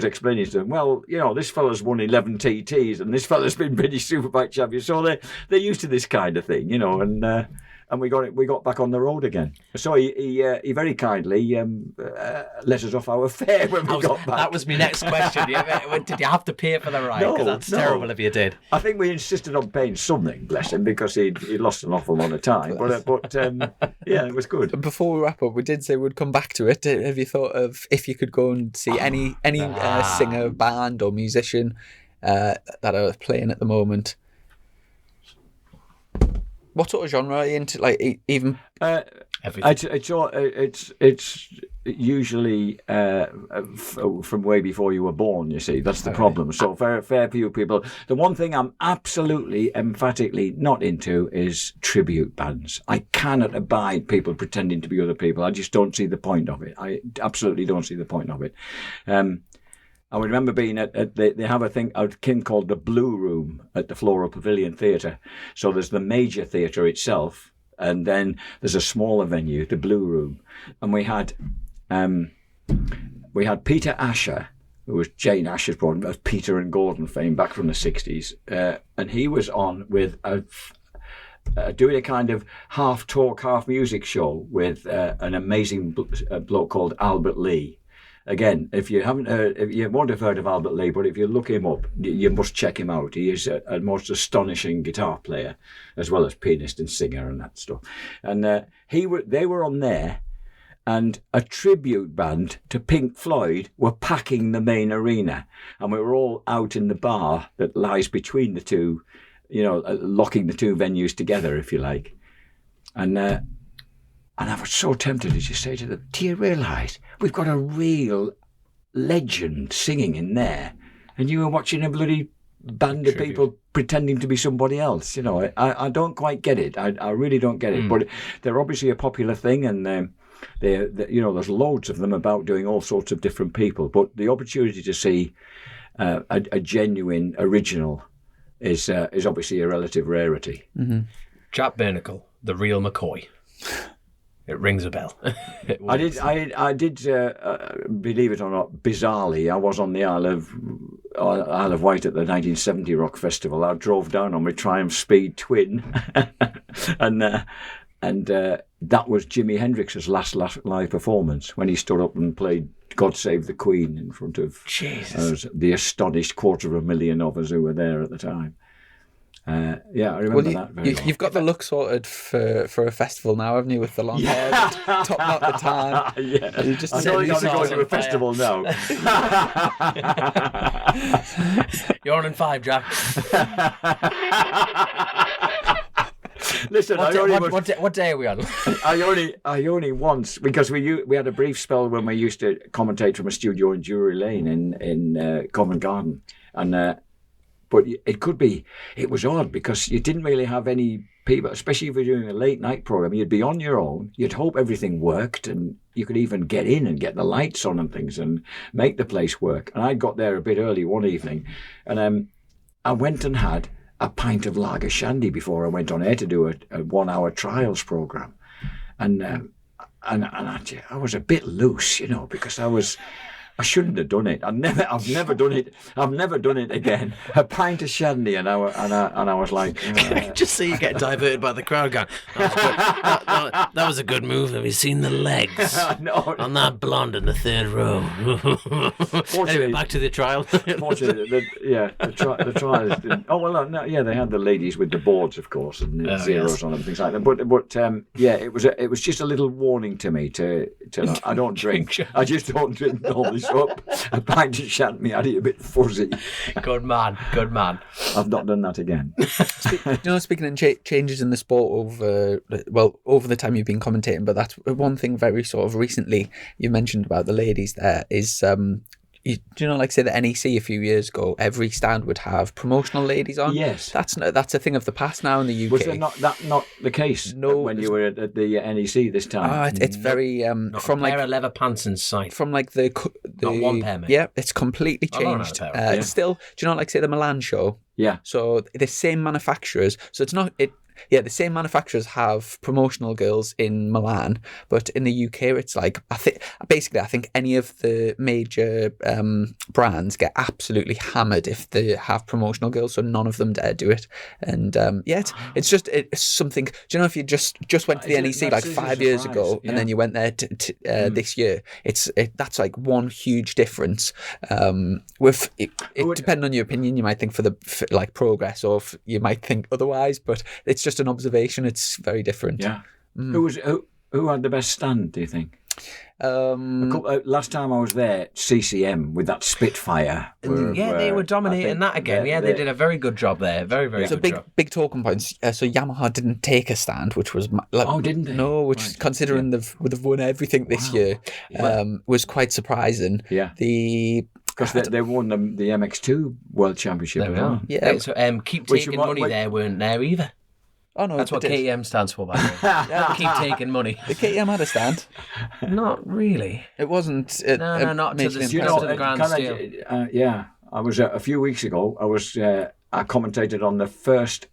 explaining to them, well, this fella's won 11 TTs and this fella's been British Superbike champion, so they're used to this kind of thing, and we got back on the road again. So he very kindly let us off our fare when we got back. That was my next question. Did you have to pay for the ride? Because that's terrible if you did. I think we insisted on paying something, bless him, because he lost an awful lot of time. But yeah, it was good. Before we wrap up, we did say we'd come back to it. Have you thought of if you could go and see any singer, band, or musician that are playing at the moment? What sort of genre are you into? Like even everything. It's usually from way before you were born. You see, that's the problem. So fair few people. The one thing I'm absolutely emphatically not into is tribute bands. I cannot abide people pretending to be other people. I just don't see the point of it. I absolutely don't see the point of it. I remember being they have a thing called the Blue Room at the Floral Pavilion Theatre. So there's the major theatre itself, and then there's a smaller venue, the Blue Room. And we had Peter Asher, who was Jane Asher's brother, of Peter and Gordon fame back from the 60s. And he was on with doing a kind of half talk, half music show with an amazing bloke called Albert Lee. Again, if you haven't heard, if you won't have heard of Albert Lee, but if you look him up, you must check him out. He is a most astonishing guitar player, as well as pianist and singer and that stuff. And they were on there, and a tribute band to Pink Floyd were packing the main arena, and we were all out in the bar that lies between the two, locking the two venues together, if you like. And I was so tempted to just say to them, do you realise we've got a real legend singing in there, and you were watching a bloody band of people pretending to be somebody else? I don't quite get it. I really don't get it. But they're obviously a popular thing, and there's loads of them about doing all sorts of different people. But the opportunity to see a genuine original is obviously a relative rarity. Mm-hmm. Jack Burnicle, the real McCoy. It rings a bell. I did. Believe it or not, bizarrely, I was on the Isle of Isle of Wight at the 1970 Rock Festival. I drove down on my Triumph Speed Twin, and that was Jimi Hendrix's last live performance when he stood up and played "God Save the Queen" in front of the astonished 250,000 of us who were there at the time. I remember that very well. You've got the look sorted for a festival now, haven't you, with the long hair, top knot the time. Yeah. You just I know you're going to a festival now. You're on in 5, Jack. Listen, what day are we on? I only once, because we had a brief spell when we used to commentate from a studio in Drury Lane in Covent Garden, and but it was odd because you didn't really have any people, especially if you're doing a late night program. You'd be on your own. You'd hope everything worked, and you could even get in and get the lights on and things and make the place work. And I got there a bit early one evening, and I went and had a pint of lager shandy before I went on air to do a 1 hour trials program, and I was a bit loose, because I shouldn't have done it. I've never done it. I've never done it again. A pint of shandy, and I was like, just see you get diverted by the crowd going, that was a good move. Have you seen the legs on that blonde in the third row? Anyway, back to the trial. Fortunately, the trials didn't. Oh well, no, yeah, they had the ladies with the boards, of course, and zeros on them, things like that. But it was just a little warning to me to I don't drink. I just don't drink normally. Up a pint of shandy, I'd be a bit fuzzy. Good man. I've not done that again. Speaking of changes in the sport over the time you've been commentating, but that's one thing very sort of recently you mentioned about the ladies there is say the NEC a few years ago, every stand would have promotional ladies on. Yes, that's a thing of the past now in the UK. Was there not the case? No, when you were at the NEC this time. It's very from like pair of leather pants in sight. From like the not one pair, mate. Yeah, it's completely changed. It's still, do you know, like say the Milan show? Yeah. So the same manufacturers. So it's not it. Yeah, the same manufacturers have promotional girls in Milan, but in the UK, it's like I think any of the major brands get absolutely hammered if they have promotional girls, so none of them dare do it. And it's something. Do you know if you just went to the NEC like 5 years ago and then you went there this year? That's like one huge difference. With it depending on your opinion, you might think for like progress, or you might think otherwise, but it's just an observation. It's very different. Yeah. Who had the best stand, do you think? Last time I was there, CCM with that Spitfire. They were dominating that again. They did a very good job there. Very, very good job. Big talking points. So Yamaha didn't take a stand, which was didn't they? No, which considering they've won everything this year, was quite surprising. Yeah. Because they won the MX2 World Championship. Yeah. So Keep Taking Money there weren't there either. Oh no, that's what KTM stands for, by the way. Keep Taking Money. The KTM had a stand. Not really. It wasn't. Not to the grand scale. I was a few weeks ago. I commentated on the first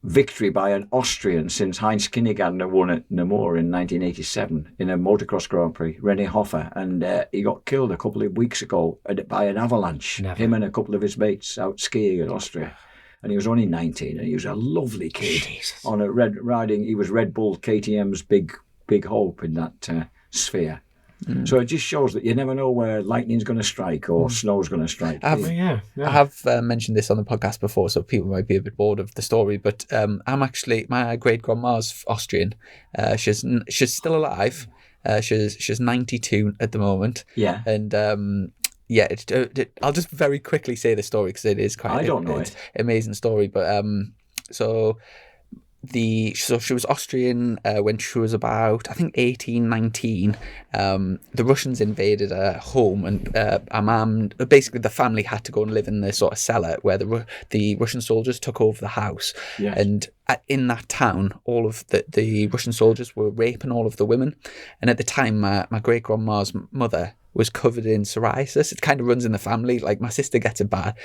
victory by an Austrian since Heinz Kinnegander won at Namur in 1987 in a motocross Grand Prix, René Hoffer, and he got killed a couple of weeks ago by an avalanche. Him and a couple of his mates out skiing in Austria. And he was only 19, and he was a lovely kid. Jesus. On a he was Red Bull KTM's big hope in that sphere. So it just shows that you never know where lightning's going to strike or snow's going to strike. I have mentioned this on the podcast before, so people might be a bit bored of the story, but I'm actually, my great grandma's Austrian. She's still alive. She's 92 at the moment. Yeah. And I'll just very quickly say the story because it is quite an amazing story. But so she was Austrian when she was about, I think, 18, 19. The Russians invaded her home, and our mum, basically the family had to go and live in the sort of cellar where the Russian soldiers took over the house. Yes. And in that town, all of the Russian soldiers were raping all of the women. And at the time, my great grandma's mother was covered in psoriasis. It kind of runs in the family. Like, my sister gets it bad.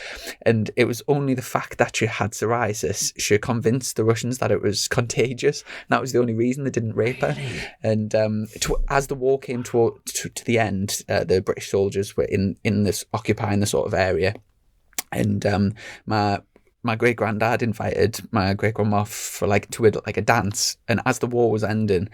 And it was only the fact that she had psoriasis, she convinced the Russians that it was contagious. And that was the only reason they didn't rape her. And as the war came to the end, the British soldiers were in this occupying the sort of area. And my great granddad invited my great grandma for to a dance, and as the war was ending,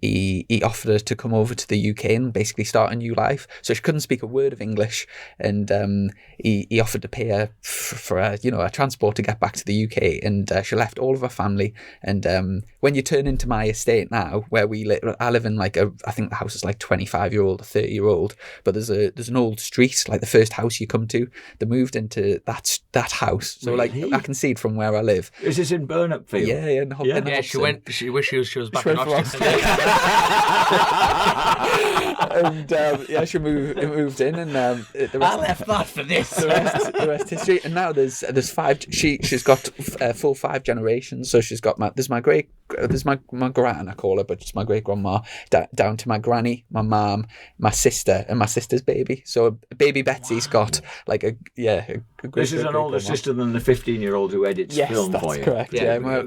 he offered her to come over to the UK and basically start a new life. So she couldn't speak a word of English, and he offered to pay her for a transport to get back to the UK, and she left all of her family. And when you turn into my estate now, where we live, I live in I think the house is 25-year-old or 30-year-old, but there's an old street, the first house you come to, they moved into that house. So Really? I can see it from where I live. Is this in Burnupfield? Yeah, in Yeah, she wishes she was back in Rochester. And she moved in, and the rest, I left that for this. the rest history. And now there's five. She's got full 5 generations. So she's got there's my gran, I call her, but it's my great grandma, down to my granny, my mum, my sister, and my sister's baby. So baby Betsy's got a great. This is an older sister than the 15-year-old who edits film for you. Yes, that's correct. Yeah, my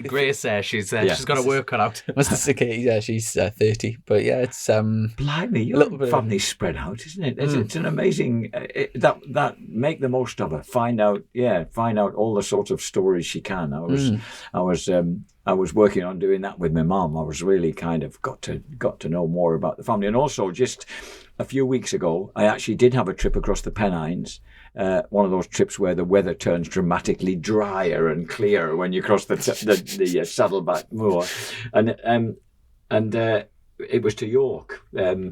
Grace there, she's got her work cut out. My sister Katie, she's 30. But yeah, it's Blimey, your family's spread out, isn't it? It's an amazing that make the most of her. Find out all the sorts of stories she can. I was working on doing that with my mum. I was really kind of got to know more about the family, and also just a few weeks ago, I actually did have a trip across the Pennines. One of those trips where the weather turns dramatically drier and clearer when you cross the Saddleback Moor, and it was to York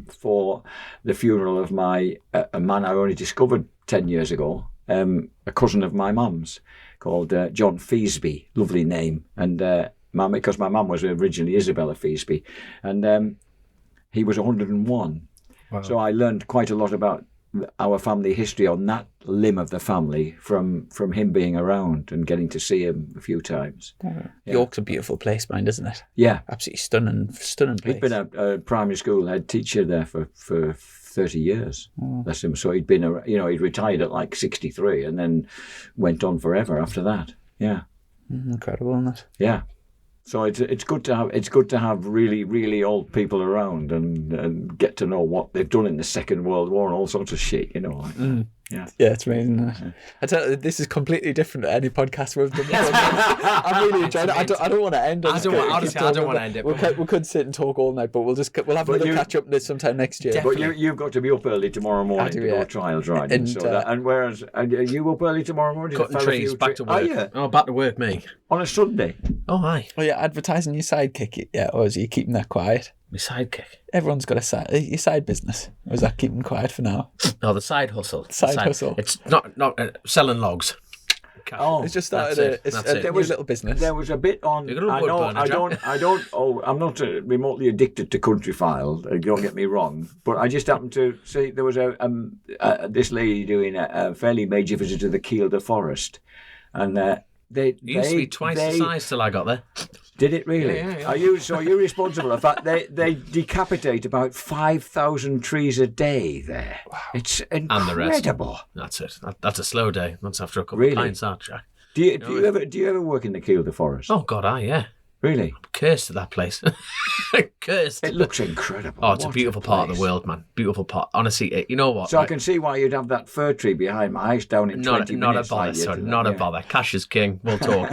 for the funeral of a man I only discovered 10 years ago, a cousin of my mum's called John Feasby, lovely name, and because my mum was originally Isabella Feasby, and he was 101. Wow. So I learned quite a lot about our family history on that limb of the family from him being around and getting to see him a few times. Yeah. York's a beautiful place, isn't it? Yeah. Absolutely stunning place. He'd been a primary school head teacher there for 30 years. That's him. So he'd been, he'd retired at 63 and then went on forever after that. Yeah. Incredible, isn't it? Yeah. So it's good to have really, really old people around and get to know what they've done in the Second World War and all sorts of shit, Yeah, it's amazing. Yeah. I tell you, this is completely different to any podcast we've done. I'm really enjoying it. I don't want to end it. I don't want to end it. We could sit and talk all night, but we'll have another catch up sometime next year. Definitely. But you've got to be up early tomorrow morning to go trials riding. And whereas are you up early tomorrow morning? Cutting trees, back to work. Oh, back to work, me. On a Sunday? Oh, hi. Oh, yeah, advertising your sidekick, or is you keeping that quiet? My sidekick? Everyone's got your side business. Or is that keeping quiet for now? No, the side hustle. Side hustle. It's not selling logs. Oh, it's just started a new little business. There was a bit on. I'm not remotely addicted to Countryfile. Don't get me wrong, but I just happened to see there was this lady doing a fairly major visit to the Kielder Forest, and it used to be twice the size till I got there. Did it really? Yeah. Are you responsible? In fact, they decapitate about 5,000 trees a day there. Wow. It's incredible. And the rest. That's it. That's a slow day. That's after a couple of pints, Jack. Do you ever work in the Kielder Forest? Oh God, yeah. Really? I'm cursed to that place. Cursed. It looks incredible. Oh, it's a beautiful part of the world, man. Beautiful part. Honestly, you know what? So I can see why you'd have that fir tree behind my house down in 20 minutes. Not a bother, son. Not a bother. Cash is king. We'll talk.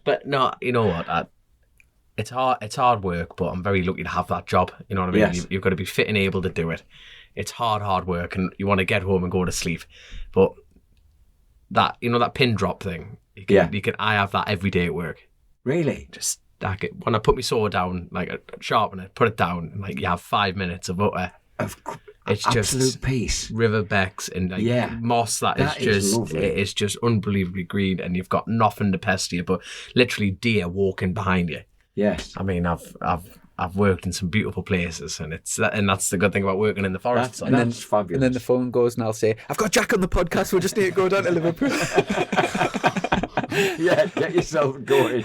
But no, you know what? It's hard work, but I'm very lucky to have that job. You know what I mean? Yes. You've got to be fit and able to do it. It's hard work, and you want to get home and go to sleep. But that pin drop thing, I have that every day at work. Really? Just when I put my saw down, sharpen it, put it down, and you have 5 minutes of utter. It's absolute just peace. Riverbecks and moss that is just lovely. It is just unbelievably green, and you've got nothing to pester you, but literally deer walking behind you. Yes. I mean, I've worked in some beautiful places, and that's the good thing about working in the forest. That's fabulous. And then the phone goes, and I'll say, "I've got Jack on the podcast. We just need to go down to Liverpool." Yeah, get yourself going.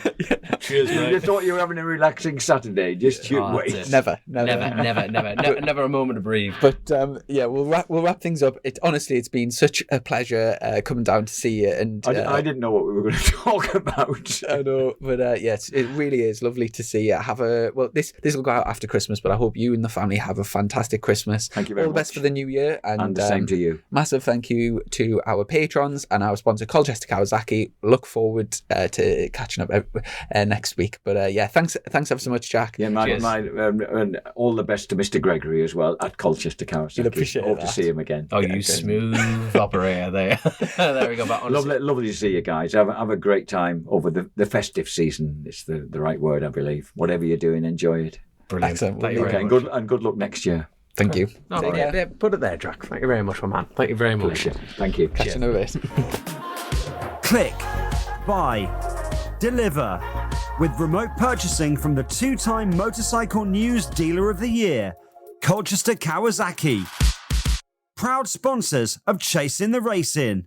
Cheers, You mate. thought you were having a relaxing Saturday. Just you Oh, wait. that's it. Never. Never a moment to breathe. But yeah, we'll wrap things up. Honestly, it's been such a pleasure coming down to see you. And I didn't know what we were going to talk about. I know, but yes, it really is lovely to see you. This will go out after Christmas, but I hope you and the family have a fantastic Christmas. Thank you very All the best much. for the new year, And the same to you. Massive thank you to our patrons and our sponsor Colchester Kawasaki. Look forward to catching up next week. But yeah, thanks ever so much, Jack. Yeah, and all the best to Mr. Gregory as well at Colchester Kawasaki. You'll appreciate Hope that. to see him again. Oh, you smooth operator there. There we go. But honestly, Lovely to see you guys. Have a great time over the festive season. It's the right word, I believe. Whatever you're doing, enjoy it. brilliant. Excellent. Thank you Okay, very and much. good luck next year. Thank you. No, Take care. yeah, put it there, Jack. Thank you very much, my man. Thank you very much. Pleasure. Thank you. Catch you in a bit. Click, buy, deliver. With remote purchasing from the 2-time Motorcycle News Dealer of the Year, Colchester Kawasaki. Proud sponsors of Chasing the Racing.